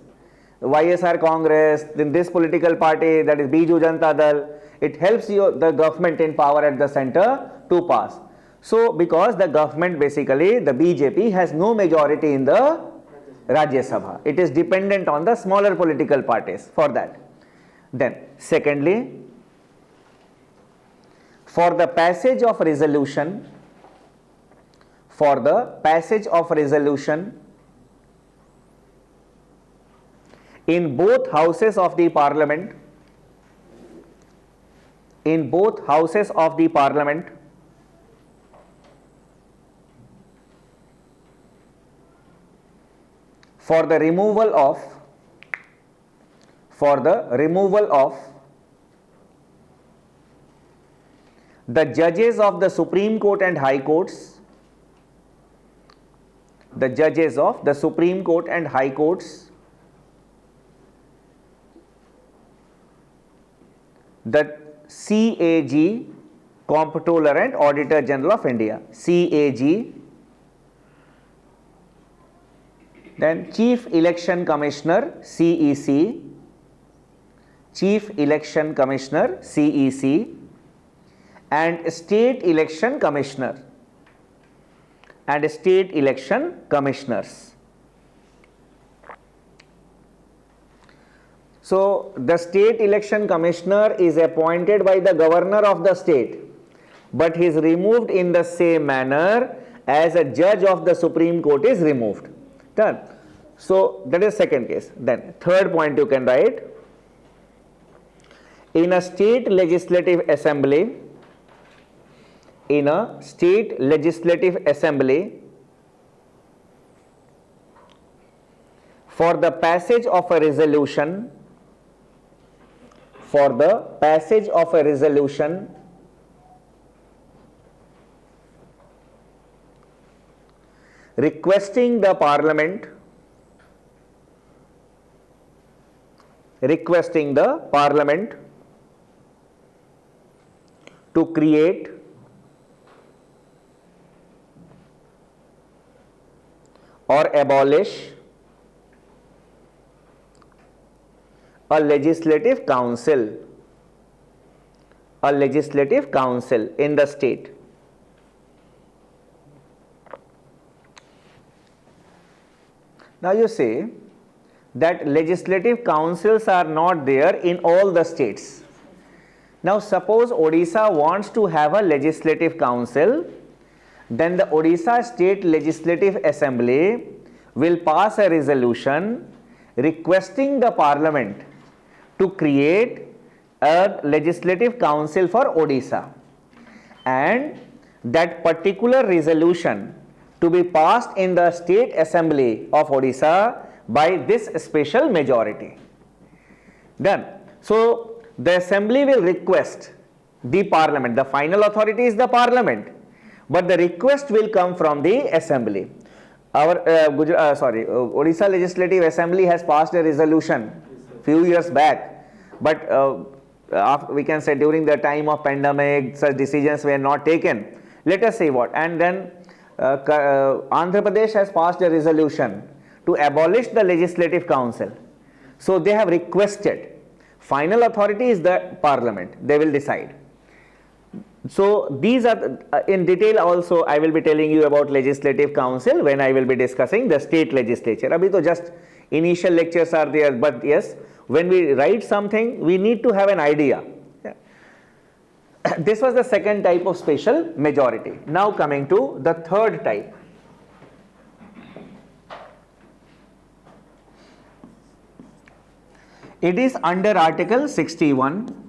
YSR Congress, then this political party, that is Biju Janata Dal, it helps the government in power at the center to pass. So, because the government basically, the BJP has no majority in the Rajya Sabha, it is dependent on the smaller political parties for that. Then, secondly, for the passage of resolution, in both houses of the parliament, for the removal of the judges of the Supreme Court and High Courts, the CAG, Comptroller and Auditor General of India, CAG, then Chief Election Commissioner, CEC, and State Election Commissioners. So, the State Election Commissioner is appointed by the Governor of the state, but he is removed in the same manner as a judge of the Supreme Court is removed. Done. So, that is second case. Then, third point you can write, in a state legislative assembly, for the passage of a resolution, requesting the parliament to create or abolish a legislative council in the state. Now you say that legislative councils are not there in all the states. Now suppose Odisha wants to have a legislative council, then the Odisha State Legislative Assembly will pass a resolution requesting the parliament to create a legislative council for Odisha, and that particular resolution to be passed in the State Assembly of Odisha by this special majority. Done. So, the assembly will request the parliament, the final authority is the parliament, but the request will come from the assembly. Our Odisha Legislative Assembly has passed a resolution few years back, but we can say during the time of pandemic such decisions were not taken. Let us see what, and then Andhra Pradesh has passed a resolution to abolish the legislative council. So they have requested, final authority is the parliament, they will decide. So these are in detail also I will be telling you about legislative council when I will be discussing the state legislature. Abhi to just initial lectures are there, but yes, when we write something we need to have an idea. This was the second type of special majority. Now coming to the third type. It is under Article 61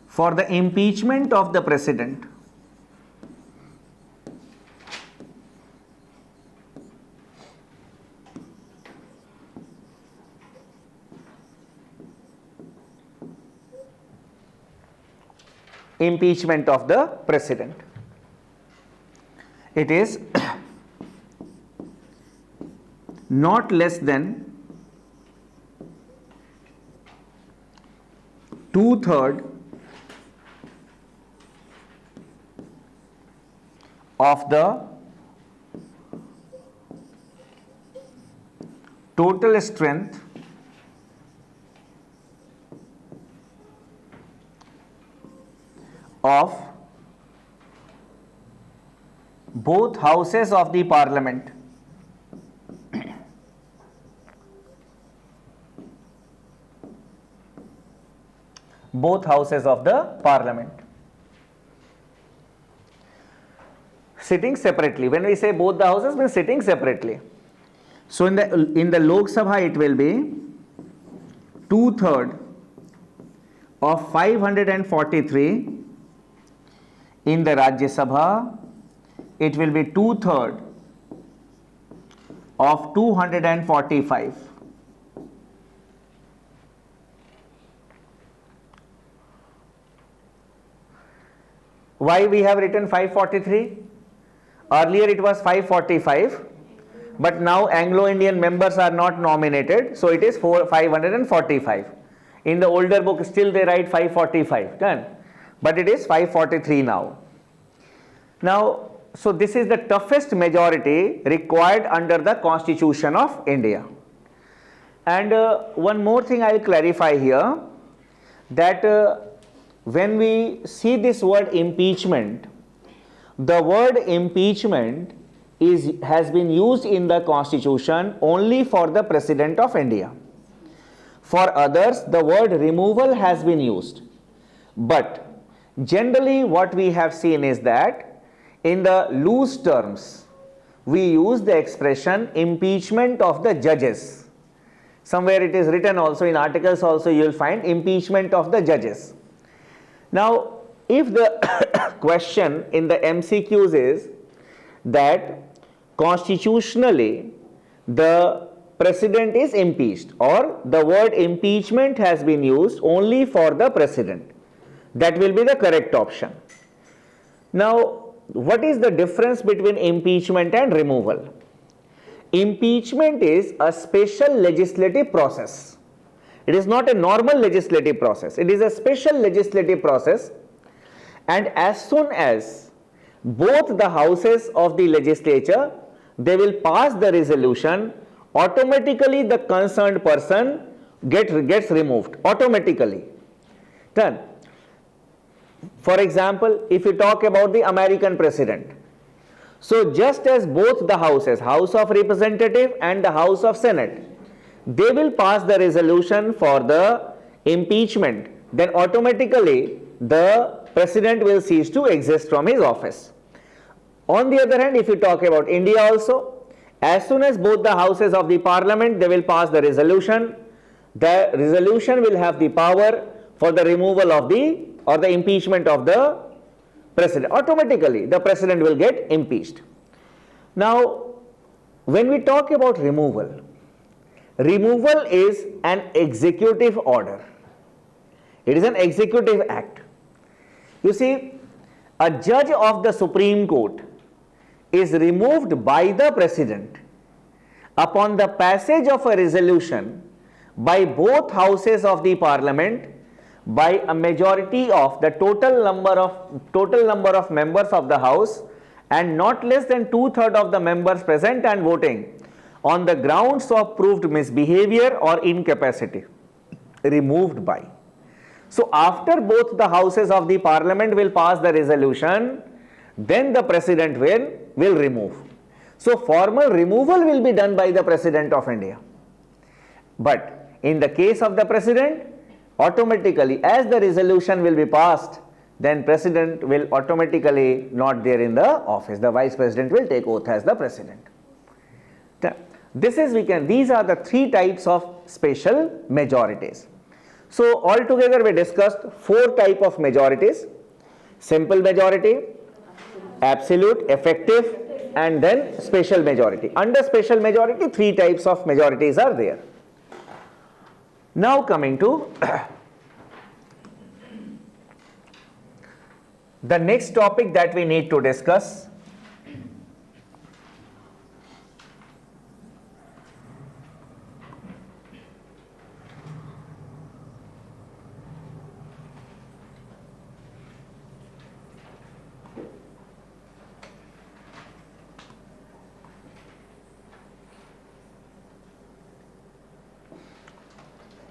for the impeachment of the president. impeachment of the president. It is not less than 2/3 of the total strength of both houses of the parliament. Both houses of the parliament. Sitting separately. When we say both the houses, means sitting separately. So in the Lok Sabha it will be 2/3 of 543. In the Rajya Sabha it will be 2/3 of 245. Why we have written 543? Earlier it was 545, but now Anglo-Indian members are not nominated, so it is 545. In the older book still they write 545, done, but it is 543 now. Now, so this is the toughest majority required under the Constitution of India. And one more thing I will clarify here, that when we see this word impeachment, the word impeachment has been used in the Constitution only for the President of India. For others, the word removal has been used. But generally what we have seen is that in the loose terms, we use the expression impeachment of the judges. Somewhere it is written also, in articles also you will find impeachment of the judges. Now, if the question in the MCQs is that constitutionally the president is impeached, or the word impeachment has been used only for the president, that will be the correct option. Now, what is the difference between impeachment and removal? Impeachment is a special legislative process. It is not a normal legislative process. It is a special legislative process, and as soon as both the houses of the legislature, they will pass the resolution, automatically the concerned person gets removed automatically. Done. For example, if you talk about the American president, so just as both the houses, House of Representatives and the House of Senate, they will pass the resolution for the impeachment, then automatically the president will cease to exist from his office. On the other hand, if you talk about India also, as soon as both the houses of the parliament, they will pass the resolution will have the power for the removal of the, or the impeachment of the president. Automatically the president will get impeached. Now, when we talk about removal, removal is an executive order. It is an executive act. You see, a judge of the Supreme Court is removed by the president upon the passage of a resolution by both houses of the parliament by a majority of the total number of members of the house and not less than 2/3 of the members present and voting on the grounds of proved misbehavior or incapacity. Removed by. So after both the houses of the parliament will pass the resolution, then the president will remove. So formal removal will be done by the President of India. But in the case of the president, automatically as the resolution will be passed, then president will automatically not there in the office. The vice president will take oath as the president. These are the three types of special majorities. So altogether we discussed 4 types of majorities: simple majority, absolute, effective, and then special majority. Under special majority, 3 types of majorities are there. Now coming to The next topic that we need to discuss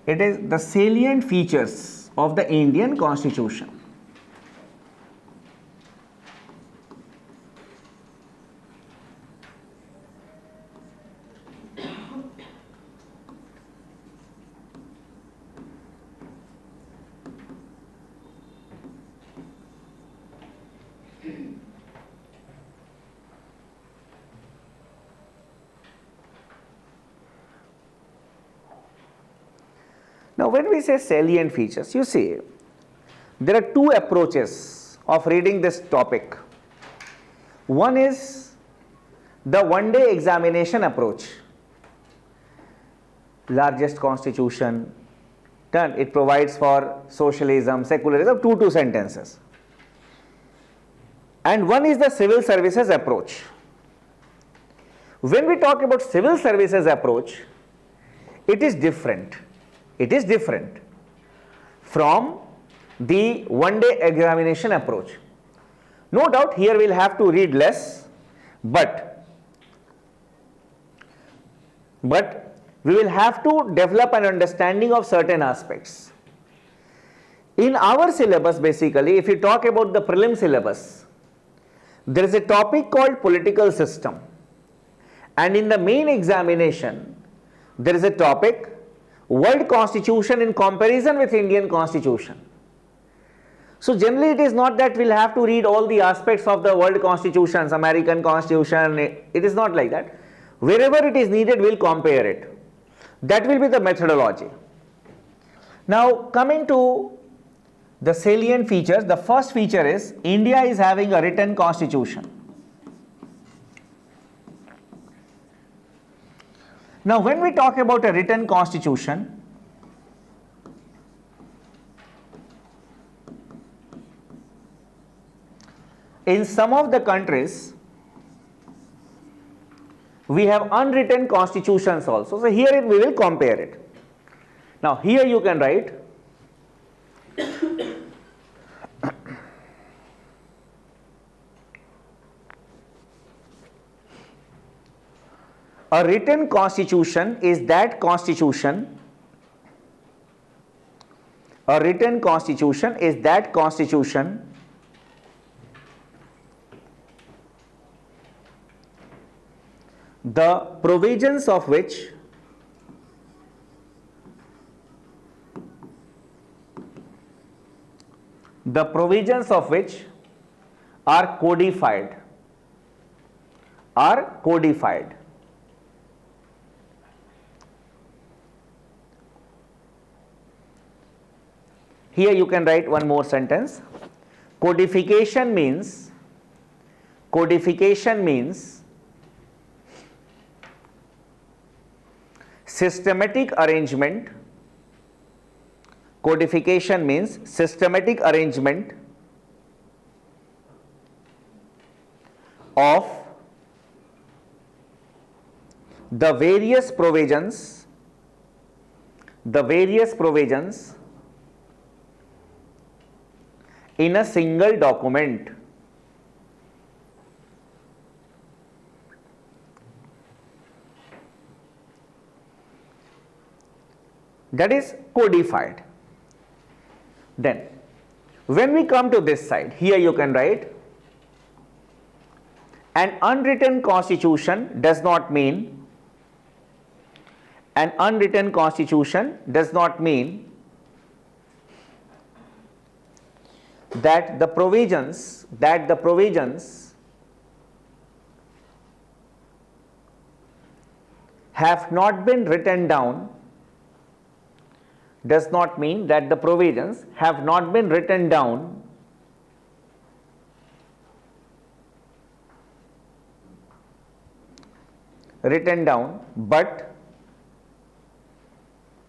it is the salient features of the Indian Constitution. Now, when we say salient features, you see, there are two approaches of reading this topic. One is the one-day examination approach. Largest constitution, done. It provides for socialism, secularism, two sentences. And one is the civil services approach. When we talk about civil services approach, it is different. It is different from the one-day examination approach. No doubt here we will have to read less, but we will have to develop an understanding of certain aspects. In our syllabus, basically, if you talk about the prelim syllabus, there is a topic called political system, and in the main examination there is a topic world constitution in comparison with Indian constitution. So generally it is not that we'll have to read all the aspects of the world constitutions, American constitution, it is not like that. Wherever it is needed, we'll compare it. That will be the methodology. Now coming to the salient features, the first feature is India is having a written constitution. Now when we talk about a written constitution, in some of the countries we have unwritten constitutions also. So here we will compare it. Now here you can write a written constitution is that constitution, a written constitution is that constitution the provisions of which are codified. Here you can write one more sentence. Codification means systematic arrangement. Codification means systematic arrangement of the various provisions in a single document. That is codified. Then when we come to this side, here you can write an unwritten constitution does not mean that the provisions have not been written down, does not mean that the provisions have not been written down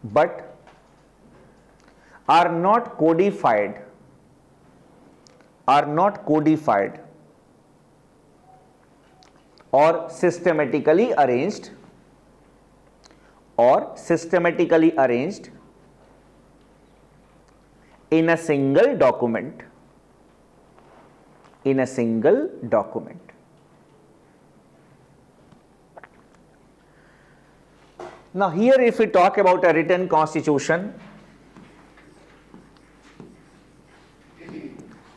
but are not codified are not codified or systematically arranged in a single document. Now here if we talk about a written constitution,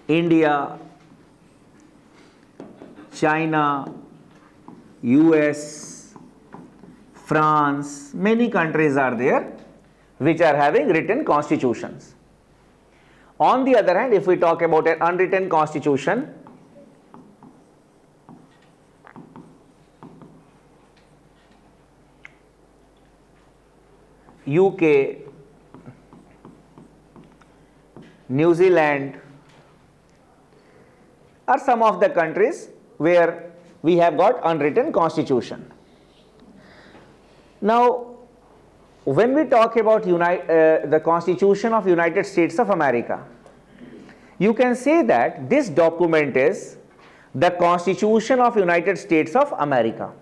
India, China, US, France, many countries are there which are having written constitutions. On the other hand, if we talk about an unwritten constitution, UK, New Zealand are some of the countries where we have got unwritten constitution. Now, when we talk about the Constitution of United States of America, you can say that this document is the Constitution of United States of America.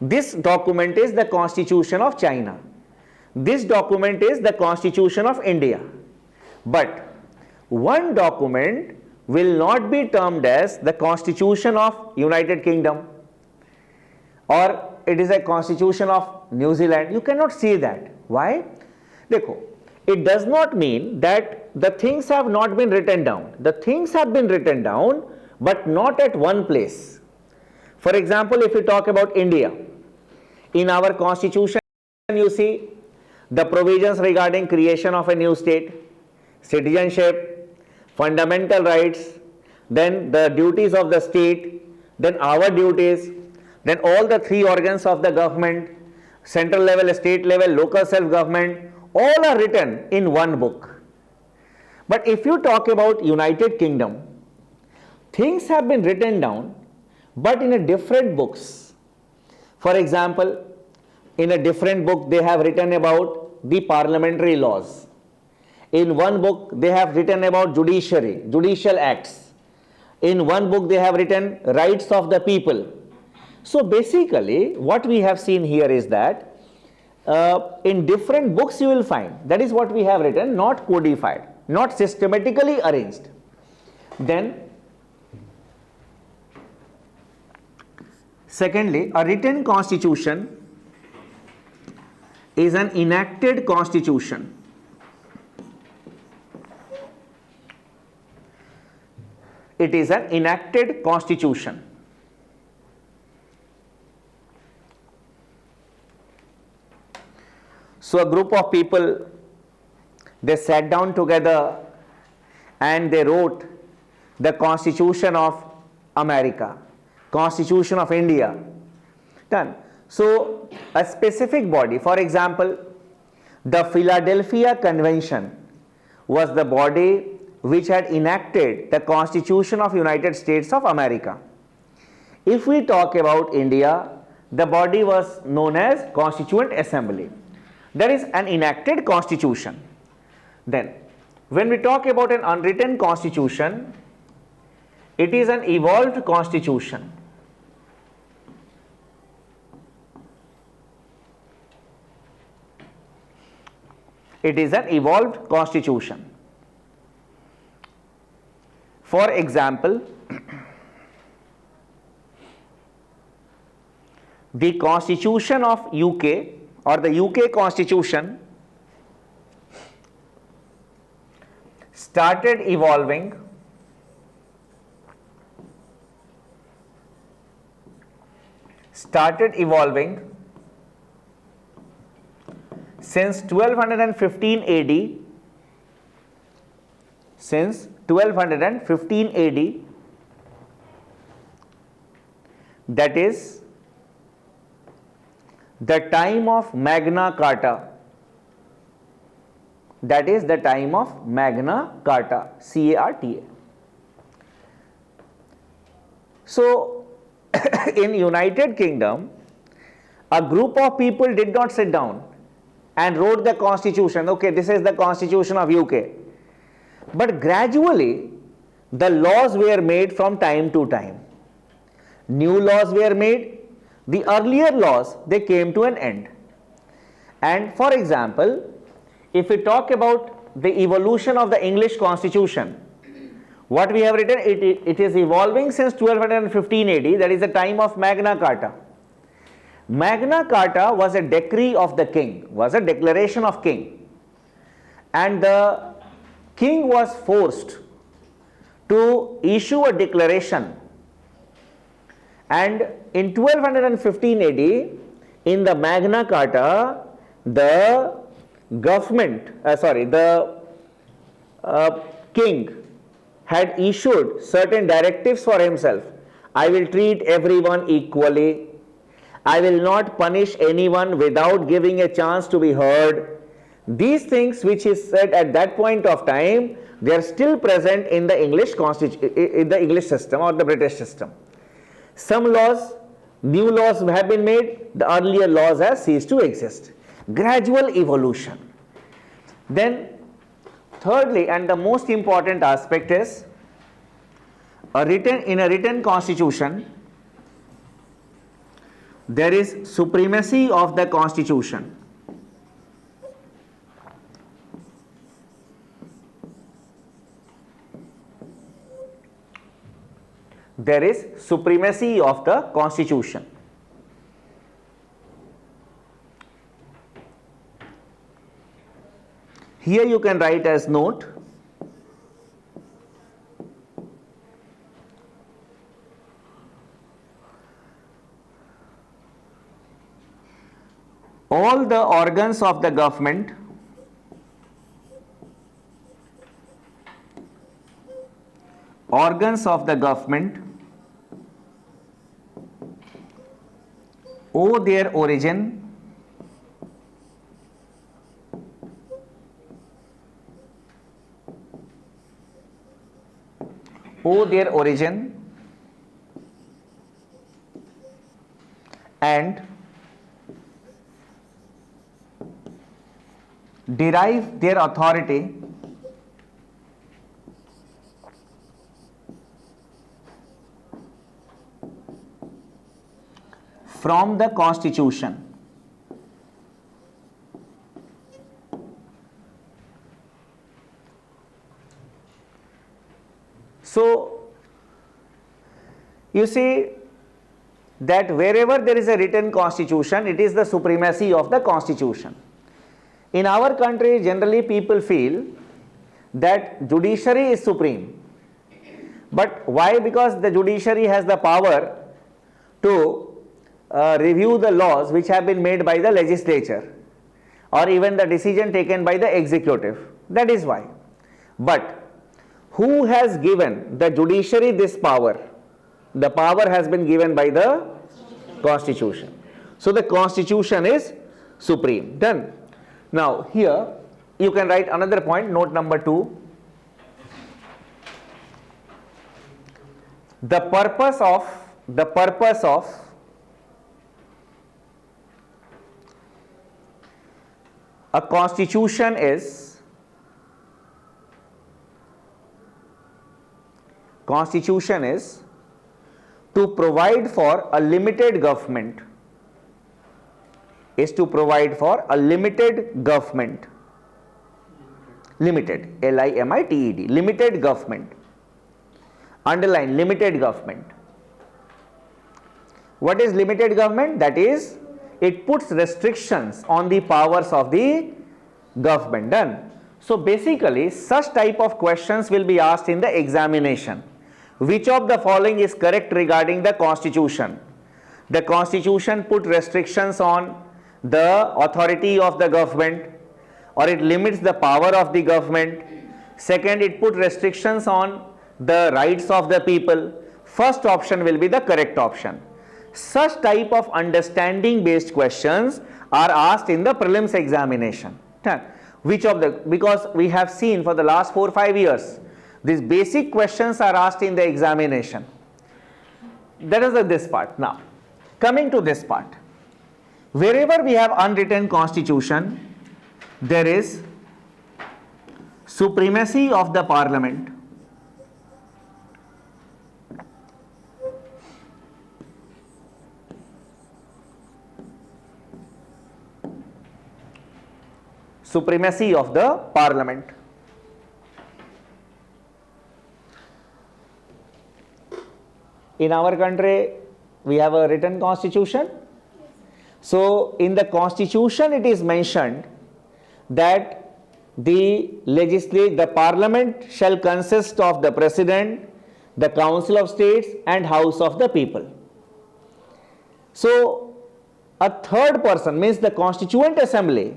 This document is the Constitution of China. This document is the Constitution of India. But one document will not be termed as the Constitution of United Kingdom, or it is a Constitution of New Zealand. You cannot say that. Why? Dekho, it does not mean that the things have not been written down. The things have been written down, but not at one place. For example, if we talk about India, in our Constitution, you see the provisions regarding creation of a new state, citizenship, fundamental rights, then the duties of the state, then our duties, then all the three organs of the government, central level, state level, local self-government, all are written in one book. But if you talk about United Kingdom, things have been written down, but in a different books. For example, in a different book they have written about the parliamentary laws. In one book they have written about judiciary, judicial acts. In one book they have written rights of the people. So basically what we have seen here is that in different books you will find, that is what we have written, not codified, not systematically arranged. Then secondly, a written constitution is an enacted constitution. It is an enacted constitution. So a group of people, they sat down together and they wrote the Constitution of America, Constitution of India. Done. So a specific body, for example, the Philadelphia Convention was the body which had enacted the Constitution of United States of America. If we talk about India, the body was known as Constituent Assembly. There is an enacted constitution. Then when we talk about an unwritten constitution, it is an evolved constitution. It is an evolved constitution. For example, the Constitution of UK or the UK Constitution started evolving since 1215 AD, that is the time of Magna Carta. That is the time of Magna Carta, C-A-R-T-A. So in United Kingdom, a group of people did not sit down and wrote the constitution. Okay, this is the Constitution of UK. But gradually the laws were made from time to time. New laws were made, the earlier laws, they came to an end. And for example, if we talk about the evolution of the English Constitution, what we have written, it is evolving since 1215 AD, that is the time of Magna Carta. Magna Carta was a decree of the king, was a declaration of king, and the king was forced to issue a declaration, and in 1215 AD, in the Magna Carta, the king had issued certain directives for himself. I will treat everyone equally. I will not punish anyone without giving a chance to be heard. These things which is said at that point of time, they are still present in the English system or the British system. Some laws, new laws have been made, the earlier laws have ceased to exist. Gradual evolution. Then thirdly, and the most important aspect is, in a written constitution, there is supremacy of the constitution. There is supremacy of the constitution. Here you can write as note, all the organs of the government owe their origin and derive their authority from the Constitution. So, you see that wherever there is a written constitution, it is the supremacy of the constitution. In our country, generally people feel that judiciary is supreme. But why? Because the judiciary has the power to review the laws which have been made by the legislature or even the decision taken by the executive. That is why. But who has given the judiciary this power? The power has been given by the Constitution. So the Constitution is supreme. Done. Now here you can write another point, note number 2. The purpose of a constitution is to provide for a limited government, limited, L-I-M-I-T-E-D, limited government, underline limited government. What is limited government? That is, it puts restrictions on the powers of the government. Done. So basically such type of questions will be asked in the examination. Which of the following is correct regarding the Constitution? The Constitution put restrictions on the authority of the government, or it limits the power of the government. Second, it put restrictions on the rights of the people. First option will be the correct option. Such type of understanding based questions are asked in the prelims examination. Because we have seen for the last 4-5 years, these basic questions are asked in the examination. That is this part. Now, coming to this part. Wherever we have unwritten constitution, there is supremacy of the parliament. supremacy of the parliament. In our country, we have a written constitution. So, in the constitution, it is mentioned that the parliament shall consist of the president, the council of states, and house of the people. So, a third person means the constituent assembly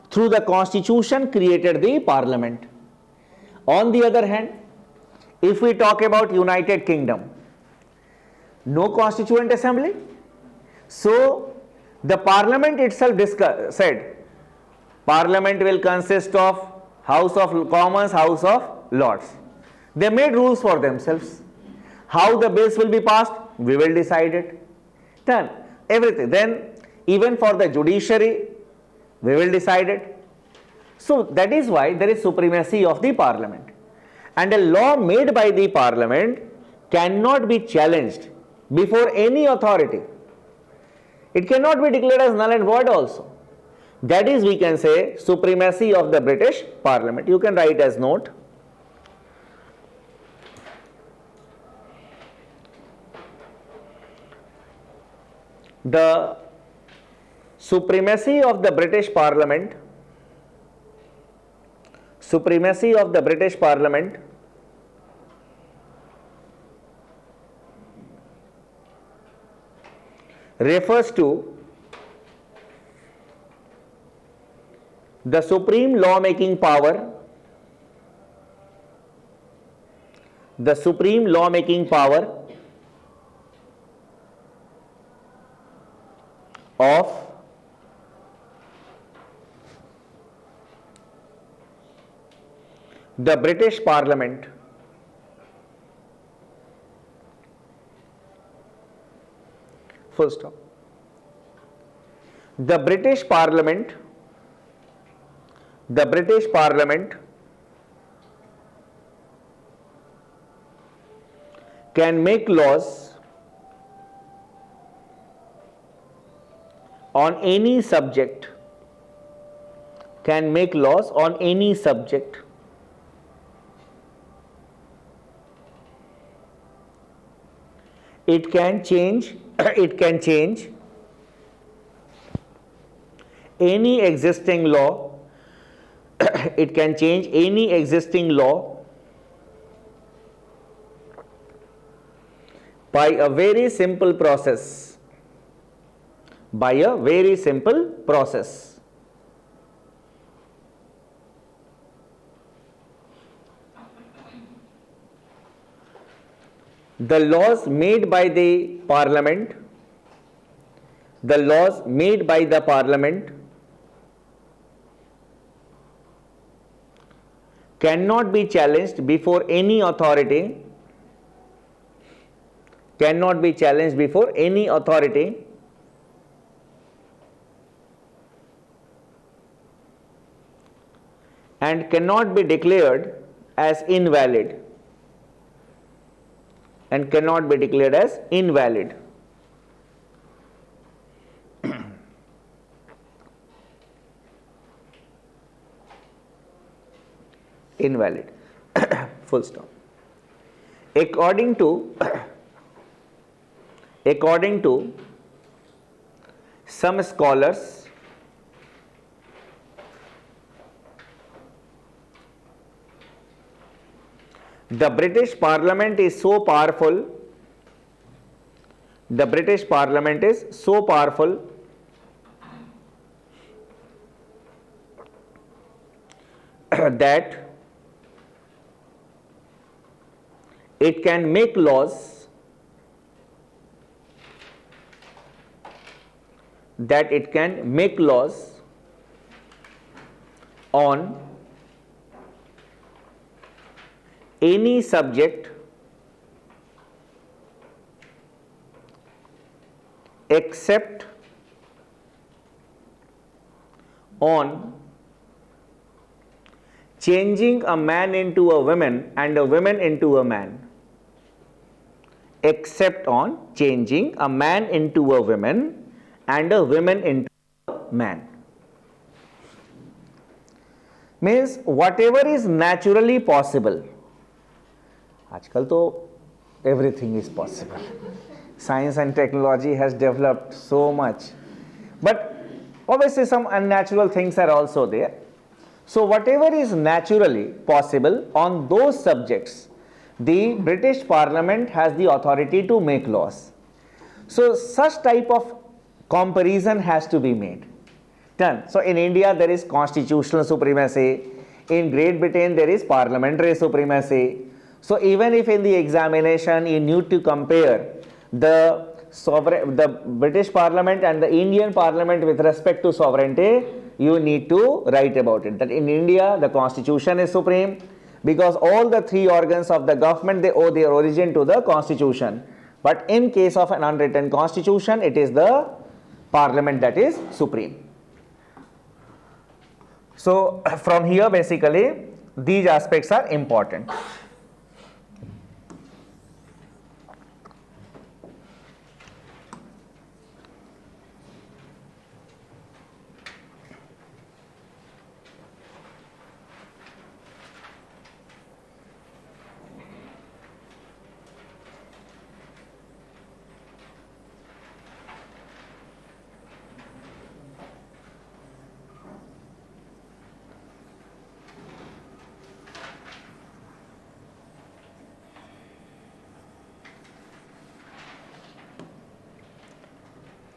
through the constitution created the parliament. On the other hand, if we talk about United Kingdom, no constituent assembly. So, the parliament itself said, parliament will consist of House of Commons, House of Lords. They made rules for themselves. How the bills will be passed, we will decide it. Done. Everything. Then, even for the judiciary, we will decide it. So, that is why there is supremacy of the parliament. And a law made by the parliament cannot be challenged before any authority. It cannot be declared as null and void also. That is, we can say, supremacy of the British Parliament. You can write as note. The supremacy of the British Parliament, refers to the supreme lawmaking power, of the British Parliament. Full stop. The British Parliament can make laws on any subject, It can change any existing law. It can change any existing law by a very simple process. The laws made by the parliament cannot be challenged before any authority, and cannot be declared as invalid. Full stop. According to some scholars, the British Parliament is so powerful that it can make laws on any subject except on changing a man into a woman and a woman into a man. Except on changing a man into a woman and a woman into a man. means whatever is naturally possible. आजकल तो everything is possible. Science and technology has developed so much, but obviously some unnatural things are also there. So whatever is naturally possible on those subjects, the British Parliament has the authority to make laws. So such type of comparison has to be made. Done. So in India there is constitutional supremacy, in Great Britain there is parliamentary supremacy. So even if in the examination you need to compare the British Parliament and the Indian Parliament with respect to sovereignty, you need to write about it. That in India the constitution is supreme, because all the three organs of the government, they owe their origin to the constitution. But in case of an unwritten constitution, it is the parliament that is supreme. So from here basically these aspects are important.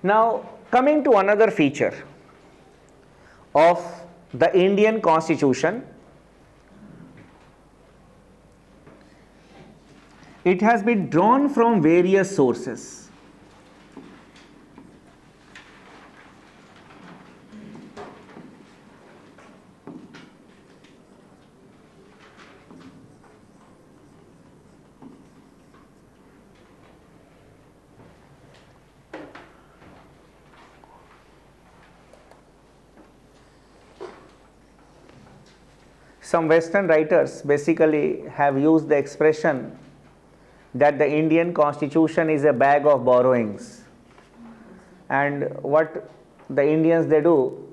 Now coming to another feature of the Indian Constitution, it has been drawn from various sources. Some Western writers basically have used the expression that the Indian Constitution is a bag of borrowings, and what the Indians they do,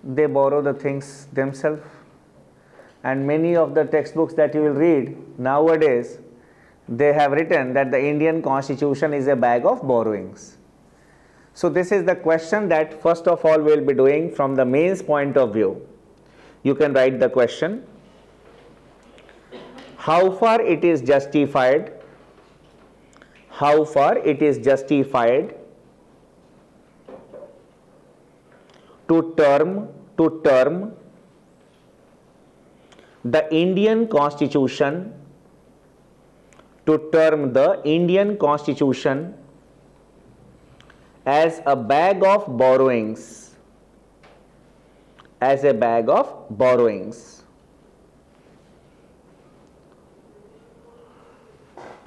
they borrow the things themselves, and many of the textbooks that you will read nowadays, they have written that the Indian Constitution is a bag of borrowings. So this is the question that first of all we will be doing from the mains point of view. You can write the question: how far it is justified, how far it is justified to term the Indian Constitution, to term the Indian Constitution as a bag of borrowings, as a bag of borrowings.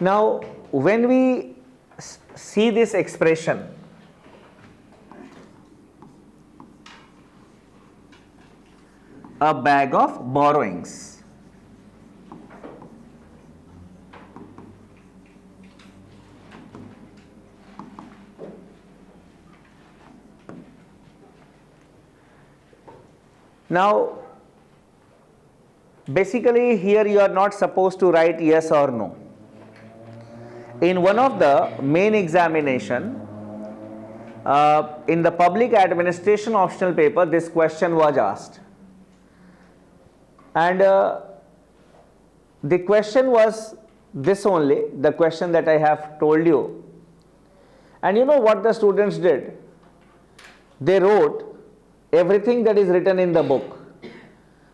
Now when we see this expression, a bag of borrowings, now basically here you are not supposed to write yes or no. In one of the main examination, in the public administration optional paper, this question was asked, and the question was this only, the question that I have told you. And you know what the students did? They wrote everything that is written in the book.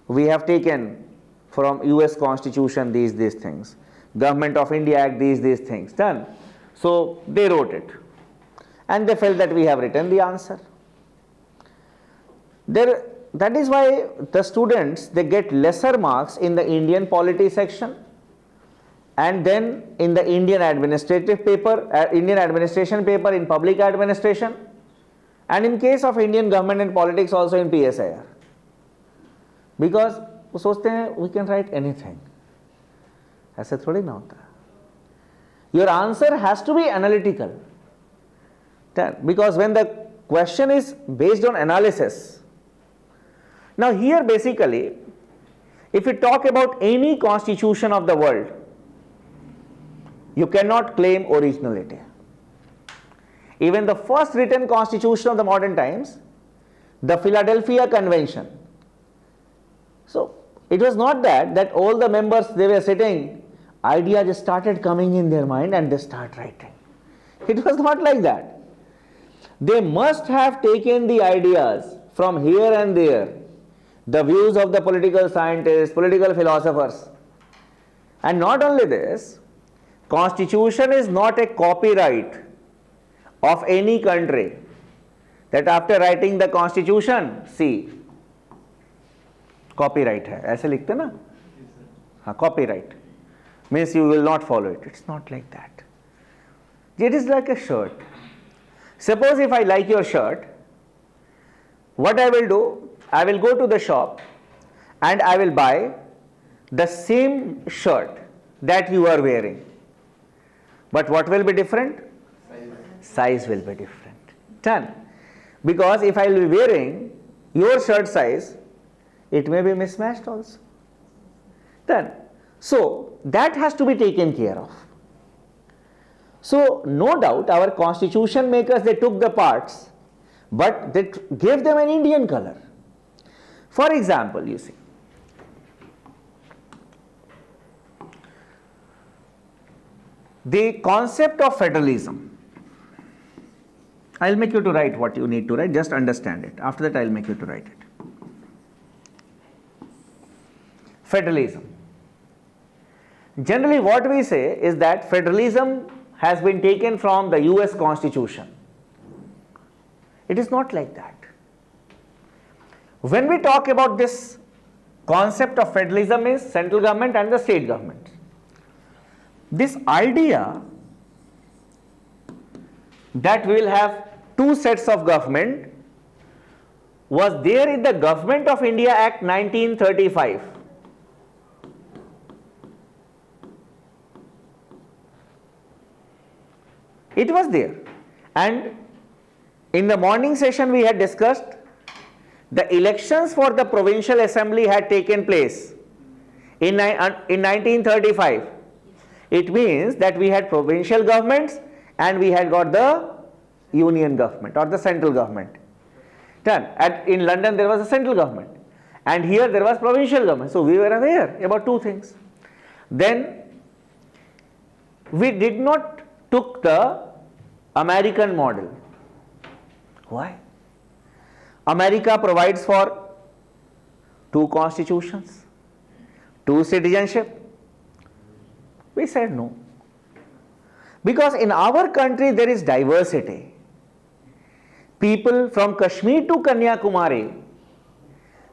We have taken from US Constitution these things, Government of India Act these things, done. So they wrote it and they felt that we have written the answer. That is why the students, they get lesser marks in the Indian polity section, and then in the Indian administrative paper, Indian administration paper in public administration, and in case of Indian government and politics also in PSIR, because वो सोचते हैं we can write anything. ऐसे थोड़ी ना होता है. Your answer has to be analytical, because when the question is based on analysis, Now here basically, if you talk about any constitution of the world, you cannot claim originality. Even the first written constitution of the modern times, the Philadelphia Convention. So it was not that all the members, they were sitting, ideas just started coming in their mind and they start writing. It was not like that. They must have taken the ideas from here and there, the views of the political scientists, political philosophers. And not only this, constitution is not a copyright of any country, that after writing the constitution, see, copyright है, ऐसे लिखते ना, हाँ, copyright means you will not follow it. It's not like that. It is like a shirt. Suppose if I like your shirt, what I will do, I will go to the shop and I will buy the same shirt that you are wearing. But what will be different? Size will be different. Done. Because if I will be wearing your shirt size, it may be mismatched also. Done. So that has to be taken care of. So no doubt our constitution makers, they took the parts, but they gave them an Indian color. For example, you see, the concept of federalism. I'll make you to write what you need to write, just understand it. After that, I'll make you to write it. Federalism. Generally, what we say is that federalism has been taken from the US Constitution. It is not like that. When we talk about this concept of federalism, is central government and the state government. This idea that we will have two sets of government was there in the Government of India Act 1935. It was there, and in the morning session we had discussed the elections for the provincial assembly had taken place in 1935. It means that we had provincial governments and we had got the union government or the central government. Done. In London there was a central government and here there was provincial government. So we were aware about two things. Then we did not took the American model. Why? America provides for two constitutions, two citizenship. We said no. Because in our country there is diversity. People from Kashmir to Kanyakumari,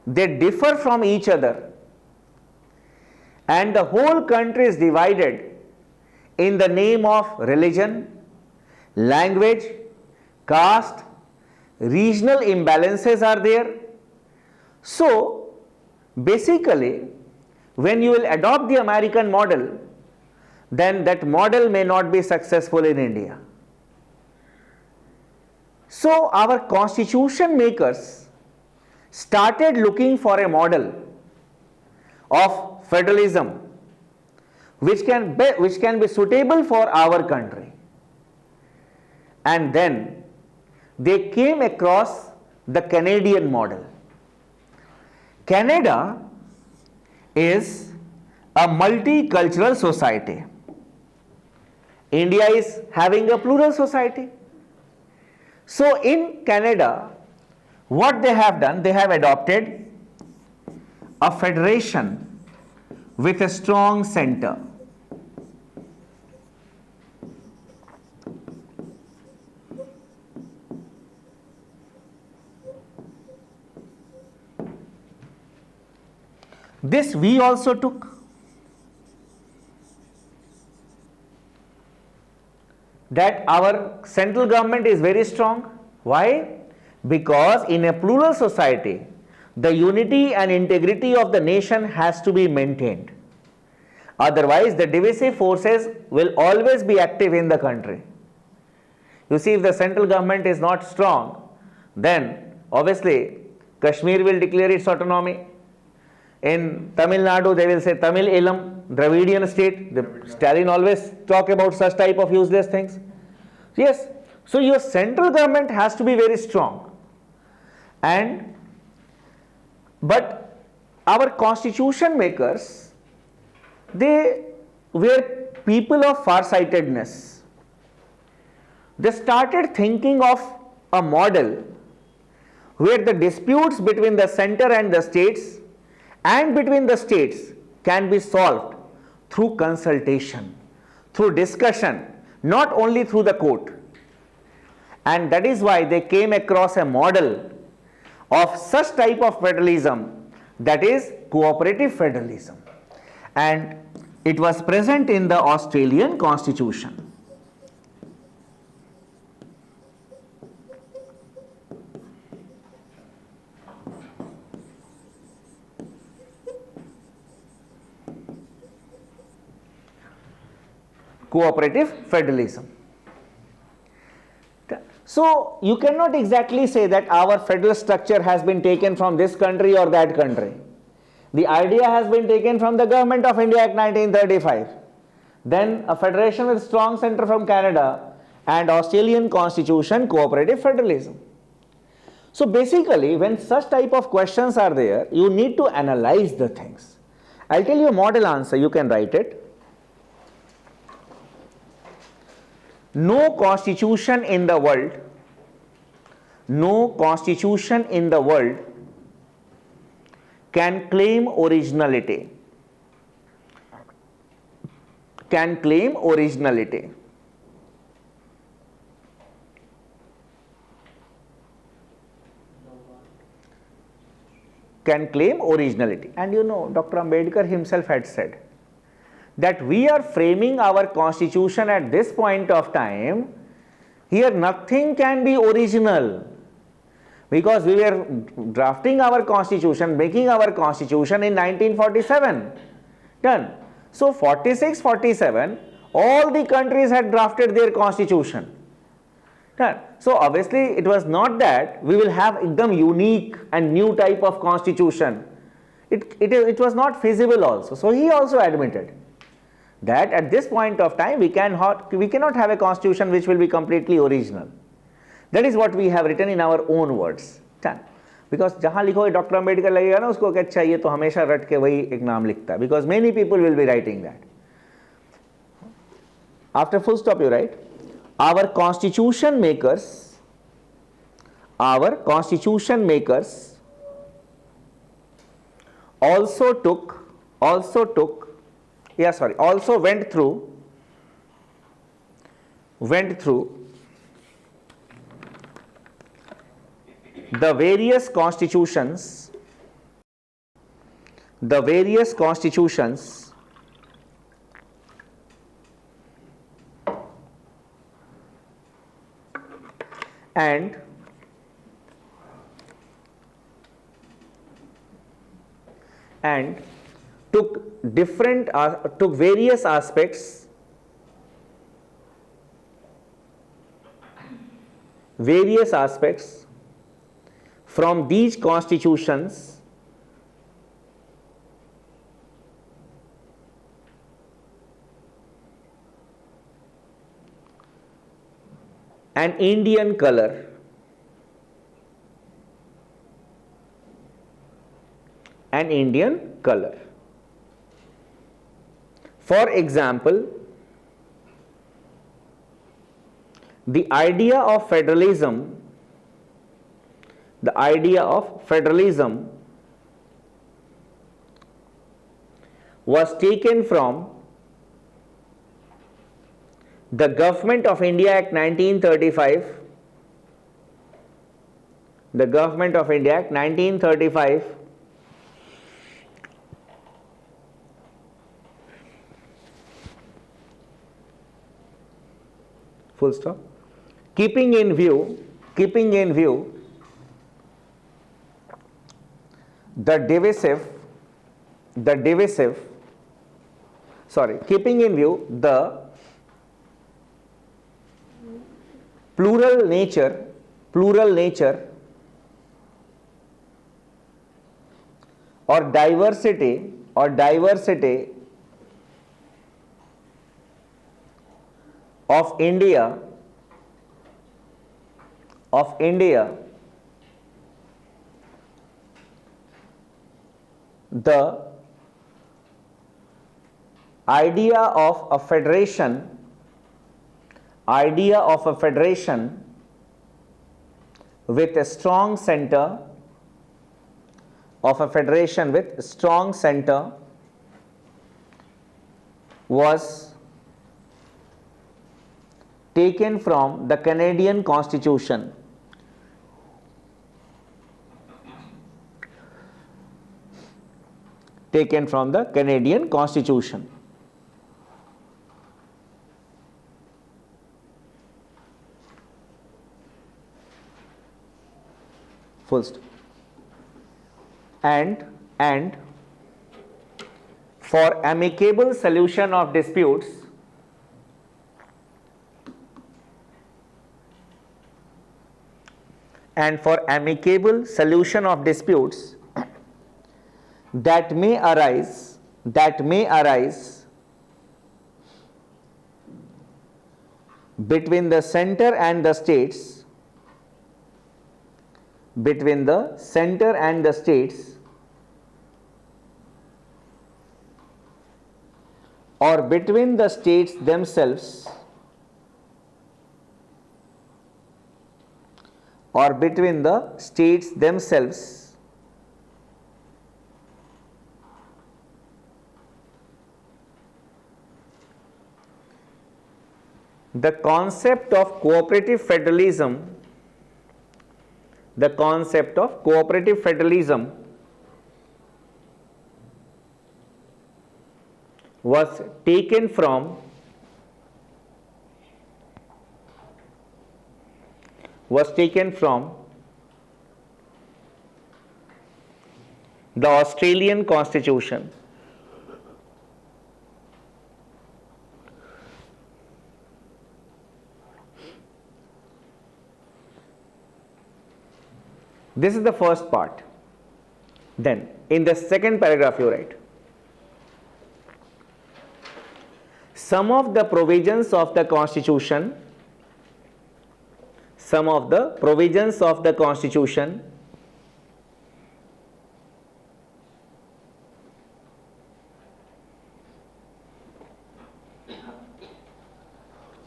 they differ from each other. And the whole country is divided in the name of religion, language, caste, regional imbalances are there. So basically, when you will adopt the American model, then that model may not be successful in India. So our constitution makers started looking for a model of federalism which can be suitable for our country. And then they came across the Canadian model. Canada is a multicultural society. India is having a plural society. So in Canada, what they have done, they have adopted a federation with a strong center. This we also took. That our central government is very strong. Why? Because in a plural society, the unity and integrity of the nation has to be maintained. Otherwise, the divisive forces will always be active in the country. You see, if the central government is not strong, then obviously Kashmir will declare its autonomy. In Tamil Nadu, they will say Tamil Elam, Dravidian state. Stalin always talk about such type of useless things. Yes, so your central government has to be very strong. But our constitution makers, they were people of farsightedness. They started thinking of a model where the disputes between the center and the states and between the states can be solved through consultation, through discussion, not only through the court. And that is why they came across a model of such type of federalism, that is cooperative federalism. And it was present in the Australian Constitution. Cooperative federalism. So you cannot exactly say that our federal structure has been taken from this country or that country. The idea has been taken from the Government of India Act 1935. Then a federation with strong center from Canada, and Australian Constitution, cooperative federalism. So basically, when such type of questions are there, you need to analyze the things. I'll tell you a model answer, you can write it. No constitution in the world, no constitution in the world can claim originality. Can claim originality. Can claim originality. And you know, Dr. Ambedkar himself had said that we are framing our constitution at this point of time, here nothing can be original, because we were drafting our constitution, making our constitution in 1947. Done. So 46, 47, all the countries had drafted their constitution. Done. So obviously it was not that we will have ekdam unique and new type of constitution. It was not feasible also. So he also admitted that at this point of time we cannot have a constitution which will be completely original. That is what we have written in our own words. Because जहाँ लिखो doctor Ambedkar लगेगा ना उसको कि अच्छा ये तो हमेशा रट के वही एक नाम लिखता है, because many people will be writing that. After full stop you write, our constitution makers also went through the various constitutions and took various aspects from these constitutions an Indian color. An Indian color. For example, the idea of federalism was taken from the Government of India Act 1935. The Government of India Act 1935 full stop. Keeping in view the divisive plural nature or diversity of India the idea of a federation with a strong center was taken from the Canadian Constitution. Full stop. And for amicable solution of disputes that may arise between the center and the states or between the states themselves the concept of cooperative federalism was taken from the Australian Constitution. This is the first part. Then, in the second paragraph, you write, some of the provisions of the Constitution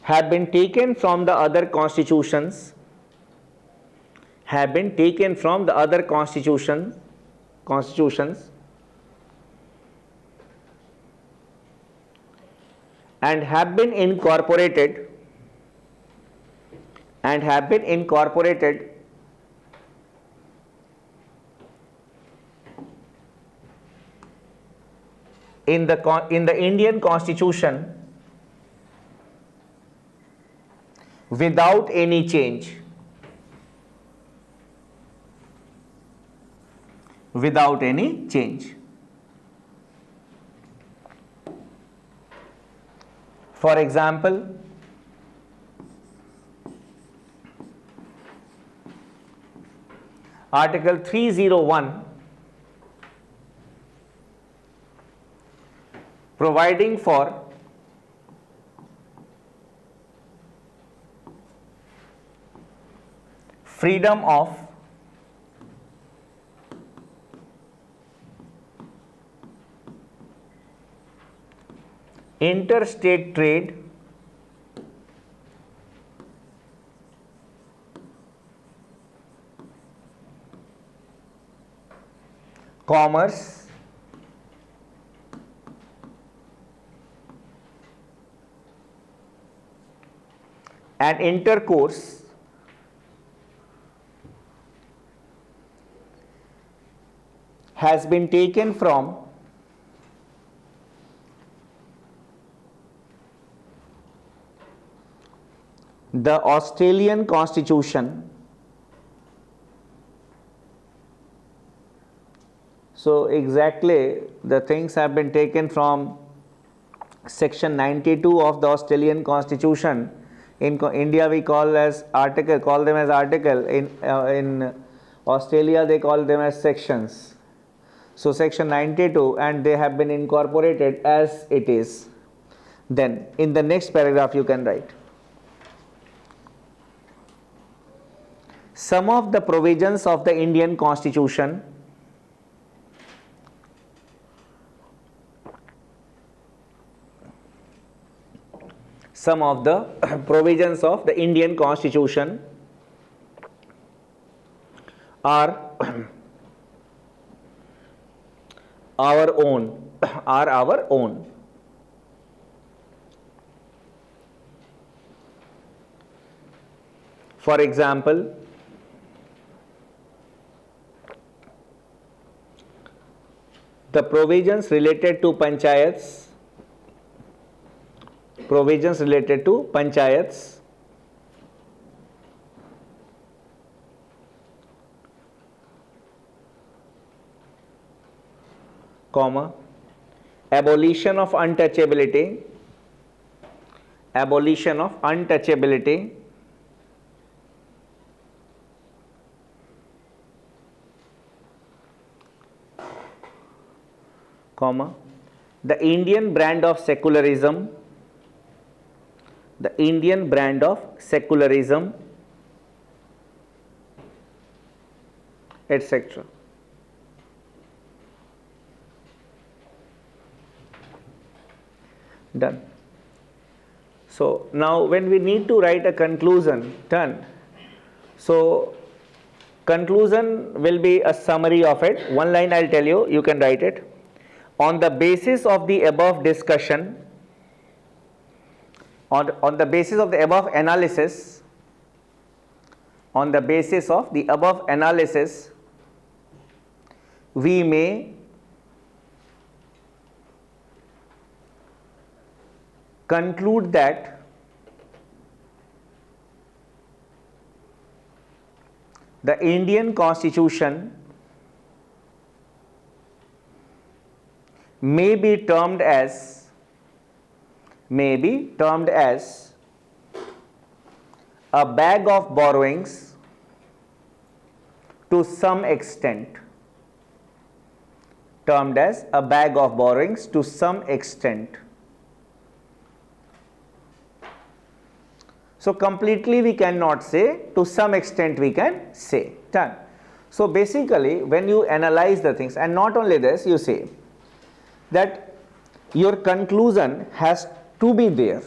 have been taken from the other constitutions and have been incorporated in the Indian Constitution without any change. For example, Article 301 providing for freedom of interstate trade commerce and intercourse has been taken from the Australian Constitution. So exactly the things have been taken from section 92 of the Australian Constitution. In India we call them as article. In Australia they call them as sections. So section 92, and they have been incorporated as it is. Then in the next paragraph you can write, some of the provisions of the Indian Constitution are our own. For example, the provisions related to panchayats, comma, abolition of untouchability, comma, the Indian brand of secularism, etc. Done. So now when we need to write a conclusion, done. So conclusion will be a summary of it. One line I'll tell you, you can write it. On the basis of the above discussion, on the basis of the above analysis, we may conclude that the Indian Constitution may be termed as a bag of borrowings to some extent. So completely we cannot say, to some extent we can say. Done. So basically when you analyze the things, and not only this, you say that your conclusion has to be there.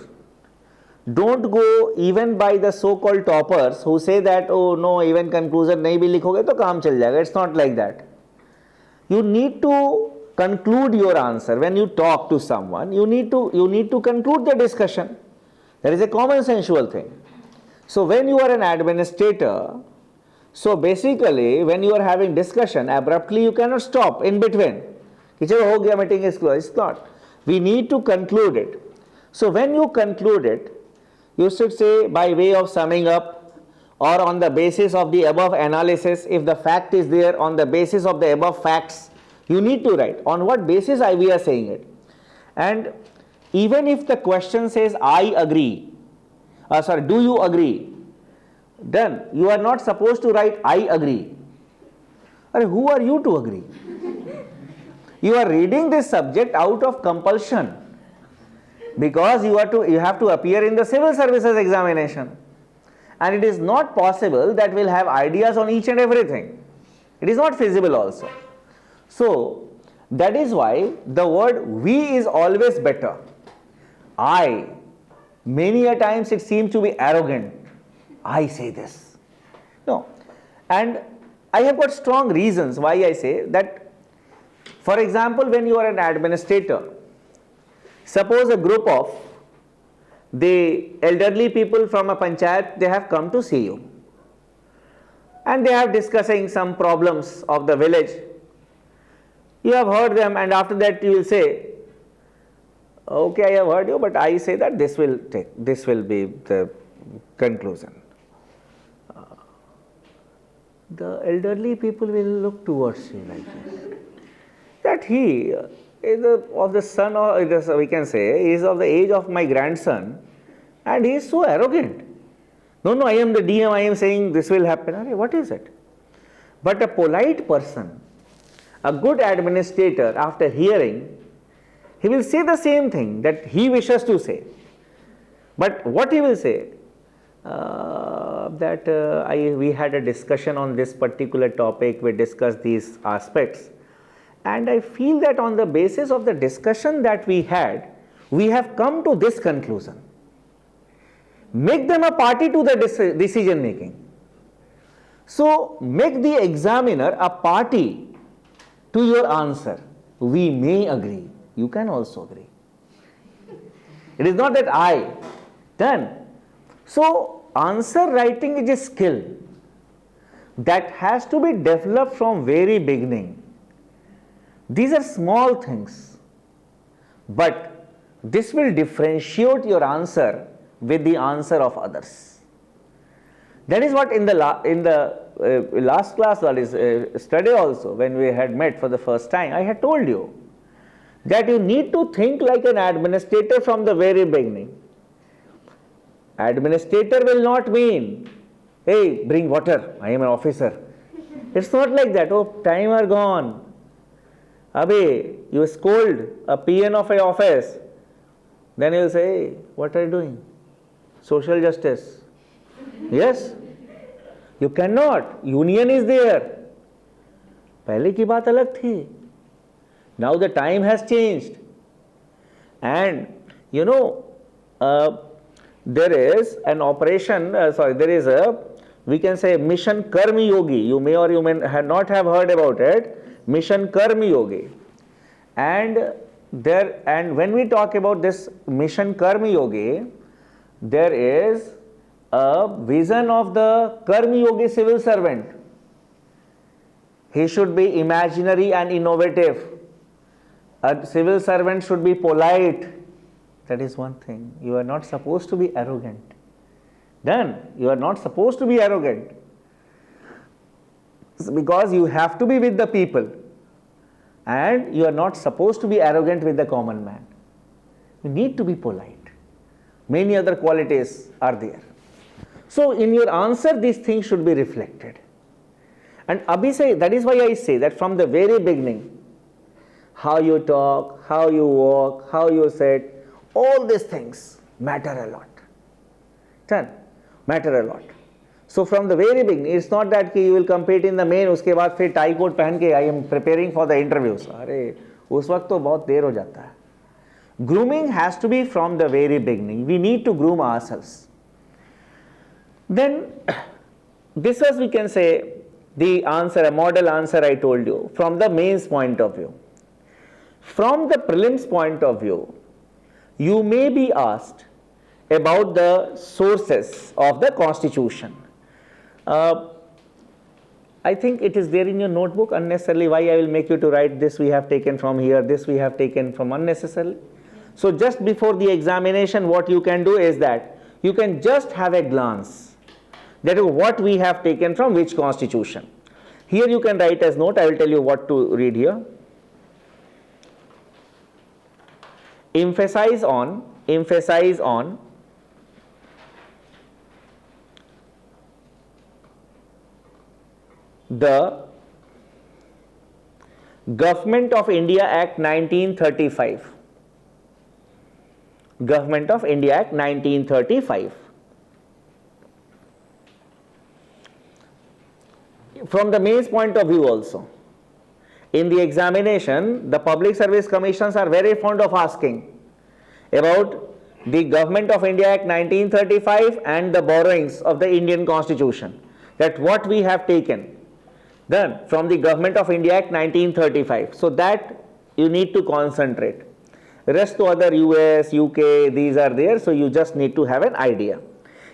Don't go even by the so-called toppers who say that, oh no, even conclusion nahi bhi likhoge to kaam chal jayega. It's not like that. You need to conclude your answer. When you talk to someone, you need to conclude the discussion. That is a common sensual thing. So when you are an administrator, so basically when you are having discussion, abruptly you cannot stop in between. Ho gaya, meeting is closed. It's not. We need to conclude it. So when you conclude it, you should say by way of summing up, or on the basis of the above analysis. If the fact is there, on the basis of the above facts, you need to write on what basis we are saying it. And even if the question says I agree, do you agree, then you are not supposed to write I agree. Who are you to agree? You are reading this subject out of compulsion, because you have to appear in the civil services examination, and it is not possible that we'll have ideas on each and everything. It is not feasible also. So that is why the word we is always better. I, many a times it seems to be arrogant. I say this. No. And I have got strong reasons why I say that. For example, when you are an administrator, suppose a group of the elderly people from a panchayat, they have come to see you, and they are discussing some problems of the village. You have heard them, and after that you will say, okay, I have heard you, but I say that this will be the conclusion. The elderly people will look towards you like this. That he is of the son, or we can say, he is of the age of my grandson, and he is so arrogant. No, I am the DM, I am saying this will happen. What is it? But a polite person, a good administrator, after hearing, he will say the same thing that he wishes to say. But what he will say, we had a discussion on this particular topic, we discussed these aspects, and I feel that on the basis of the discussion that we had, we have come to this conclusion. Make them a party to the decision making. So make the examiner a party to your answer. We may agree, you can also agree. It is not that I, done. So answer writing is a skill that has to be developed from very beginning. These are small things, but this will differentiate your answer with the answer of others. That is what in the last class, that is study also, when we had met for the first time, I had told you that you need to think like an administrator from the very beginning. Administrator will not mean, hey, bring water, I am an officer. It's not like that. Oh, time are gone. Abhi, you scold a PN of an office. Then you will say, hey, what are you doing? Social justice. Yes? You cannot. Union is there. पहले की बात अलग थी. Now the time has changed. And you know, there is an operation, there is a, we can say, Mission Karmi Yogi. You may or you may not have heard about it. Mission Karmi Yogi. And when we talk about this Mission Karmi Yogi, there is a vision of the Karmi Yogi civil servant. He should be imaginary and innovative. A civil servant should be polite. That is one thing. You are not supposed to be arrogant. Done. You are not supposed to be arrogant. Because you have to be with the people. And you are not supposed to be arrogant with the common man. You need to be polite. Many other qualities are there. So in your answer, these things should be reflected. And Abhi, that is why I say that from the very beginning, how you talk, how you walk, how you sit, all these things matter a lot. Done. Matter a lot. So from the very beginning, it's not that you will compete in the main, उसके बाद फिर tie coat पहन के I am preparing for the interviews. अरे उस वक्त तो बहुत देर हो जाता है. Grooming has to be from the very beginning. We need to groom ourselves. Then this was, we can say, the answer, a model answer I told you from the mains point of view. From the prelims point of view, you may be asked about the sources of the Constitution. I think it is there in your notebook unnecessarily. Why I will make you to write this we have taken from here, this we have taken from unnecessarily. So just before the examination, what you can do is that you can just have a glance. That is what we have taken from which Constitution. Here you can write as note. I will tell you what to read here. Emphasize on the Government of India Act 1935. Government of India Act 1935. From the mains point of view also, in the examination, the public service commissions are very fond of asking about the Government of India Act 1935 and the borrowings of the Indian Constitution, that what we have taken then from the Government of India Act 1935. So that you need to concentrate. Rest to other US, UK, these are there, so you just need to have an idea.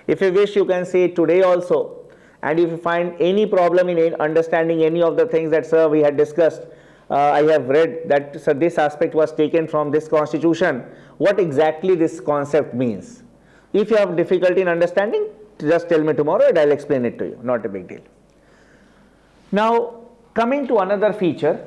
If you wish, you can see it today also. And if you find any problem in understanding any of the things that, sir, we had discussed, I have read that, sir, this aspect was taken from this Constitution, what exactly this concept means. If you have difficulty in understanding, just tell me tomorrow and I will explain it to you, not a big deal. Now, coming to another feature,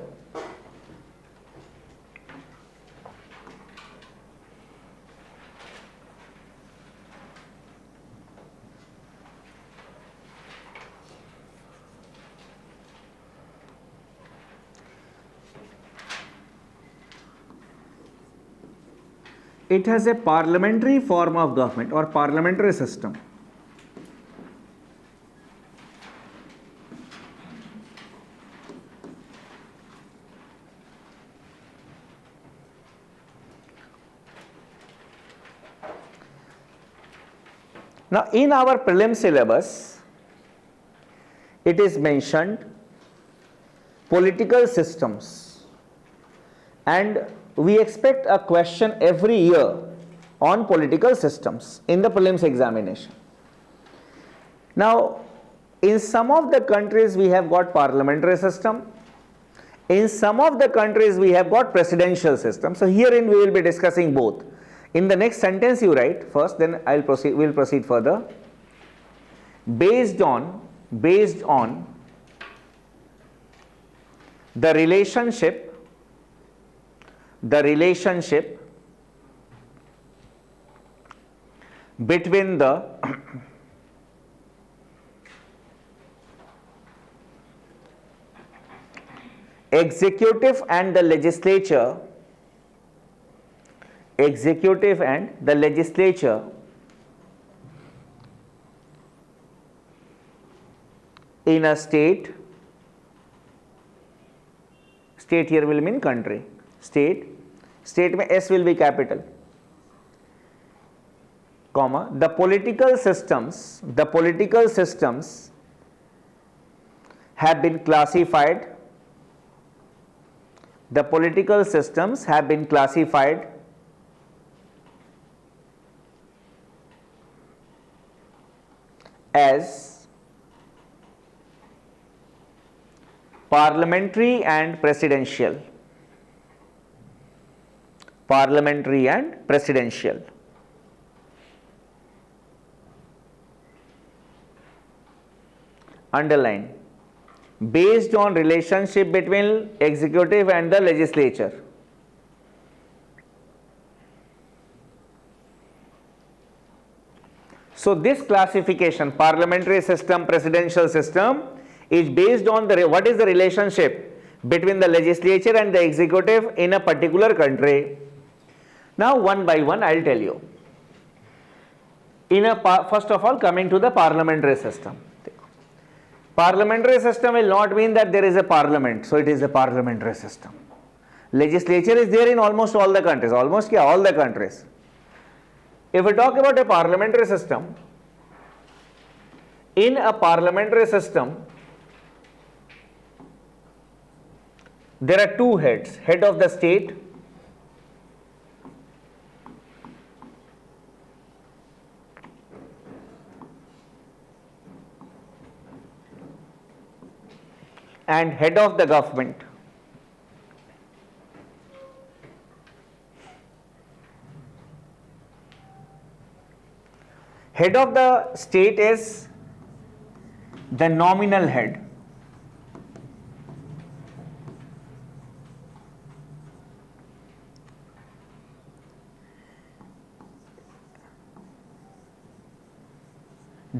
it has a parliamentary form of government or parliamentary system. Now, in our prelim syllabus, it is mentioned political systems, and we expect a question every year on political systems in the prelims examination. Now, in some of the countries we have got parliamentary system, in some of the countries we have got presidential system. So herein we will be discussing both. In the next sentence you write first, then we'll proceed further. Based on the relationship between the executive and the legislature in a state here will mean country, state mein S will be capital, comma, the political systems have been classified as parliamentary and presidential. Underline. Based on relationship between executive and the legislature. So this classification, parliamentary system, presidential system, is based on what is the relationship between the legislature and the executive in a particular country. Now one by one I will tell you. First of all, coming to the parliamentary system. Parliamentary system will not mean that there is a parliament, so it is a parliamentary system. Legislature is there in almost all the countries, all the countries. If we talk about a parliamentary system, in a parliamentary system, there are two heads, head of the state and head of the government. Head of the state is the nominal head.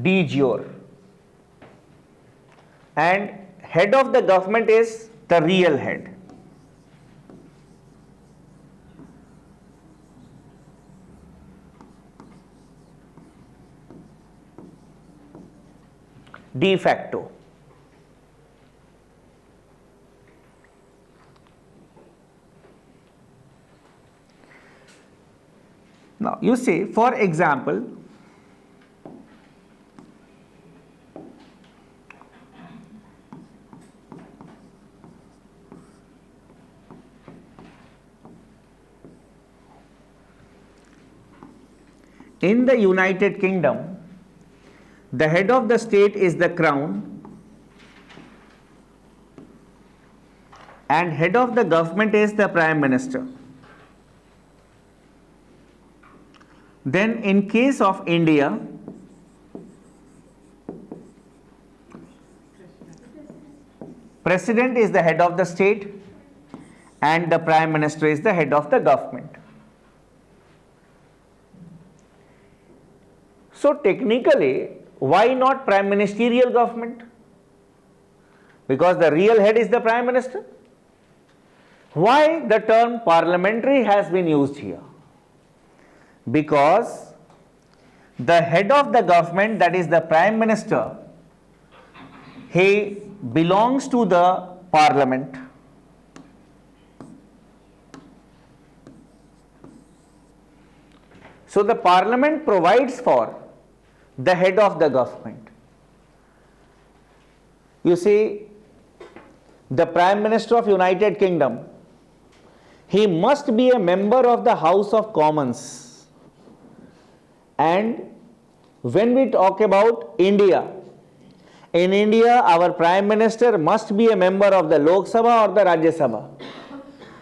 De jure. And head of the government is the real head. De facto. Now you see, for example, in the United Kingdom, the head of the state is the crown and head of the government is the prime minister. Then in case of India, president is the head of the state and the prime minister is the head of the government. So technically, why not prime ministerial government? Because the real head is the prime minister. Why the term parliamentary has been used here? Because the head of the government, that is the Prime Minister, he belongs to the Parliament. So the Parliament provides for the head of the government. You see, the Prime Minister of United Kingdom, he must be a member of the House of Commons. And when we talk about India, in India our Prime Minister must be a member of the Lok Sabha or the Rajya Sabha.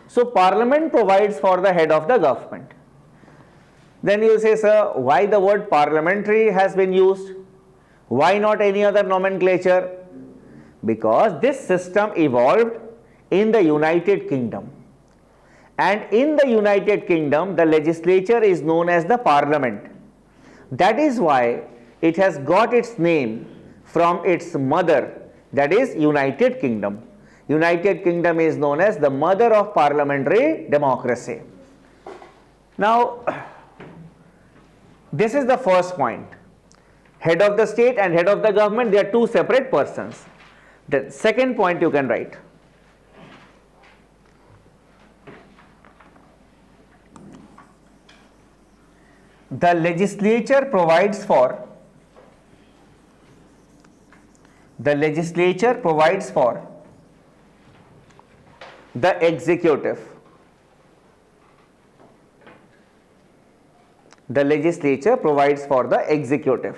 So Parliament provides for the head of the government. Then you say, sir, why the word parliamentary has been used? Why not any other nomenclature? Because this system evolved in the United Kingdom. And in the United Kingdom, the legislature is known as the Parliament. That is why it has got its name from its mother, that is United Kingdom. United Kingdom is known as the mother of parliamentary democracy. Now, this is the first point. Head of the state and head of the government, they are two separate persons. The second point you can write. The legislature provides for the executive. The legislature provides for the executive.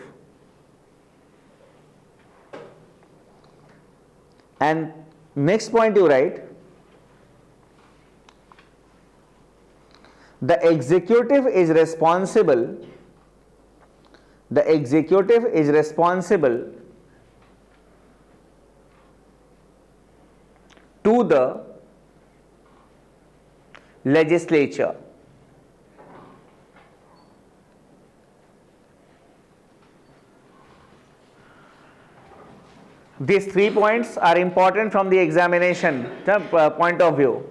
And next point you write, the executive is responsible to the legislature. These 3 points are important from the examination point of view.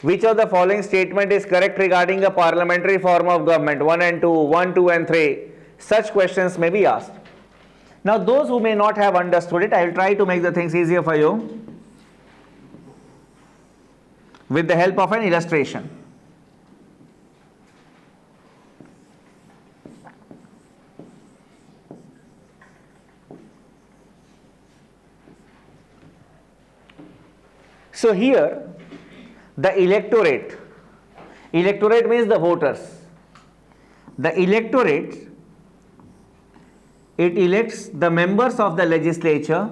Which of the following statement is correct regarding a parliamentary form of government? 1 and 2, 1, 2 and 3. Such questions may be asked. Now those who may not have understood it, I will try to make the things easier for you with the help of an illustration. So here the electorate means the voters. The electorate, it elects the members of the legislature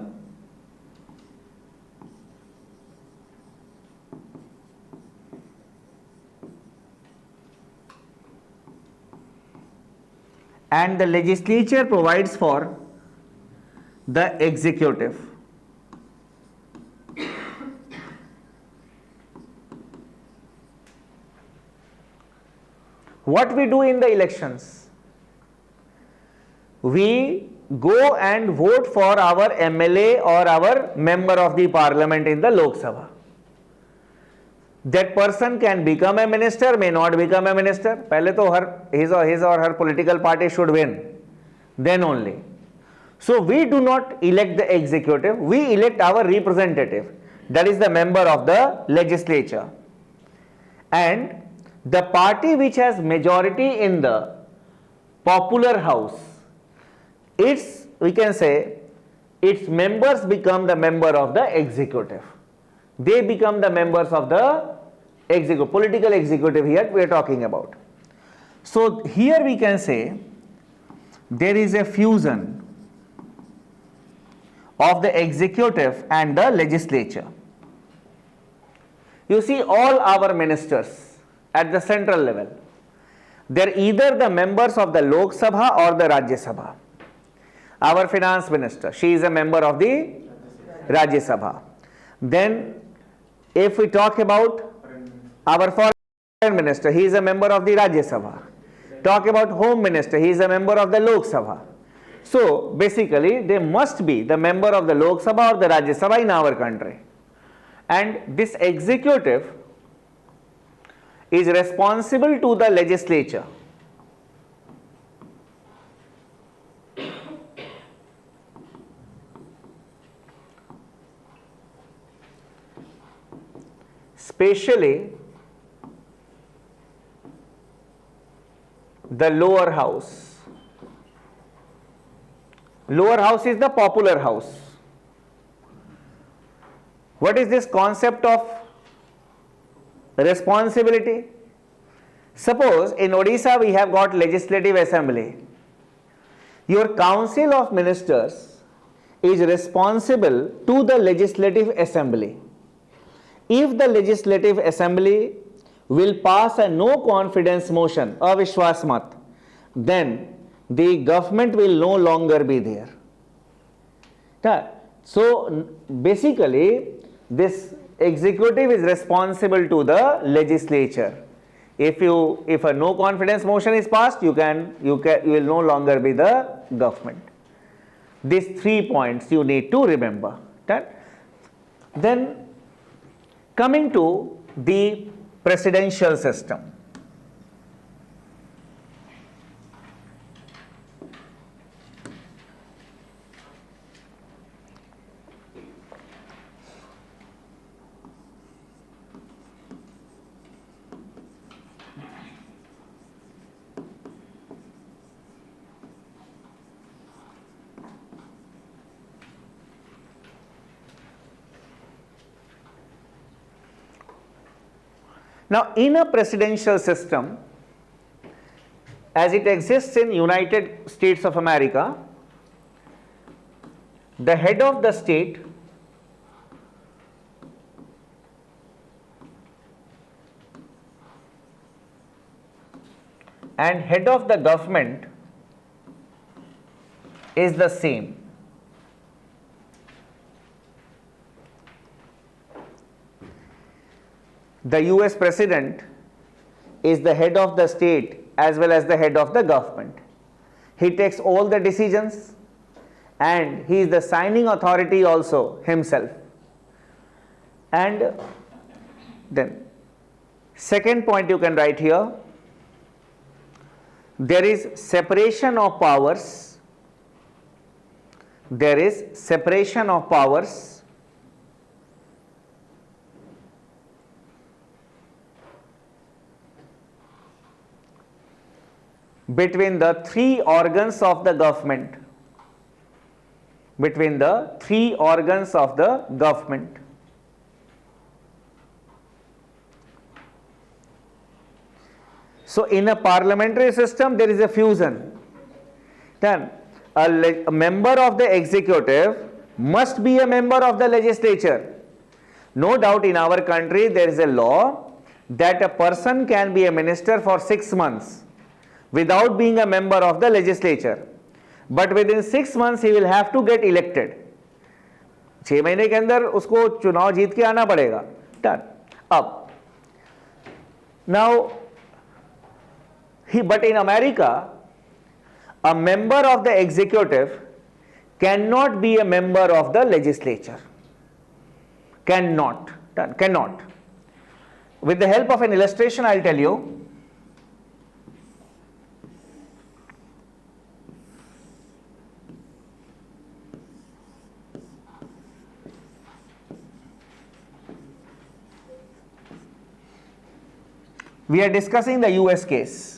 and the legislature provides for the executive. What we do in the elections? We go and vote for our MLA or our member of the parliament in the Lok Sabha. That person can become a minister, may not become a minister. पहले तो his or her political party should win. Then only. So we do not elect the executive, we elect our representative. That is the member of the legislature. And the party which has majority in the popular house, we can say, its members become the member of the executive. They become the members of the executive, political executive here we are talking about. So here we can say there is a fusion of the executive and the legislature. You see, all our ministers at the central level, they are either the members of the Lok Sabha or the Rajya Sabha. Our finance minister, she is a member of the Rajya Sabha. Then if we talk about our foreign minister, he is a member of the Rajya Sabha. Talk about home minister, he is a member of the Lok Sabha. So basically they must be the member of the Lok Sabha or the Rajya Sabha in our country. And this executive is responsible to the legislature. especially the lower house. Lower house is the popular house. What is this concept of responsibility? Suppose in Odisha we have got legislative assembly. Your council of ministers is responsible to the legislative assembly. If the legislative assembly will pass a no confidence motion, avishwas mat, then the government will no longer be there. So basically this executive is responsible to the legislature. If a no confidence motion is passed, you will no longer be the government. These 3 points you need to remember. Then coming to the presidential system. Now, in a presidential system, as it exists in United States of America, the head of the state and head of the government is the same. The US president is the head of the state as well as the head of the government. He takes all the decisions and he is the signing authority also himself. And then second point you can write here, there is separation of powers. There is separation of powers between the 3 organs of the government. Between the 3 organs of the government. So in a parliamentary system there is a fusion. Then a member of the executive must be a member of the legislature. No doubt in our country there is a law that a person can be a minister for 6 months without being a member of the legislature, but within 6 months he will have to get elected. 6 महीने के अंदर उसको चुनाव जीत के आना पड़ेगा. Done. अब now but in America a member of the executive cannot be a member of the legislature. Cannot. Done. Cannot. With the help of an illustration I will tell you. We are discussing the US case.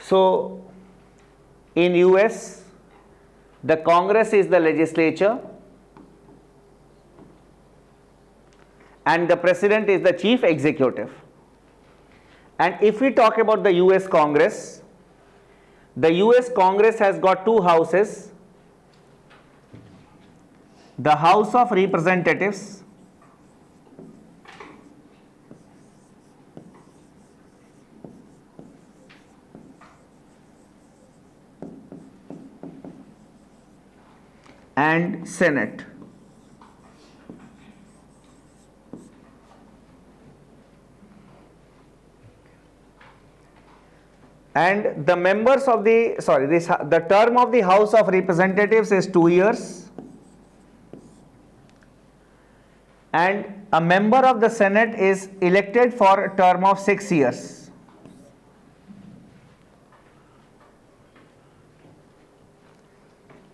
So in US the Congress is the legislature and the president is the chief executive. And if we talk about the US Congress has got 2 houses, the House of Representatives and Senate. And the members of the, the term of the House of Representatives is 2 years. And a member of the Senate is elected for a term of 6 years.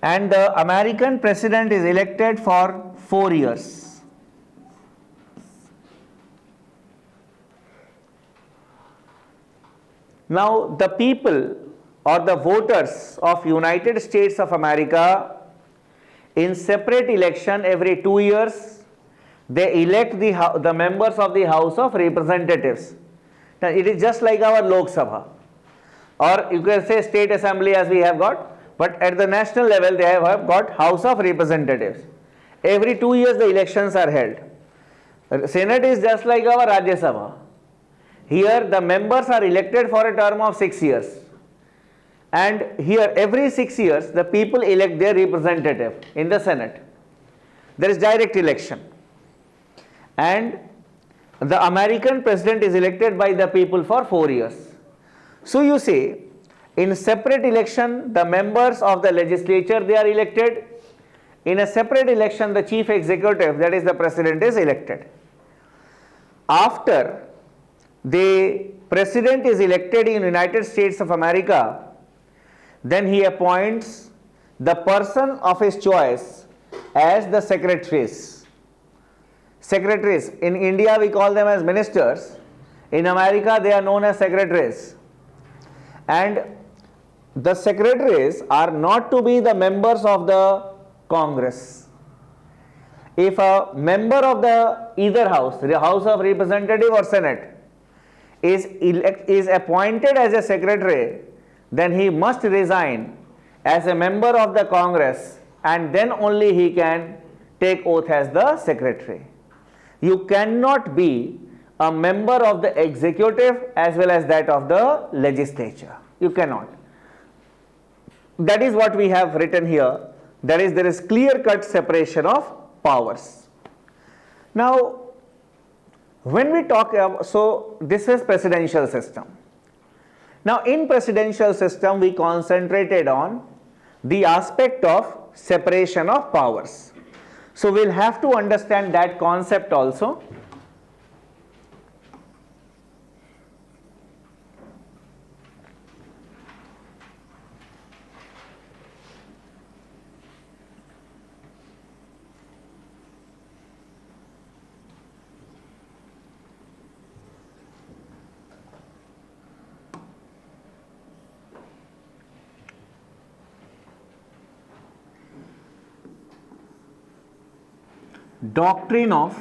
And the American president is elected for 4 years. Now, the people or the voters of United States of America in separate election every 2 years, they elect the members of the House of Representatives. Now, it is just like our Lok Sabha, or you can say state assembly as we have got, but at the national level they have got House of Representatives. Every 2 years the elections are held. Senate is just like our Rajya Sabha. Here the members are elected for a term of 6 years, and here every 6 years the people elect their representative in the Senate. There is direct election, and the American president is elected by the people for 4 years. So you see, in separate election the members of the legislature they are elected, in a separate election the chief executive, that is the president, is elected. After the president is elected in United States of America, then he appoints the person of his choice as the secretaries. Secretaries, in India we call them as ministers, in America they are known as secretaries. And the secretaries are not to be the members of the Congress. If a member of the either house, the House of Representative or Senate, is appointed as a secretary, then he must resign as a member of the Congress, and then only he can take oath as the secretary. You cannot be a member of the executive as well as that of the legislature. You cannot. That is what we have written here. That is, there is clear-cut separation of powers. Now, when we talk about, so this is presidential system. Now, in presidential system we concentrated on the aspect of separation of powers. So we'll have to understand that concept also. Doctrine of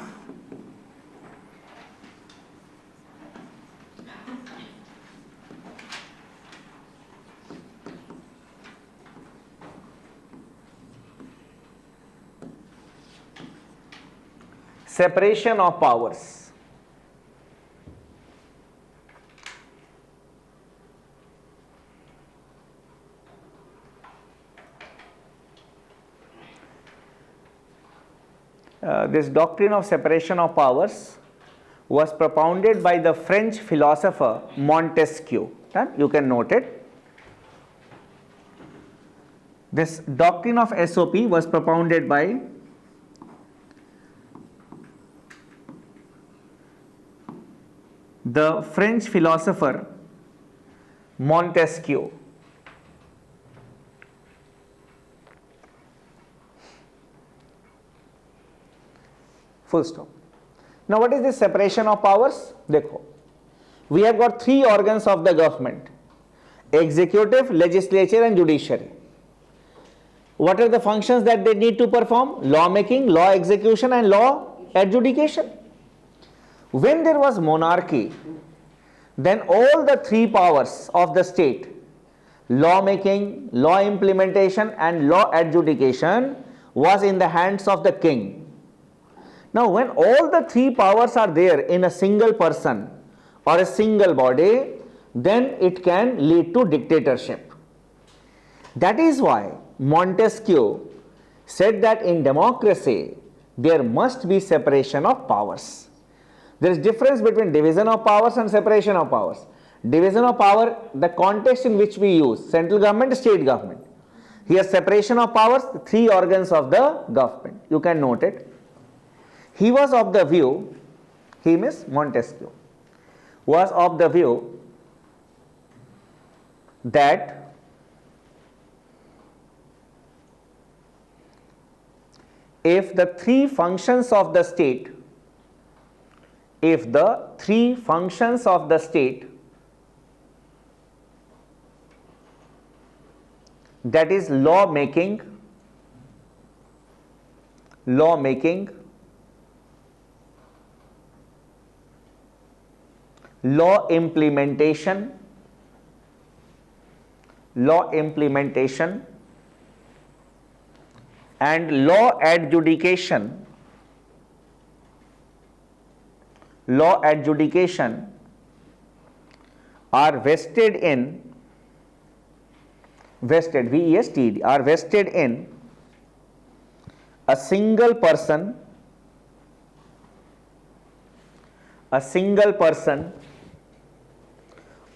separation of powers. This doctrine of separation of powers was propounded by the French philosopher Montesquieu. You can note it. This doctrine of SOP was propounded by the French philosopher Montesquieu. Full stop. Now, what is this separation of powers? Dekho. We have got three organs of the government: executive, legislature and judiciary. What are the functions that they need to perform? Law making, law execution and law adjudication. When there was monarchy, then all the three powers of the state, law making, law implementation and law adjudication, was in the hands of the king. Now, when all the three powers are there in a single person or a single body, then it can lead to dictatorship. That is why Montesquieu said that in democracy there must be separation of powers. There is difference between division of powers and separation of powers. Division of power, the context in which we use, central government, state government. Here separation of powers, three organs of the government. You can note it. He was of the view, he means Montesquieu, was of the view that if the three functions of the state, that is law making, law implementation, and law adjudication are vested in a single person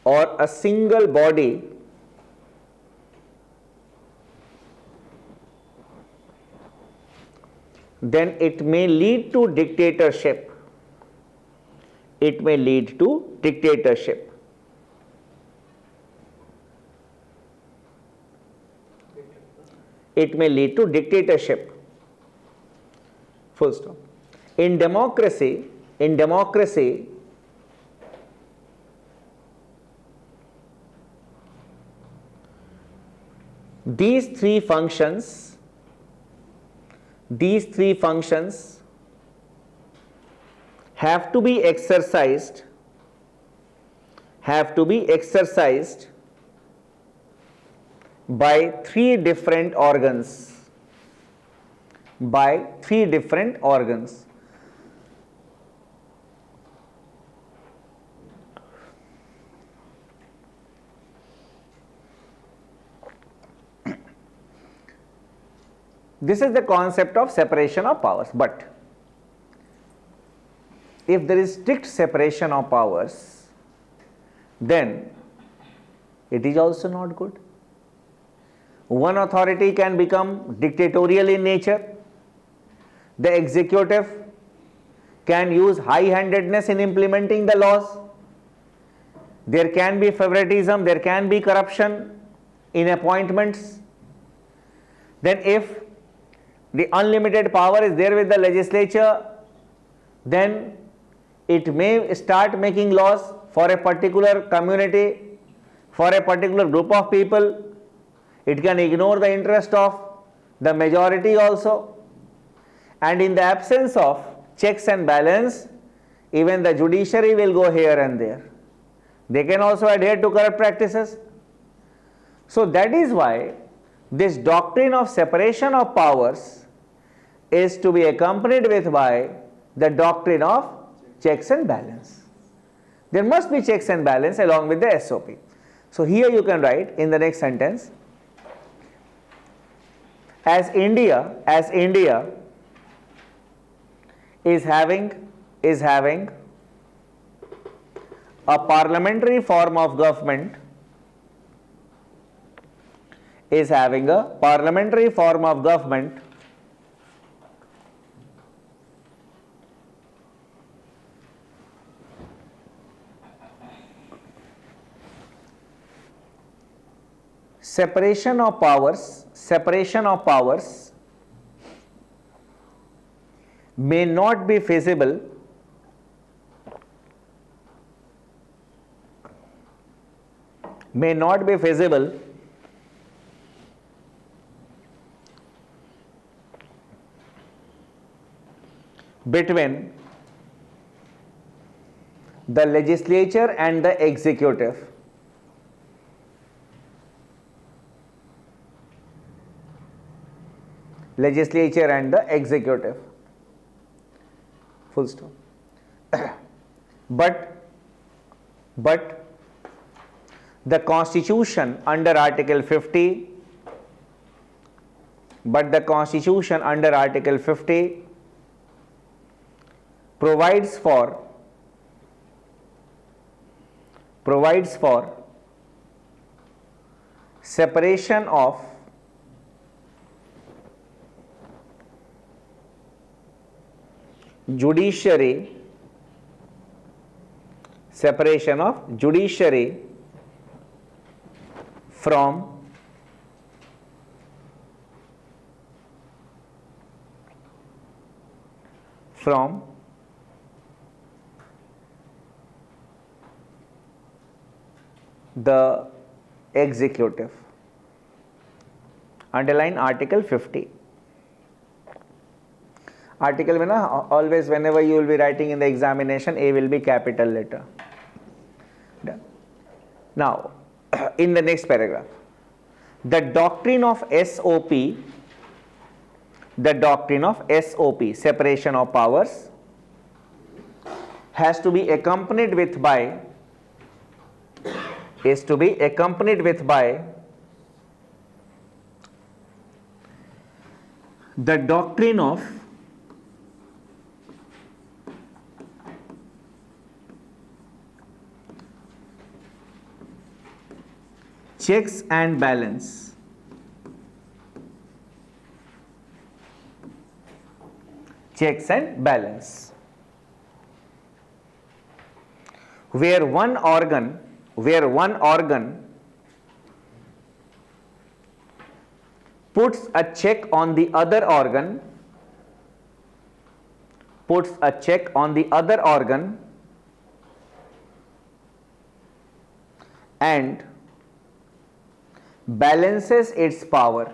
or a single body, then it may lead to dictatorship. It may lead to dictatorship. It may lead to dictatorship. Full stop. In democracy, these three functions have to be exercised by three different organs. This is the concept of separation of powers. But if there is strict separation of powers, then it is also not good. One authority can become dictatorial in nature. The executive can use high-handedness in implementing the laws. There can be favoritism, there can be corruption in appointments. Then if the unlimited power is there with the legislature, then it may start making laws for a particular community, for a particular group of people. It can ignore the interest of the majority also. And in the absence of checks and balance, even the judiciary will go here and there. They can also adhere to corrupt practices. So that is why this doctrine of separation of powers is to be accompanied with by the doctrine of checks and balance. There must be checks and balance along with the SOP. So here you can write in the next sentence, as India is having a parliamentary form of government, separation of powers may not be feasible between the legislature and the executive. Full stop. But the Constitution under Article 50 but the Constitution under Article 50 provides for separation of judiciary from the executive. Underline Article 50. Article में ना always whenever you will be writing in the examination, A will be capital letter. Done. Now, in the next paragraph, the doctrine of SOP, separation of powers, has to be accompanied with by the doctrine of checks and balance. Where one organ puts a check on the other organ, and balances its power.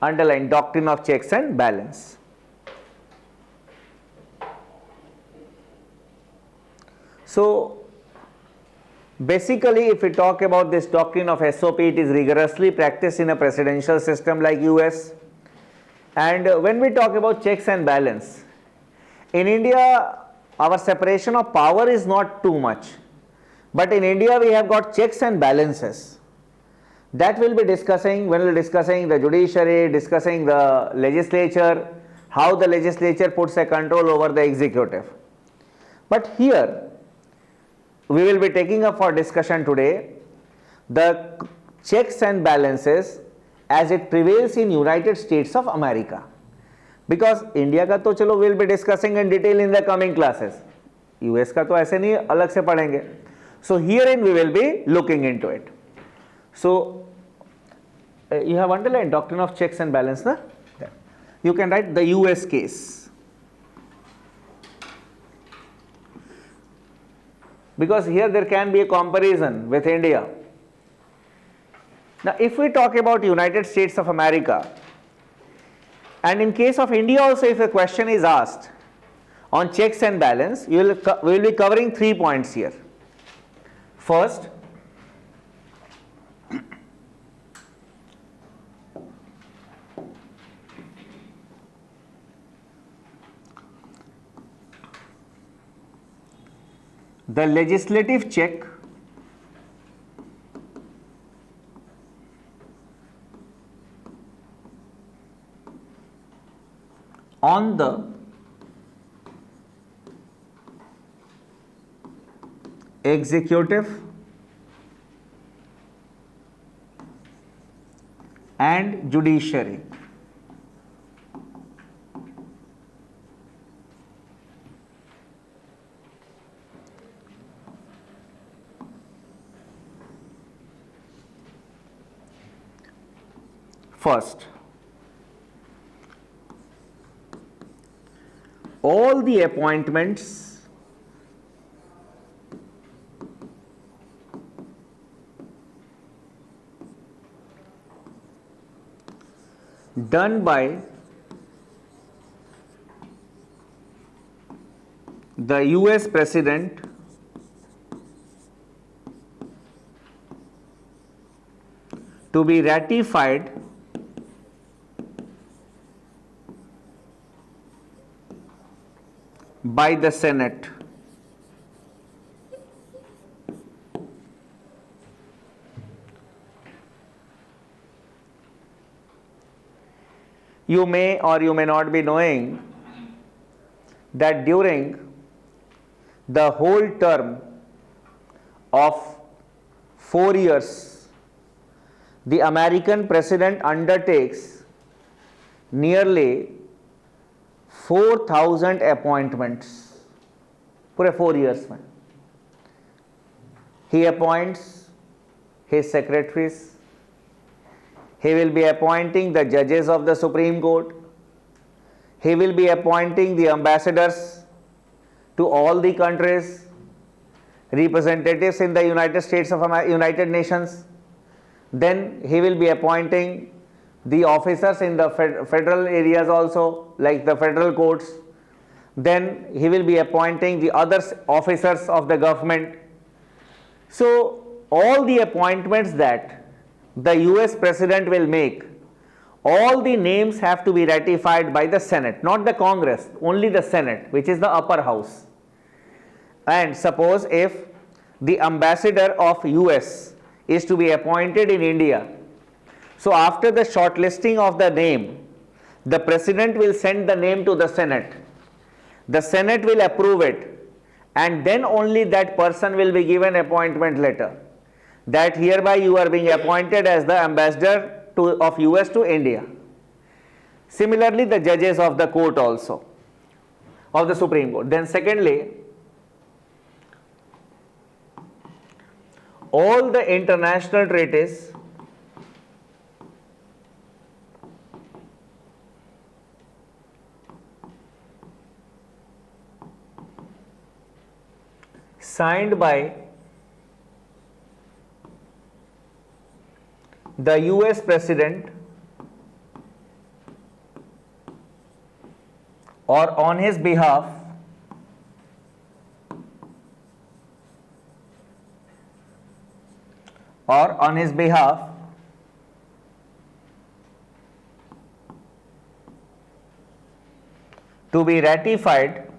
Underline doctrine of checks and balance. So basically, if we talk about this doctrine of SOP, it is rigorously practiced in a presidential system like US. And when we talk about checks and balance, in India, our separation of power is not too much. But in India, we have got checks and balances. That we'll be discussing when we're discussing the judiciary, discussing the legislature, how the legislature puts a control over the executive. But here, we will be taking up for discussion today the checks and balances as it prevails in United States of America. Because India का तो चलो we'll be discussing in detail in the coming classes. US का तो ऐसे नहीं अलग से पढ़ेंगे. So herein we will be looking into it. So you have underlined doctrine of checks and balance, na? You can write the US case. Because here there can be a comparison with India. Now if we talk about United States of America, and in case of India also, if a question is asked on checks and balance, we will be covering 3 points here. First, the legislative check on the executive and judiciary. First, all the appointments done by the US President to be ratified by the Senate You may or you may not be knowing that during the whole term of 4 years, the American president undertakes nearly 4,000 appointments पूरे 4 years में. He appoints his secretaries. He will be appointing the judges of the Supreme Court. He will be appointing the ambassadors to all the countries, representatives in the United States of United Nations. Then he will be appointing the officers in the federal areas also, like the federal courts. Then he will be appointing the other officers of the government. So all the appointments that the US president will make, all the names have to be ratified by the Senate, not the Congress, only the Senate, which is the upper house. And suppose if the ambassador of US is to be appointed in India, so after the shortlisting of the name, the president will send the name to the Senate. The Senate will approve it, and then only that person will be given appointment letter that hereby you are being appointed as the ambassador of US to India. Similarly, the judges of the court also, of the Supreme Court. Then secondly, all the international treaties signed by the US president or on his behalf to be ratified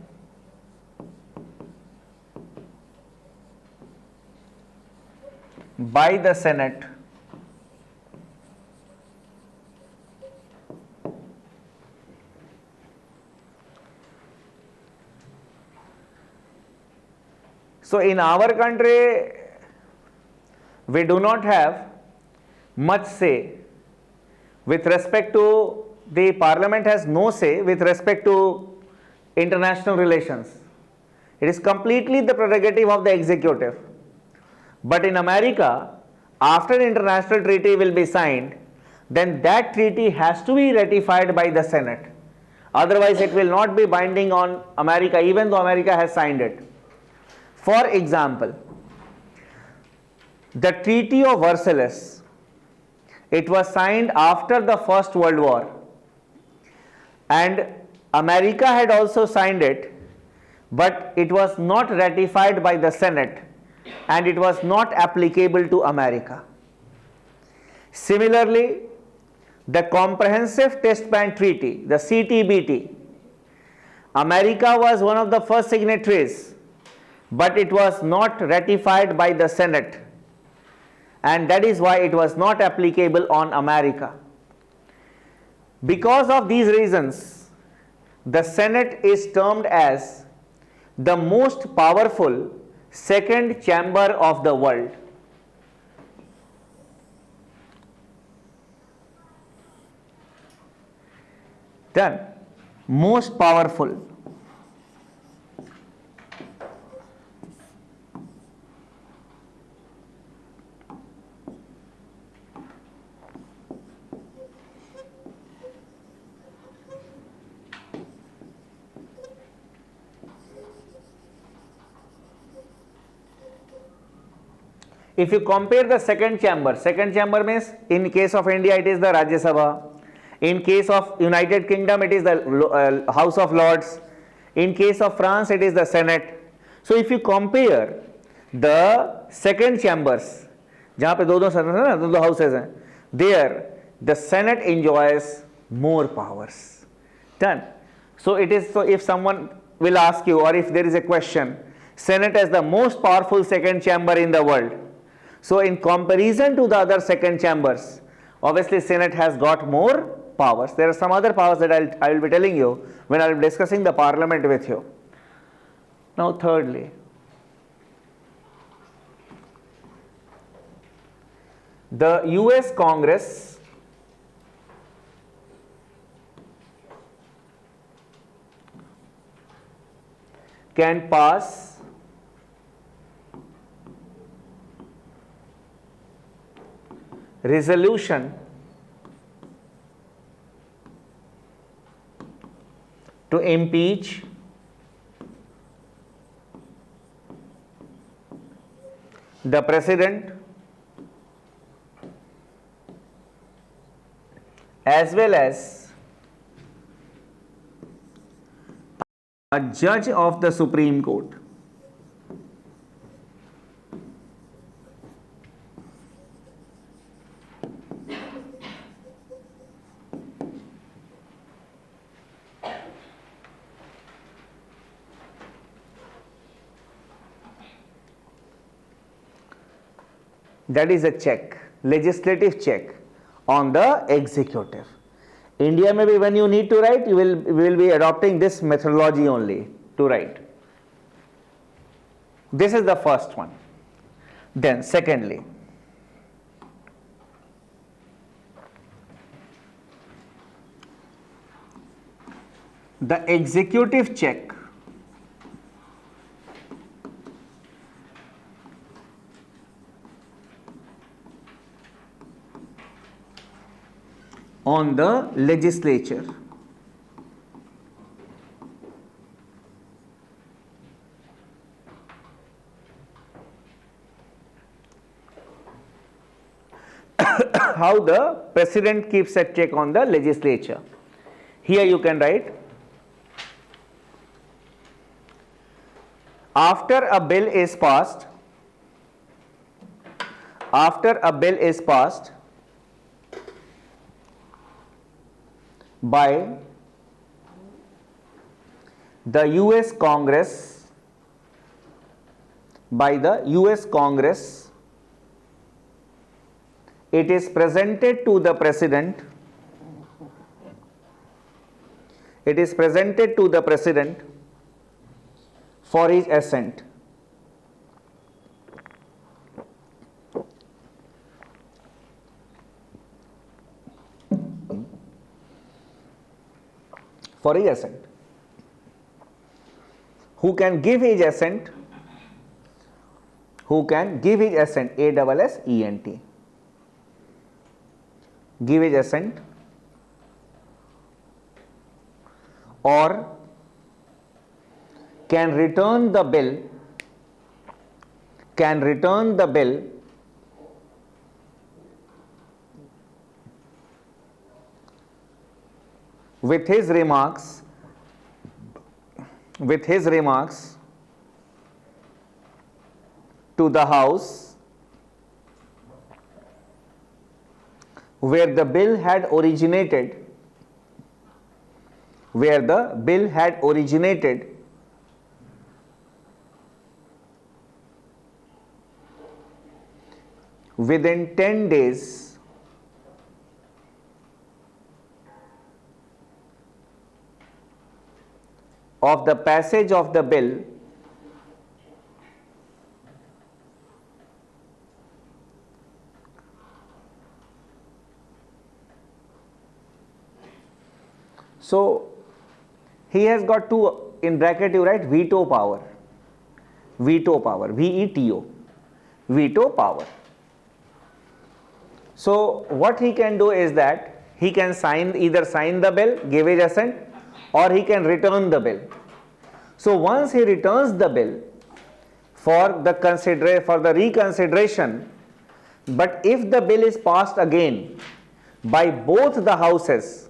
by the Senate So in our country, we do not have much say with respect to, the parliament has no say with respect to international relations. It is completely the prerogative of the executive. But in America, after an international treaty will be signed, then that treaty has to be ratified by the Senate. Otherwise, it will not be binding on America, even though America has signed it. For example, the Treaty of Versailles, it was signed after the First World War, and America had also signed it, but it was not ratified by the Senate, and it was not applicable to America. Similarly, the Comprehensive Test Ban Treaty, the CTBT, America was one of the first signatories, but it was not ratified by the Senate, and that is why it was not applicable on America. Because of these reasons, the Senate is termed as the most powerful second chamber of the world. Done. Most powerful. If you compare the second chamber means in case of India it is the Rajya Sabha, in case of United Kingdom it is the House of Lords, in case of France it is the Senate. So if you compare the second chambers, जहाँ पे दो houses हैं, there the Senate enjoys more powers. Done. So it is, so if someone will ask you, or if there is a question, Senate is the most powerful second chamber in the world. So in comparison to the other second chambers, obviously Senate has got more powers. There are some other powers that I will be telling you when I will be discussing the parliament with you. Now thirdly, the US Congress can pass resolution to impeach the president as well as a judge of the Supreme Court. That is a check, legislative check on the executive. India maybe when you need to write, we will be adopting this methodology only to write. This is the first one. Then secondly, the executive check on the legislature. How the president keeps a check on the legislature. Here you can write, after a bill is passed, by the US Congress, it is presented to the president, for his assent. For his assent. Who can give his assent? ASSENT. Give his assent, or can return the bill with his remarks to the House where the bill had originated, within 10 days of the passage of the bill, so he has got two, in bracket you write veto power, VETO, veto power. So what he can do is that he can either sign the bill, give his assent, or he can return the bill. So once he returns the bill for the reconsideration, but if the bill is passed again by both the houses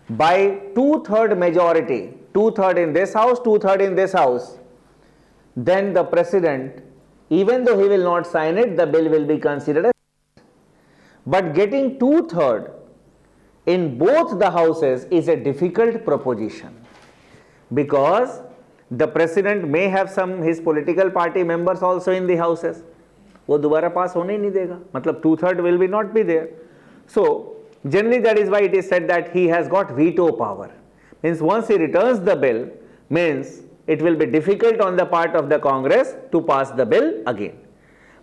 by 2/3 majority, 2/3 in this house, 2/3 in this house, then the president, even though he will not sign it, the bill will be considered as. But getting 2/3 in both the houses is a difficult proposition, because the president may have his political party members also in the houses. वो दोबारा पास होने ही नहीं देगा, मतलब 2/3 will be not be there. So Generally, that is why it is said that he has got veto power. Means once he returns the bill, means it will be difficult on the part of the Congress to pass the bill again.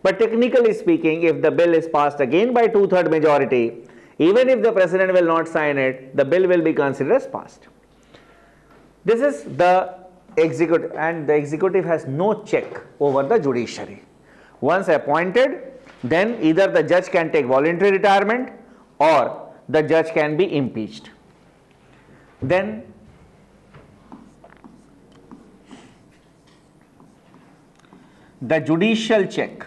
But technically speaking, if the bill is passed again by 2/3 majority, even if the president will not sign it, the bill will be considered as passed. This is the executive, and the executive has no check over the judiciary. Once appointed, then either the judge can take voluntary retirement or the judge can be impeached. Then the judicial check.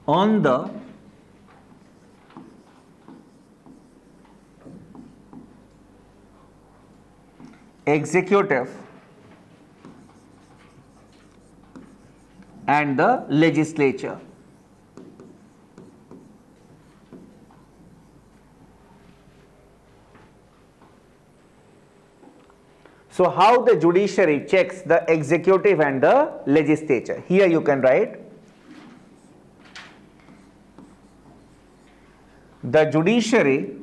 On the executive and the legislature. So how the judiciary checks the executive and the legislature? Here you can write, the judiciary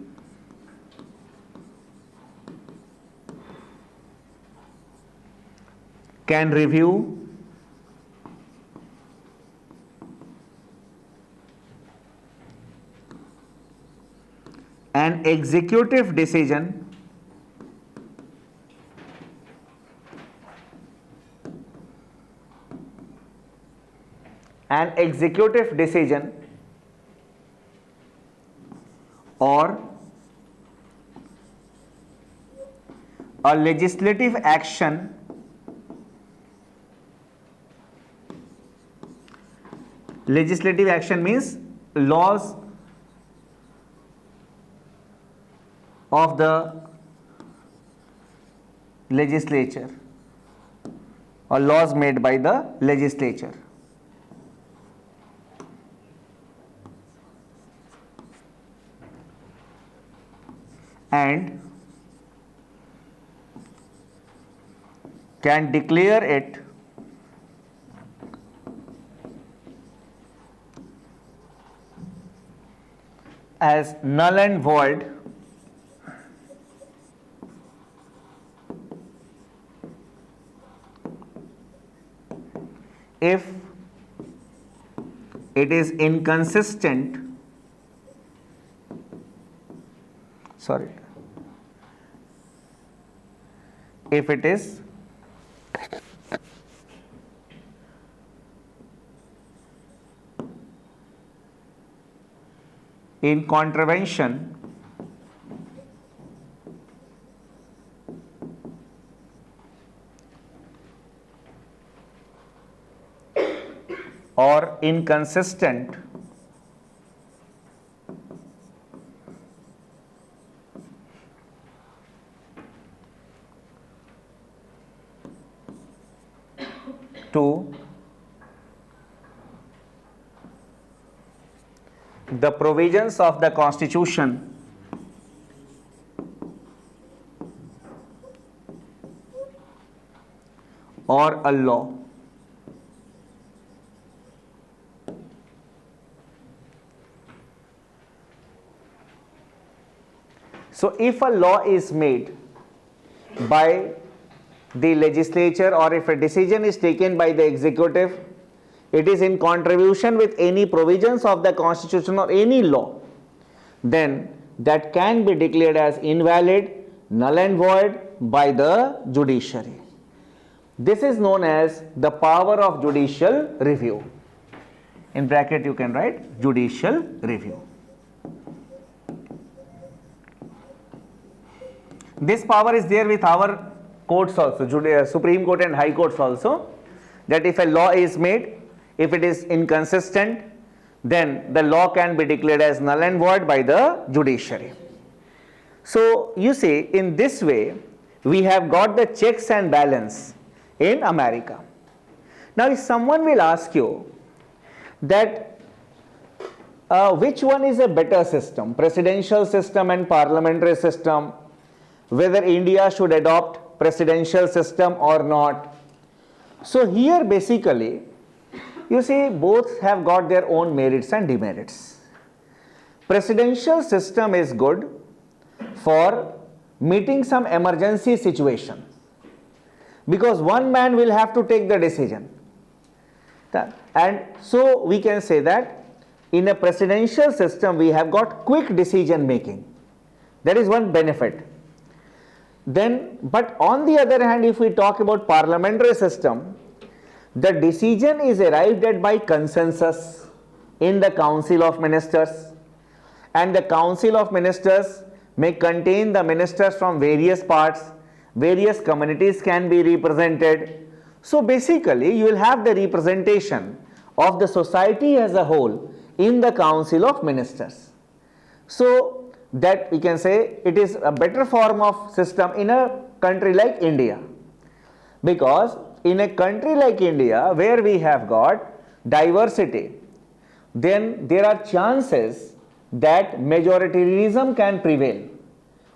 can review an executive decision or a legislative action means laws of the legislature or laws made by the legislature. And can declare it as null and void if it is inconsistent, if it is in contravention or inconsistent to the provisions of the Constitution or a law. So if a law is made by the legislature or if a decision is taken by the executive, it is in contravention with any provisions of the Constitution or any law, then that can be declared as invalid, null and void by the judiciary. This is known as the power of judicial review. In bracket you can write judicial review. This power is there with our courts also, Supreme Court and High Courts also, that if a law is made, if it is inconsistent, then the law can be declared as null and void by the judiciary. So you see, in this way we have got the checks and balance in America. Now if someone will ask you that which one is a better system, presidential system and parliamentary system, whether India should adopt presidential system or not, So here basically, you see both have got their own merits and demerits. Presidential system is good for meeting some emergency situation, because one man will have to take the decision. And so we can say that in a presidential system we have got quick decision making. That is one benefit. Then, but on the other hand, if we talk about parliamentary system, the decision is arrived at by consensus in the Council of Ministers, and the Council of Ministers may contain the ministers from various parts, various communities can be represented. So basically you will have the representation of the society as a whole in the Council of Ministers. So that we can say it is a better form of system in a country like India, because in a country like India where we have got diversity, then there are chances that majoritarianism can prevail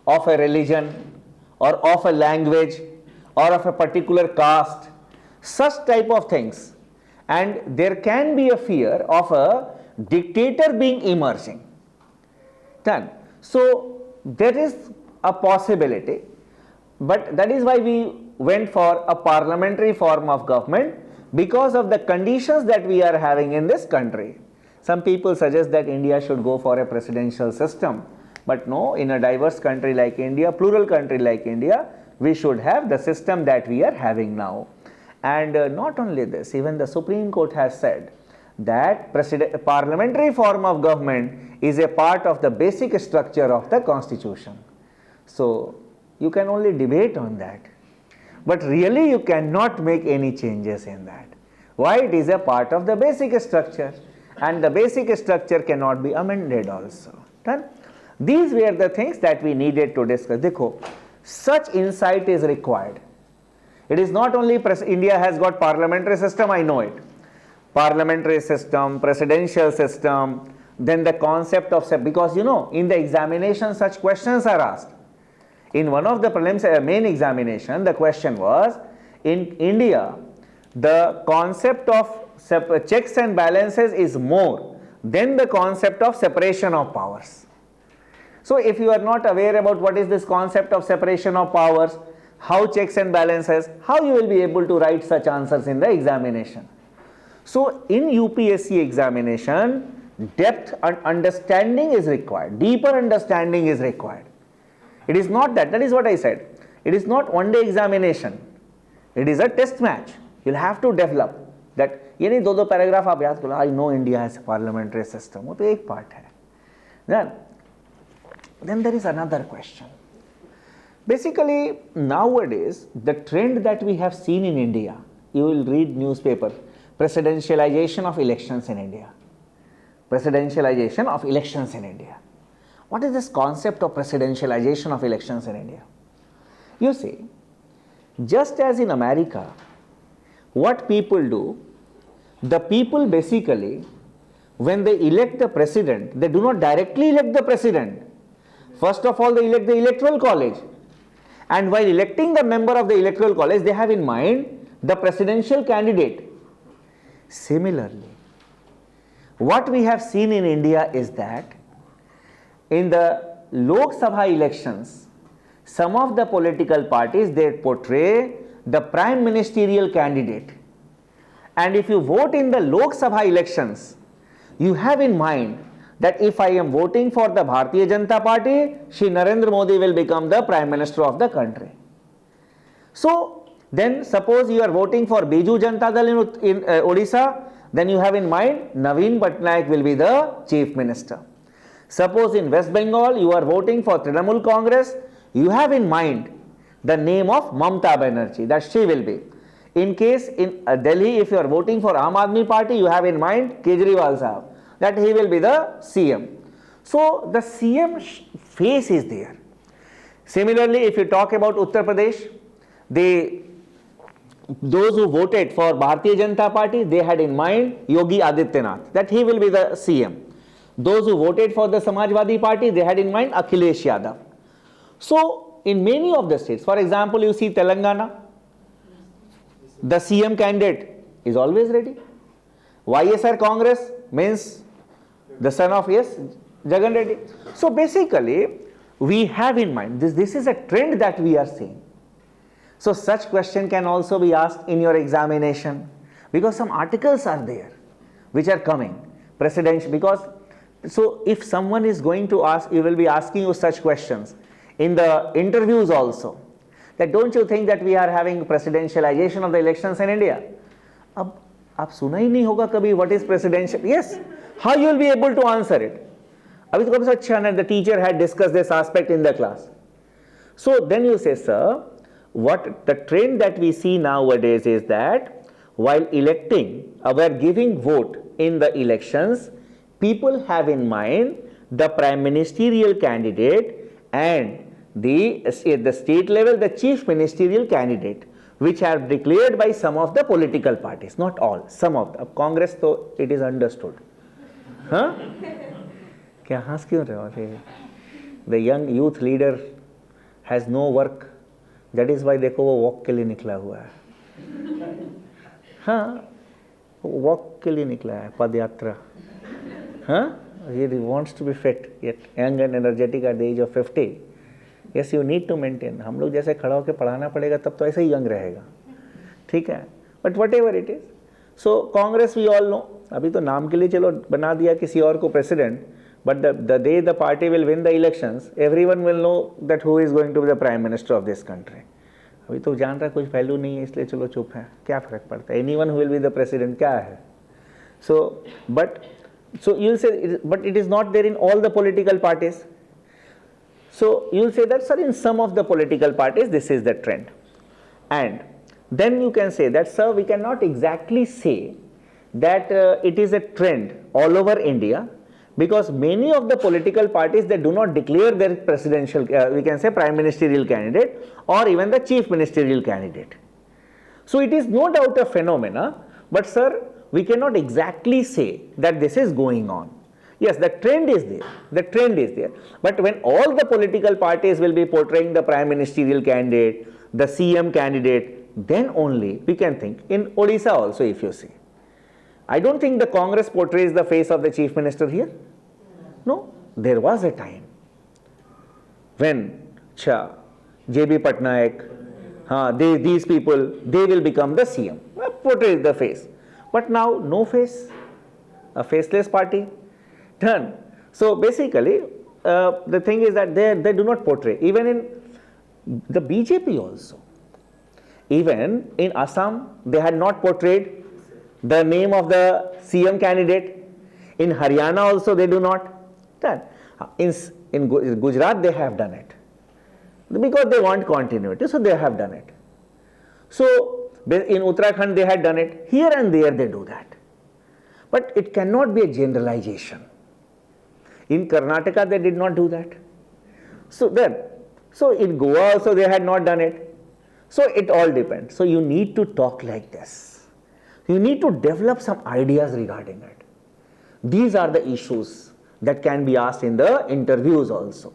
of a religion or of a language or of a particular caste, such type of things, and there can be a fear of a dictator being emerging. Done. So there is a possibility, but that is why we went for a parliamentary form of government, because of the conditions that we are having in this country. Some people suggest that India should go for a presidential system, but no, in a diverse country like India, plural country like India, we should have the system that we are having now. And not only this, even the Supreme Court has said that parliamentary form of government is a part of the basic structure of the Constitution. So you can only debate on that, but really you cannot make any changes in that. Why? It is a part of the basic structure, and the basic structure cannot be amended also. Done? These were the things that we needed to discuss. Dekho, such insight is required. It is not only India has got parliamentary system, I know it. Parliamentary system, presidential system, then the concept of, because you know in the examination such questions are asked. In one of the prelims main examination, the question was, in India the concept of checks and balances is more than the concept of separation of powers. So if you are not aware about what is this concept of separation of powers, how checks and balances, how you will be able to write such answers in the examination. So in UPSC examination, depth and understanding is required, deeper understanding is required. It is not that is what I said. It is not one day examination. It is a test match. You will have to develop that. ये नहीं दो paragraph आप याद करो. I know India has a parliamentary system. वो तो एक part है. Then there is another question. Basically nowadays the trend that we have seen in India, you will read newspaper, presidentialization of elections in India. Presidentialization of elections in India. What is this concept of presidentialization of elections in India? You see, just as in America, what people do, the people basically, when they elect the president, they do not directly elect the president. First of all, they elect the electoral college. And while electing the member of the electoral college, they have in mind the presidential candidate. Similarly, what we have seen in India is that in the Lok Sabha elections, some of the political parties, they portray the prime ministerial candidate. And if you vote in the Lok Sabha elections, you have in mind that if I am voting for the Bharatiya Janata Party, Shri Narendra Modi will become the Prime Minister of the country. So then suppose you are voting for Biju Janata Dal in Odisha, then you have in mind Naveen Patnaik will be the Chief Minister. Suppose in West Bengal you are voting for Trinamool Congress, you have in mind the name of Mamata Banerjee, that she will be. In case in Delhi, if you are voting for Aam Aadmi Party, you have in mind Kejriwal Sahab, that he will be the CM. So the CM face is there. Similarly, if you talk about Uttar Pradesh, those who voted for Bharatiya Janata Party, they had in mind Yogi Adityanath, that he will be the CM. Those who voted for the Samajwadi Party, they had in mind Akhilesh Yadav. So in many of the states, for example, you see Telangana, the CM candidate is always ready. YSR Congress means the son of, yes, Jagan Reddy. So basically, we have in mind, this is a trend that we are seeing. So such question can also be asked in your examination, because some articles are there which are coming, presidential, because, so if someone is going to ask, he will be asking you such questions in the interviews also, that don't you think that we are having presidentialization of the elections in India? अब आप सुना ही नहीं होगा कभी what is presidential? Yes, how you will be able to answer it? अभी तो कभी अच्छा नहीं, the teacher had discussed this aspect in the class. So then you say, sir, what the trend that we see nowadays is that while electing, while giving vote in the elections, people have in mind the prime ministerial candidate and the state level, the chief ministerial candidate, which are declared by some of the political parties, not all, some of them. Congress, though, it is understood. Huh? क्या हंस क्यों रहे हो? The young youth leader has no work. That is why देखो वो walk के लिए निकला हुआ है. हाँ, walk के लिए निकला है, पदयात्रा. हाँ, he wants to be fit, yet young and energetic at the age of 50. Yes, you need to maintain. हम लोग जैसे खड़ा होकर पढ़ाना पड़ेगा तब तो ऐसे ही यंग रहेगा, ठीक है? But whatever it is. So Congress we all know. अभी तो नाम के लिए चलो बना दिया किसी और को president. But the day the party will win the elections, everyone will know that who is going to be the prime minister of this country. अभी तो जान रहा कुछ वैल्यू नहीं है इसलिए चलो चुप है, क्या फर्क पड़ता है? Anyone who will be the president क्या है? So, so you'll say, but it is not there in all the political parties. So you'll say that, sir, in some of the political parties this is the trend. And then you can say that, sir, we cannot exactly say that it is a trend all over India, because many of the political parties, they do not declare their presidential, we can say prime ministerial candidate or even the chief ministerial candidate. So it is no doubt a phenomena, but sir, we cannot exactly say that this is going on. Yes, the trend is there, the trend is there. But when all the political parties will be portraying the prime ministerial candidate, the CM candidate, then only we can think. In Odisha also, if you see, I don't think the Congress portrays the face of the chief minister here. No, there was a time when J.B. Patnaik, these people, they will become the CM, portrays the face. But now, no face, a faceless party, done. So basically, the thing is that they do not portray. Even in the BJP also, even in Assam, they had not portrayed the name of the CM candidate. In Haryana also they do not. In Gujarat they have done it, because they want continuity, so they have done it. So in Uttarakhand they had done it. Here and there they do that. But it cannot be a generalization. In Karnataka they did not do that. So in Goa also they had not done it. So it all depends. So you need to talk like this. You need to develop some ideas regarding it. These are the issues that can be asked in the interviews also.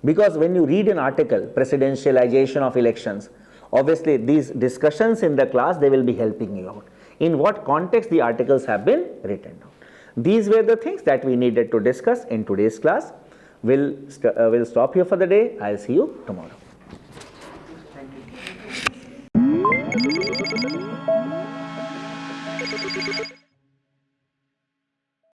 Because when you read an article, presidentialization of elections, obviously these discussions in the class, they will be helping you out. In what context the articles have been written down. These were the things that we needed to discuss in today's class. We'll stop here for the day. I'll see you tomorrow. Thank you.